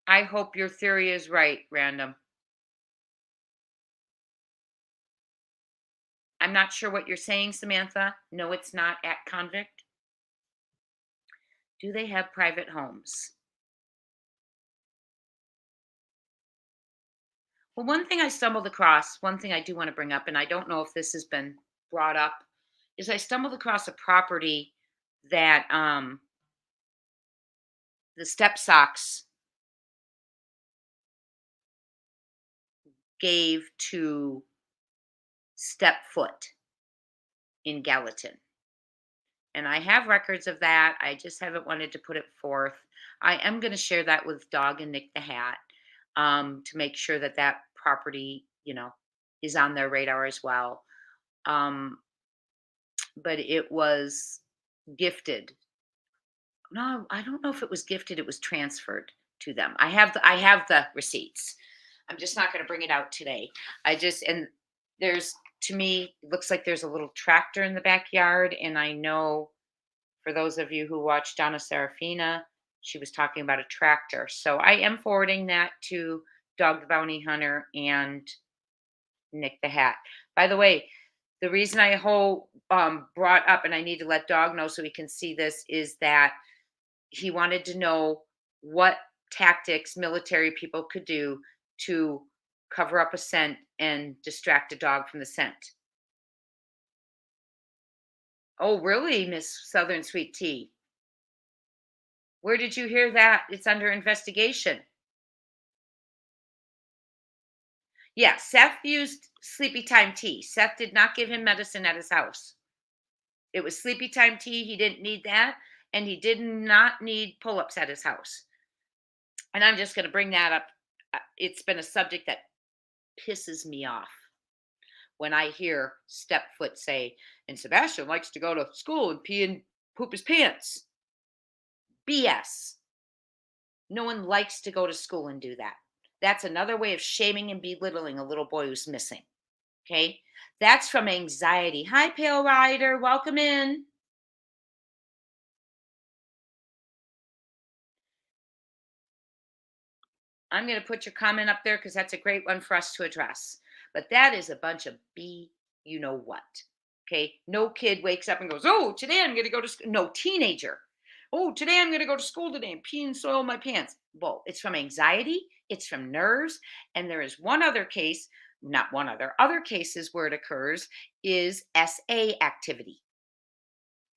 I hope your theory is right, Random. I'm not sure what you're saying, Samantha. No, it's not at convict. Do they have private homes? Well, one thing I stumbled across, one thing I do want to bring up, and I don't know if this has been brought up, is I stumbled across a property that the Step Socks gave to Stepfoot in Gallatin. And I have records of that. I just haven't wanted to put it forth. I am going to share that with Dog and Nik the Hat, to make sure that that property, is on their radar as well. But it was gifted. No, I don't know if it was gifted. It was transferred to them. I have the receipts. I'm just not going to bring it out today. And there's, to me, looks like there's a little tractor in the backyard. And I know, for those of you who watch Donna Serafina, she was talking about a tractor. So I am forwarding that to Dog the Bounty Hunter and Nik the Hat. By the way, the reason I brought up, and I need to let Dog know so he can see this, is that he wanted to know what tactics military people could do to cover up a scent and distract a dog from the scent. Oh, really, Miss Southern Sweet Tea? Where did you hear that? It's under investigation. Yeah, Seth used sleepy time tea. Seth did not give him medicine at his house. It was sleepy time tea. He didn't need that. And he did not need pull ups at his house. And I'm just going to bring that up. It's been a subject that pisses me off when I hear Stepfoot say, and Sebastian likes to go to school and pee and poop his pants. BS. No one likes to go to school and do that. That's another way of shaming and belittling a little boy who's missing. Okay. That's from anxiety. Hi, Pale Rider. Welcome in. I'm going to put your comment up there because that's a great one for us to address. But that is a bunch of you know what. Okay. No kid wakes up and goes, oh, today I'm going to go to school. No teenager. Oh, today I'm going to go to school today and pee and soil my pants. Well, it's from anxiety, it's from nerves. And there is one other case, not one other cases where it occurs is SA activity.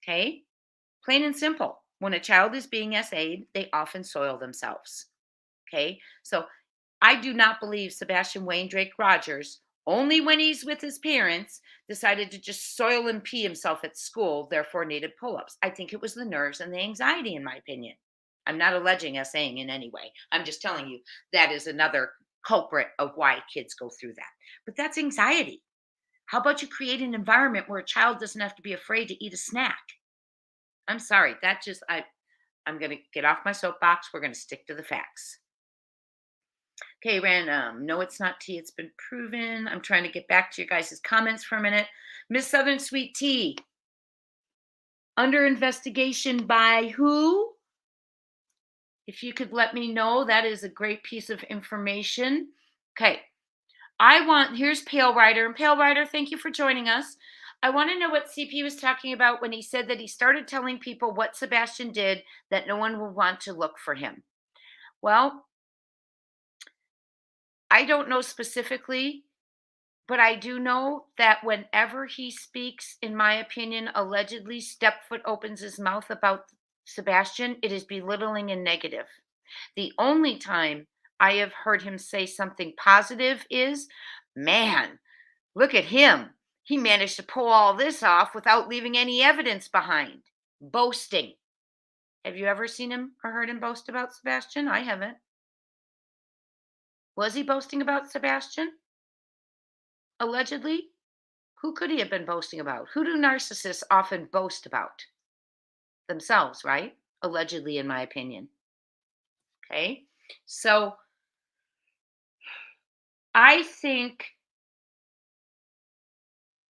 Okay. Plain and simple. When a child is being SA'd, they often soil themselves. Okay. So I do not believe Sebastian Wayne Drake Rogers, only when he's with his parents, decided to just soil and pee himself at school, therefore needed pull ups. I think it was the nerves and the anxiety, in my opinion. I'm not alleging saying in any way. I'm just telling you that is another culprit of why kids go through that. But that's anxiety. How about you create an environment where a child doesn't have to be afraid to eat a snack? I'm sorry. I'm going to get off my soapbox. We're going to stick to the facts. Okay, random. No, it's not tea. It's been proven. I'm trying to get back to your guys' comments for a minute. Miss Southern Sweet Tea. Under investigation by who? If you could let me know, that is a great piece of information. Okay. Here's Pale Rider. And Pale Rider, thank you for joining us. I want to know what CP was talking about when he said that he started telling people what Sebastian did, that no one will want to look for him. Well, I don't know specifically, but I do know that whenever he speaks, in my opinion, allegedly, Stepfoot opens his mouth about Sebastian, it is belittling and negative. The only time I have heard him say something positive is, man, look at him. He managed to pull all this off without leaving any evidence behind. Boasting. Have you ever seen him or heard him boast about Sebastian? I haven't. Was he boasting about Sebastian? Allegedly? Who could he have been boasting about? Who do narcissists often boast about? Themselves, right? Allegedly, in my opinion. Okay. So I think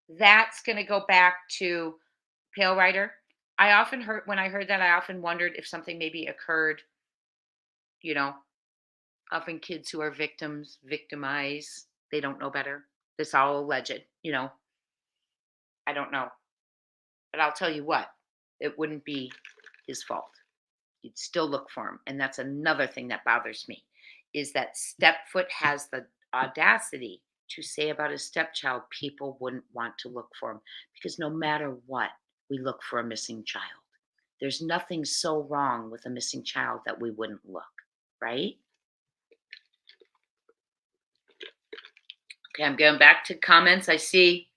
that's going to go back to Pale Rider. When I heard that, I often wondered if something maybe occurred, you know, often kids who are victims victimize, they don't know better. It's all alleged. I don't know. But I'll tell you what, it wouldn't be his fault. You'd still look for him. And that's another thing that bothers me is that Stepfoot has the audacity to say about his stepchild, people wouldn't want to look for him because no matter what, we look for a missing child. There's nothing so wrong with a missing child that we wouldn't look, right? Okay, I'm going back to comments. I see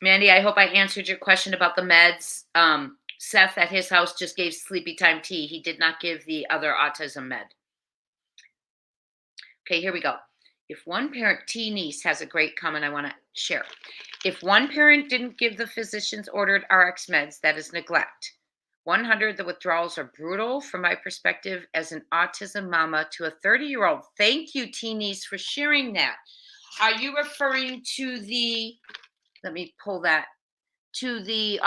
Mandy, I hope I answered your question about the meds. Seth at his house just gave sleepy time tea. He did not give the other autism med. Okay, here we go. If one parent, T niece has a great comment I want to share. If one parent didn't give the physician's ordered RX meds, that is neglect. 100, the withdrawals are brutal from my perspective as an autism mama to a 30-year-old. Thank you, T niece, for sharing that. Are you referring to let me pull that, to the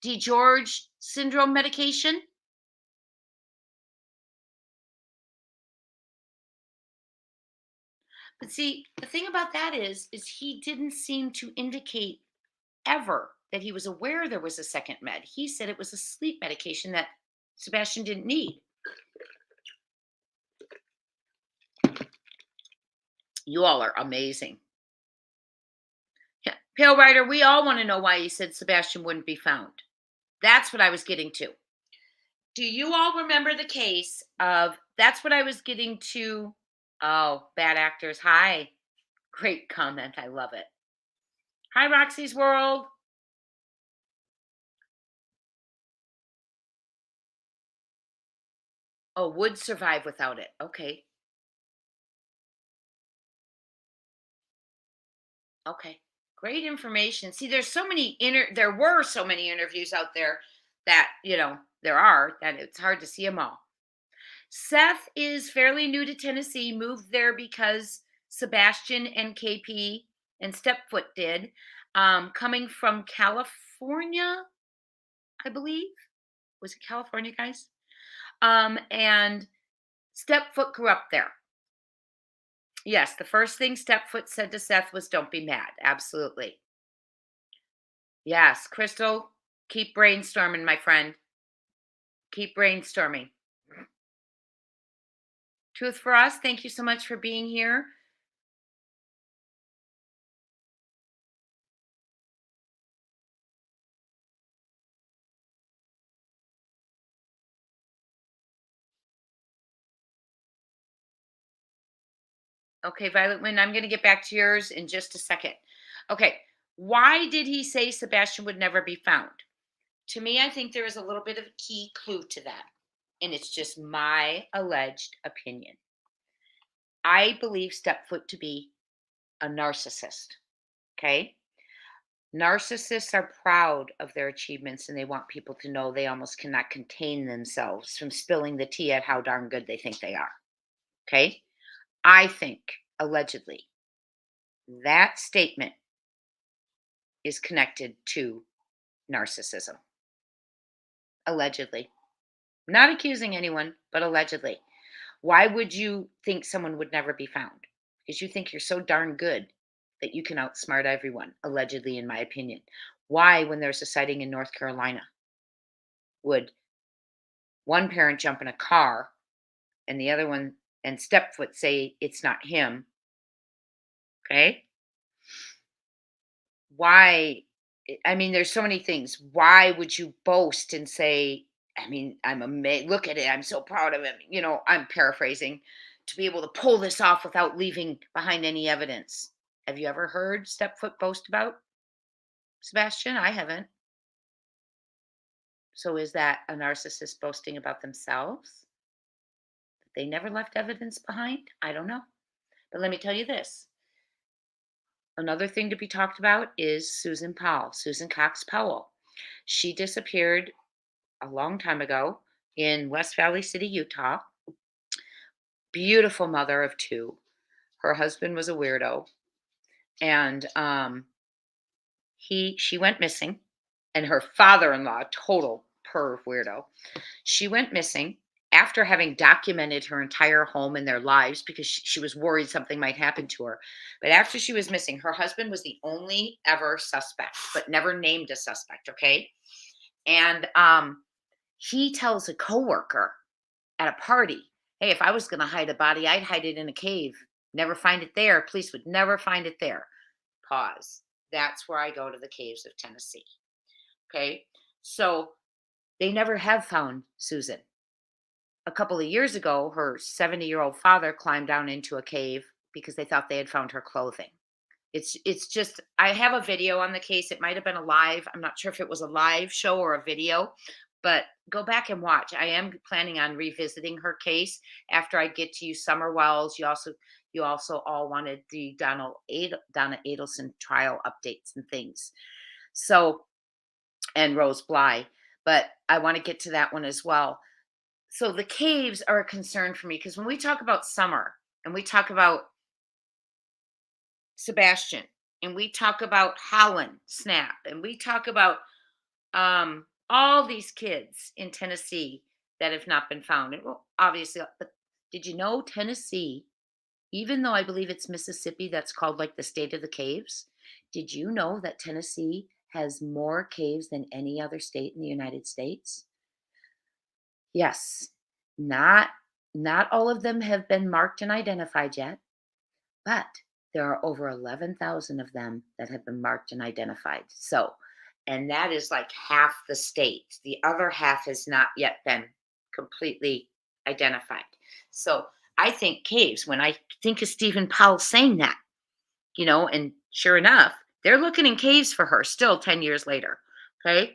DeGeorge syndrome medication? But see, the thing about that is he didn't seem to indicate ever that he was aware there was a second med. He said it was a sleep medication that Sebastian didn't need. You all are amazing. Yeah. Pale Rider, we all want to know why you said Sebastian wouldn't be found. That's what I was getting to. Do you all remember the case of that's what I was getting to? Oh, bad actors. Hi. Great comment. I love it. Hi, Roxy's World. Oh, would survive without it. Okay. Okay. Great information. See, there were so many interviews out there that, there are that it's hard to see them all. Seth is fairly new to Tennessee, moved there because Sebastian and KP and Stepfoot did. Coming from California, I believe. Was it California, guys? And Stepfoot grew up there. Yes, the first thing Stepfoot said to Seth was, "Don't be mad." Absolutely. Yes, Crystal, keep brainstorming, my friend. Keep brainstorming. Truth for Us, thank you so much for being here. Okay, Violet Wynn, I'm going to get back to yours in just a second. Okay, why did he say Sebastian would never be found? To me, I think there is a little bit of a key clue to that, and it's just my alleged opinion. I believe Stepfoot to be a narcissist. Okay. Narcissists are proud of their achievements and they want people to know they almost cannot contain themselves from spilling the tea at how darn good they think they are. Okay. I think, allegedly, that statement is connected to narcissism. Allegedly. Not accusing anyone, but allegedly. Why would you think someone would never be found? Because you think you're so darn good that you can outsmart everyone, allegedly, in my opinion. Why, when there's a sighting in North Carolina, would one parent jump in a car and the other one and Stepfoot say it's not him? Okay. Why? I mean, there's so many things. Why would you boast and say, I mean, I'm amazed. Look at it. I'm so proud of him. I'm paraphrasing to be able to pull this off without leaving behind any evidence. Have you ever heard Stepfoot boast about Sebastian? I haven't. So is that a narcissist boasting about themselves? They never left evidence behind? I don't know. But let me tell you this. Another thing to be talked about is Susan Powell, Susan Cox Powell. She disappeared a long time ago in West Valley City, Utah. Beautiful mother of two. Her husband was a weirdo, and she went missing, and her father-in-law, total perv weirdo. She went missing after having documented her entire home and their lives because she was worried something might happen to her. But after she was missing, her husband was the only ever suspect, but never named a suspect. Okay, and he tells a coworker at a party, "Hey, if I was going to hide a body, I'd hide it in a cave. Never find it there. Police would never find it there." Pause. That's where I go to the caves of Tennessee. Okay. So they never have found Susan. A couple of years ago, her 70-year-old father climbed down into a cave because they thought they had found her clothing. It's just I have a video on the case. It might have been a live. I'm not sure if it was a live show or a video, but go back and watch. I am planning on revisiting her case after I get to you Summer Wells. You also all wanted the Donna Adelson trial updates and things. So and Rose Bly, but I want to get to that one as well. So the caves are a concern for me because when we talk about summer and we talk about Sebastian and we talk about Holland Snap and we talk about all these kids in Tennessee that have not been found. And well, obviously, but did you know Tennessee, even though I believe it's Mississippi that's called like the state of the caves, did you know that Tennessee has more caves than any other state in the United States? Yes, not not all of them have been marked and identified yet, but there are over 11,000 of them that have been marked and identified. So, and that is like half the state. The other half has not yet been completely identified. So, I think caves, when I think of Stephen Powell saying that, and sure enough, they're looking in caves for her still 10 years later. Okay.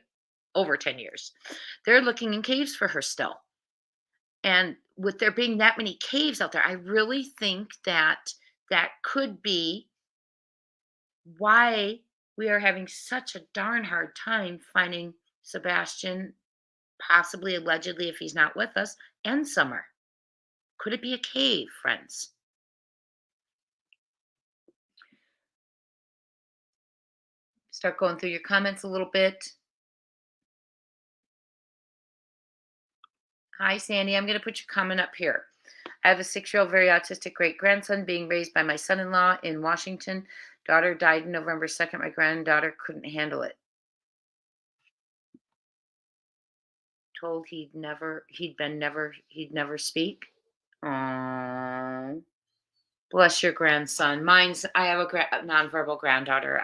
Over 10 years. They're looking in caves for her still. And with there being that many caves out there, I really think that that could be why we are having such a darn hard time finding Sebastian, possibly allegedly, if he's not with us, and Summer. Could it be a cave, friends? Start going through your comments a little bit. Hi, Sandy. I'm going to put your comment up here. I have a 6-year-old, very autistic great grandson being raised by my son in law in Washington. Daughter died November 2nd. My granddaughter couldn't handle it. Told he'd never speak. Aww. Bless your grandson. I have a nonverbal granddaughter.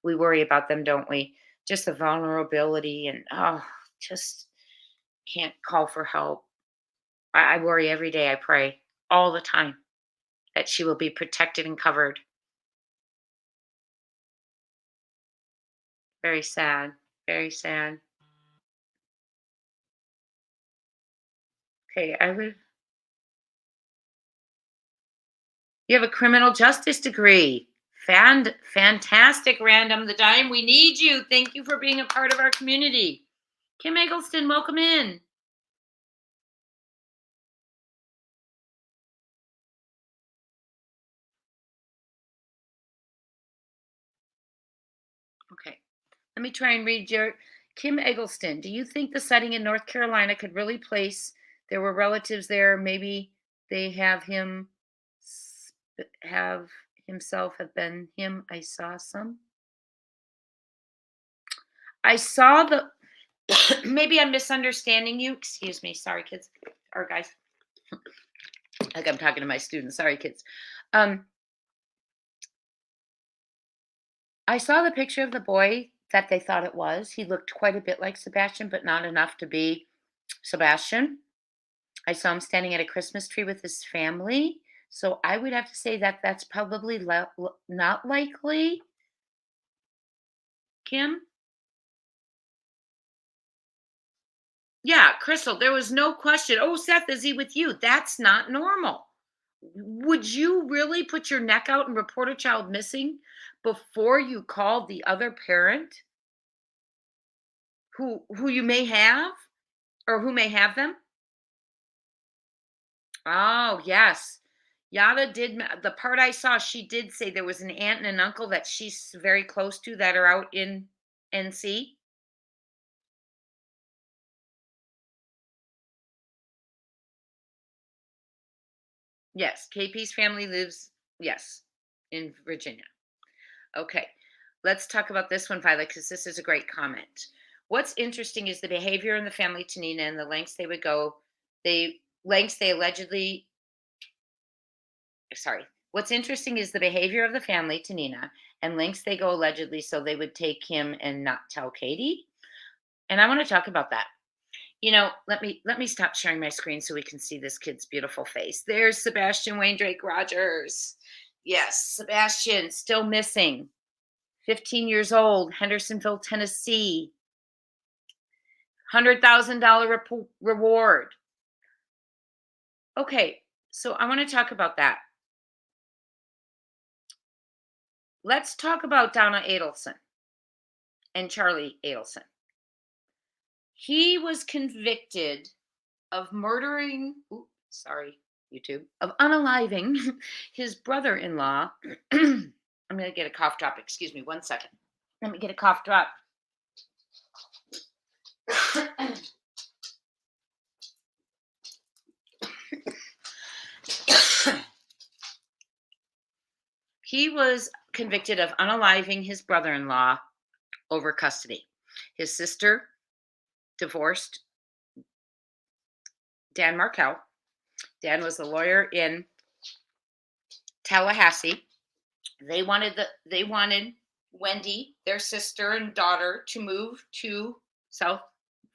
We worry about them, don't we? Just the vulnerability and just can't call for help. I worry every day. I pray all the time that she will be protected and covered. Very sad. Very sad. Okay, you have a criminal justice degree. Fantastic, Random the Dime. We need you. Thank you for being a part of our community. Kim Eggleston, welcome in. Okay, let me try and read your Kim Eggleston. Do you think the sighting in North Carolina could really place? There were relatives there. Maybe they have himself have been him. I saw some. I saw the. Maybe I'm misunderstanding you. Excuse me. Sorry, kids or guys. Like I'm talking to my students. Sorry, kids. Um, I saw the picture of the boy that they thought it was. He looked quite a bit like Sebastian, but not enough to be Sebastian. I saw him standing at a Christmas tree with his family. So I would have to say that that's probably not likely. Kim? Yeah, Crystal, there was no question. Oh, Seth, is he with you? That's not normal. Would you really put your neck out and report a child missing before you called the other parent who you may have or who may have them? Oh, yes. Yada did the part I saw, she did say there was an aunt and an uncle that she's very close to that are out in NC. Yes, KP's family lives, yes, in Virginia. Okay. Let's talk about this one, Violet, because this is a great comment. What's interesting is the behavior in the family to Nina and the lengths they would go. Lengths they allegedly sorry. What's interesting is the behavior of the family to Nina and lengths they go allegedly so they would take him and not tell Katie. And I want to talk about that. Let me stop sharing my screen so we can see this kid's beautiful face. There's Sebastian Wayne Drake Rogers. Yes, Sebastian still missing. 15 years old, Hendersonville, Tennessee. $100,000 reward. Okay, so I want to talk about that. Let's talk about Donna Adelson and Charlie Adelson. He was convicted of murdering, sorry, YouTube, of unaliving his brother in law. I'm going to get a cough drop. Excuse me 1 second. Let me get a cough drop. He was convicted of unaliving his brother in law over custody. His sister divorced Dan Markel. Dan was a lawyer in Tallahassee. They wanted Wendy, their sister and daughter, to move to South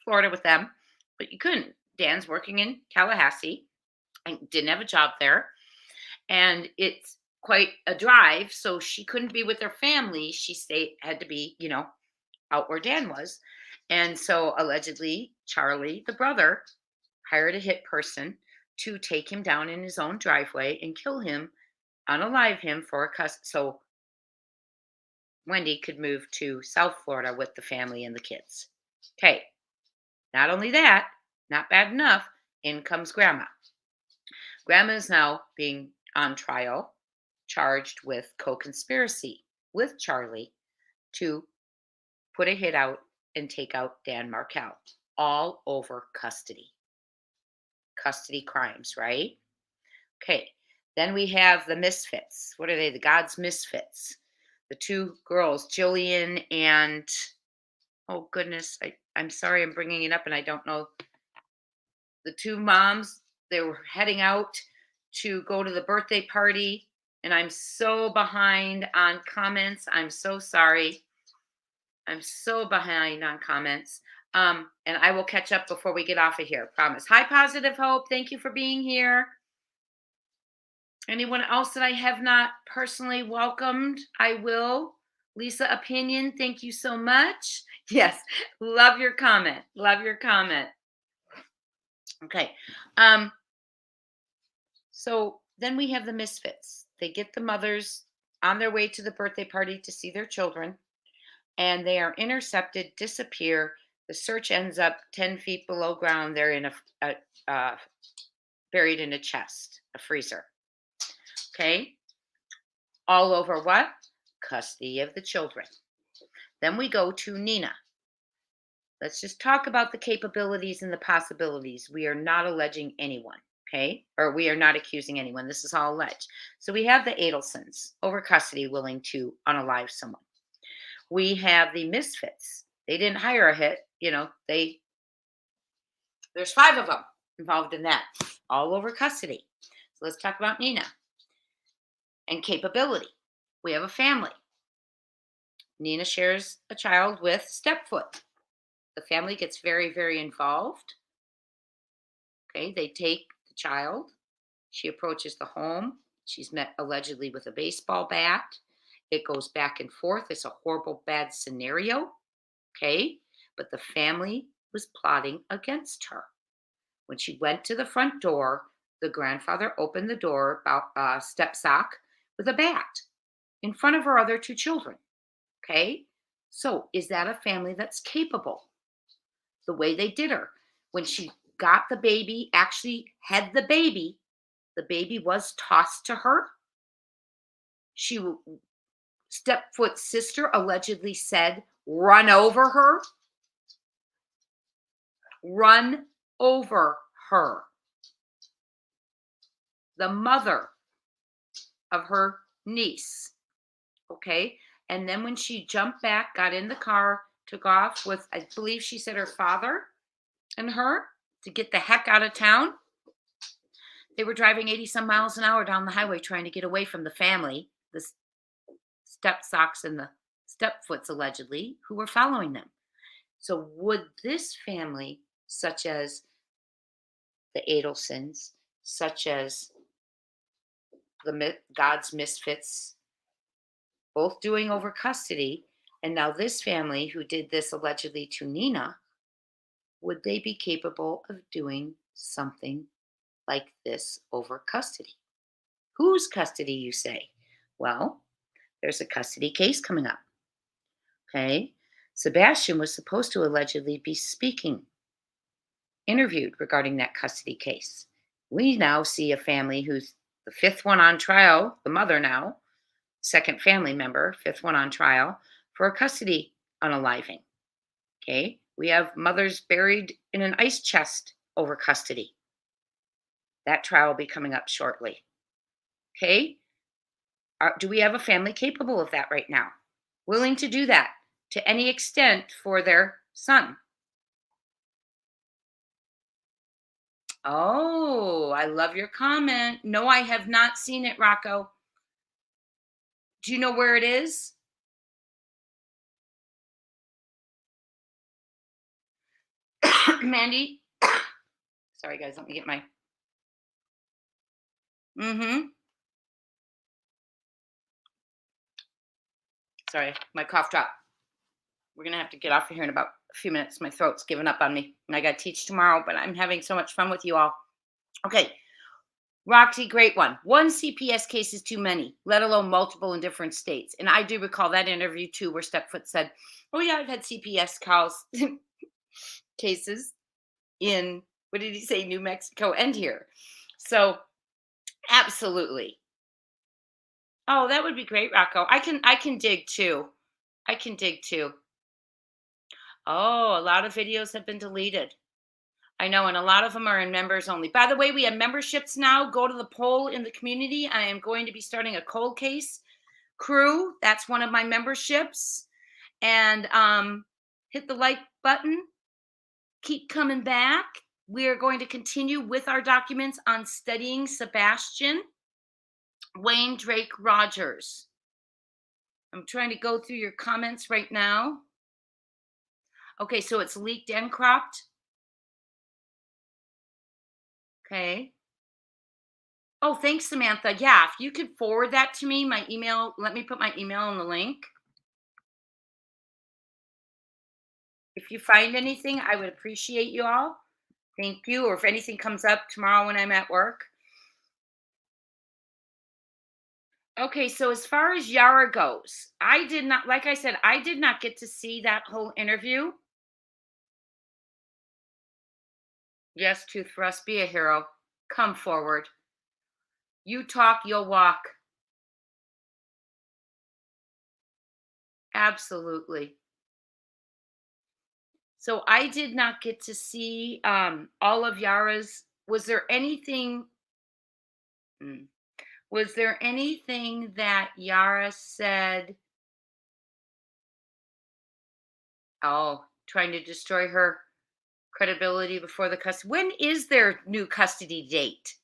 Florida with them, but you couldn't. Dan's working in Tallahassee and didn't have a job there, and it's quite a drive, so she couldn't be with her family. She had to be, out where Dan was. And so allegedly, Charlie, the brother, hired a hit person to take him down in his own driveway and kill him, unalive him for a so Wendy could move to South Florida with the family and the kids. Okay. Not only that, not bad enough, in comes Grandma. Grandma is now being on trial, charged with co-conspiracy with Charlie to put a hit out and take out Dan Markel, all over custody. Custody crimes, right? Okay. Then we have the misfits. What are they? The God's misfits. The two girls, Jillian and, oh goodness, I'm sorry I'm bringing it up and I don't know. The two moms, they were heading out to go to the birthday party, and I'm so behind on comments. I'm so sorry. I'm so behind on comments. And I will catch up before we get off of here. Promise. Hi, Positive Hope. Thank you for being here. Anyone else that I have not personally welcomed, I will. Lisa Opinion, thank you so much. Yes, love your comment. Love your comment. Okay. So then we have the misfits. They get the mothers on their way to the birthday party to see their children, and they are intercepted, disappear. The search ends up 10 feet below ground. They're in buried in a chest, a freezer. Okay. All over what? Custody of the children. Then we go to Nina. Let's just talk about the capabilities and the possibilities. We are not alleging anyone, okay? Or we are not accusing anyone. This is all alleged. So we have the Adelsons over custody willing to unalive someone. We have the misfits. They didn't hire a hit, there's 5 of them involved in that, all over custody. So let's talk about Nina. And capability. We have a family. Nina shares a child with Stepfoot. The family gets very, very involved. Okay, they take the child. She approaches the home. She's met allegedly with a baseball bat. It goes back and forth. It's a horrible, bad scenario. Okay, but the family was plotting against her. When she went to the front door, the grandfather opened the door, about step sock, with a bat in front of her other 2 children. Okay, so is that a family that's capable? The way they did her, when she got the baby, actually had the baby was tossed to her. Stepfoot's sister allegedly said, run over her. Run over her. The mother of her niece. Okay. And then when she jumped back, got in the car, took off with, I believe she said, her father and her to get the heck out of town. They were driving 80 some miles an hour down the highway trying to get away from the family, the step socks and the Stepfoots allegedly, who were following them. So would this family, such as the Adelsons, such as the God's misfits, both doing over custody, and now this family who did this allegedly to Nina, would they be capable of doing something like this over custody? Whose custody, you say? Well, there's a custody case coming up. Okay. Sebastian was supposed to allegedly be interviewed regarding that custody case. We now see a family who's the 5th one on trial, the mother now, 2nd family member, 5th one on trial for a custody unaliving. Okay. We have mothers buried in an ice chest over custody. That trial will be coming up shortly. Okay. Do we have a family capable of that right now? Willing to do that to any extent for their son? Oh, I love your comment. No, I have not seen it, Rocco. Do you know where it is? Mandy? Sorry, guys. Let me get my. Mm-hmm. Sorry, my cough dropped. We're gonna have to get off of here in about a few minutes. My throat's giving up on me, and I got to teach tomorrow. But I'm having so much fun with you all. Okay, Roxy, great one. One CPS case is too many, let alone multiple in different states. And I do recall that interview too, where Stepfoot said, "Oh yeah, I've had CPS calls cases in what did he say, New Mexico and here." So absolutely. Oh, that would be great, Rocco. I can dig too. I can dig too. Oh, a lot of videos have been deleted. I know, and a lot of them are in members only. By the way, we have memberships now. Go to the poll in the community. I am going to be starting a cold case crew. That's one of my memberships. And hit the like button. Keep coming back. We are going to continue with our documents on studying Sebastian Wayne Drake Rogers. I'm trying to go through your comments right now. Okay, so it's leaked and cropped. Okay. Oh, thanks, Samantha. Yeah, if you could forward that to me, my email, let me put my email in the link. If you find anything, I would appreciate you all. Thank you. Or if anything comes up tomorrow when I'm at work. Okay, so as far as Yara goes, I did not, like I said, I did not get to see that whole interview. Yes, Tooth Thrust, be a hero. Come forward. You talk, you'll walk. Absolutely. So I did not get to see all of Yara's. Was there anything? mm, Was there anything that Yara said? Oh, trying to destroy her credibility before the custody. When is their new custody date?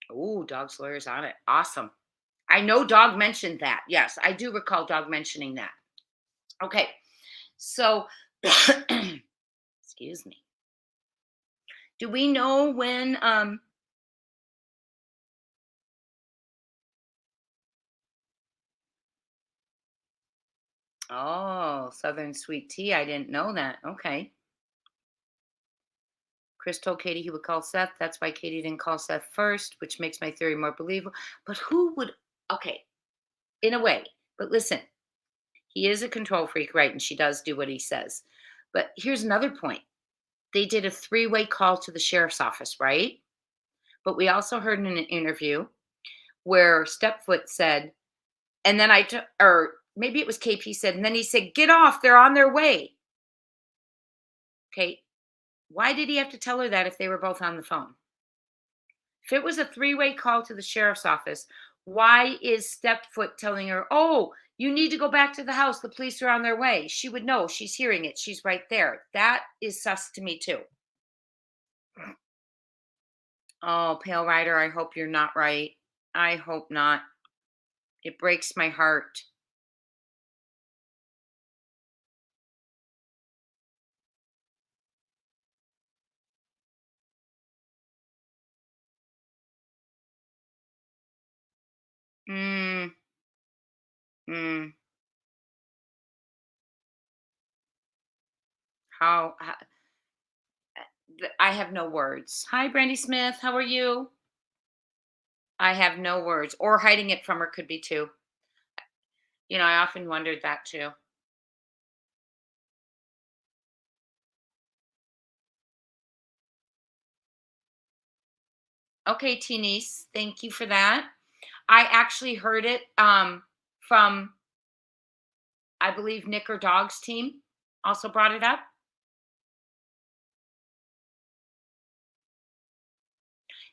Oh, Dog's lawyer's on it. Awesome. I know Dog mentioned that. Yes, I do recall Dog mentioning that. Okay. So, excuse me. Do we know when oh, Southern Sweet Tea. I didn't know that. Okay. Chris told Katie he would call Seth. That's why Katie didn't call Seth first, which makes my theory more believable. But who would okay, in a way. But listen, he is a control freak, right? And she does do what he says. But here's another point. They did a three-way call to the sheriff's office, right? But we also heard in an interview where Stepfoot said, and then or maybe it was KP said, and then he said, get off, they're on their way. Okay. Why did he have to tell her that if they were both on the phone? If it was a three-way call to the sheriff's office, why is Stepfoot telling her, oh, you need to go back to the house. The police are on their way. She would know. She's hearing it. She's right there. That is sus to me, too. Oh, Pale Rider, I hope you're not right. I hope not. It breaks my heart. Mm, mm. How I have no words. Hi, Brandy Smith. How are you? I have no words. Or hiding it from her could be too. I often wondered that too. Okay, Tenice, thank you for that. I actually heard it from, I believe, Nick or Dog's team also brought it up.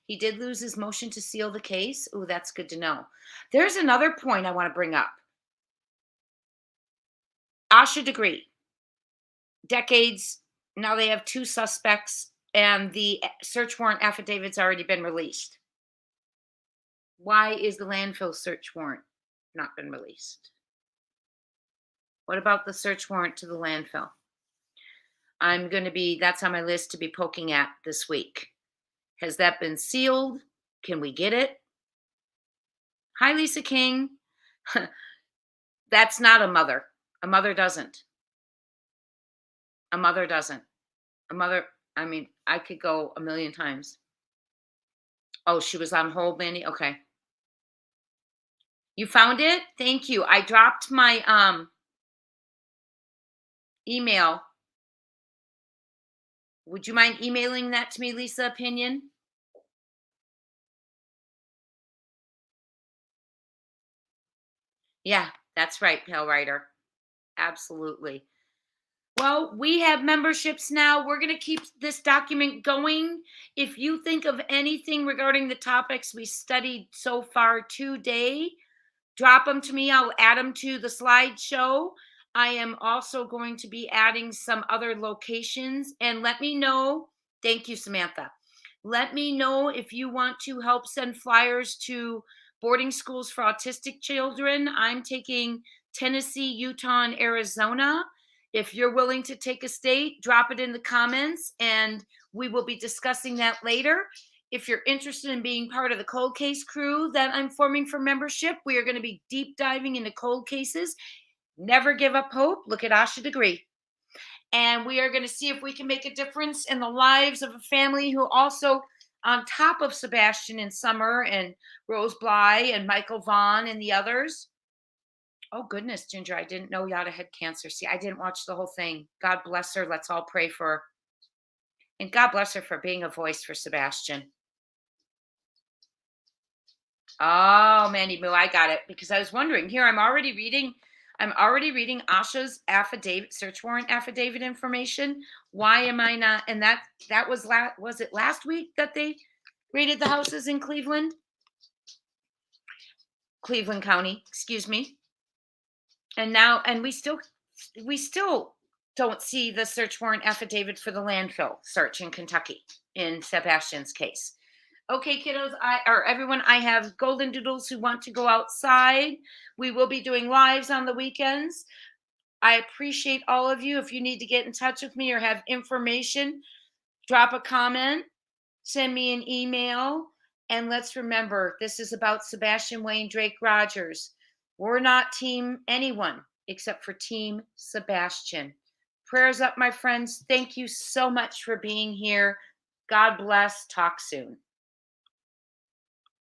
He did lose his motion to seal the case. Ooh, that's good to know. There's another point I want to bring up. Asha degree, decades, Now they have 2 suspects, and the search warrant affidavit's already been released. Why is the landfill search warrant not been released? What about the search warrant to the landfill? That's on my list to be poking at this week. Has that been sealed? Can we get it? Hi, Lisa King. That's not a mother. A mother doesn't. A mother doesn't. A mother, I mean, I could go a million times. Oh, she was on hold, Mandy? Okay. You found it? Thank you. I dropped my email. Would you mind emailing that to me, Lisa Opinion? Yeah, that's right, Pale Writer. Absolutely. Well, we have memberships now. We're going to keep this document going. If you think of anything regarding the topics we studied so far today, drop them to me. I'll add them to the slideshow. I am also going to be adding some other locations, and let me know. Thank you, Samantha. Let me know if you want to help send flyers to boarding schools for autistic children. I'm taking Tennessee, Utah, and Arizona. If you're willing to take a state, drop it in the comments, and we will be discussing that later. If you're interested in being part of the cold case crew that I'm forming for membership, we are going to be deep diving into cold cases. Never give up hope. Look at Asha Degree. And we are going to see if we can make a difference in the lives of a family who also, on top of Sebastian and Summer and Rose Bly and Michael Vaughn and the others. Oh, goodness, Ginger, I didn't know Yada had cancer. See, I didn't watch the whole thing. God bless her. Let's all pray for her. And God bless her for being a voice for Sebastian. Oh, Mandy Moo, I got it because I was wondering. Here, I'm already reading Asha's affidavit, search warrant affidavit information. Why am I not? And that was it last week that they raided the houses in Cleveland County, excuse me. And now, and we still don't see the search warrant affidavit for the landfill search in Kentucky in Sebastian's case. Okay, kiddos, everyone, I have golden doodles who want to go outside. We will be doing lives on the weekends. I appreciate all of you. If you need to get in touch with me or have information, drop a comment, send me an email, and let's remember, this is about Sebastian Wayne Drake Rogers. We're not team anyone except for Team Sebastian. Prayers up, my friends. Thank you so much for being here. God bless. Talk soon.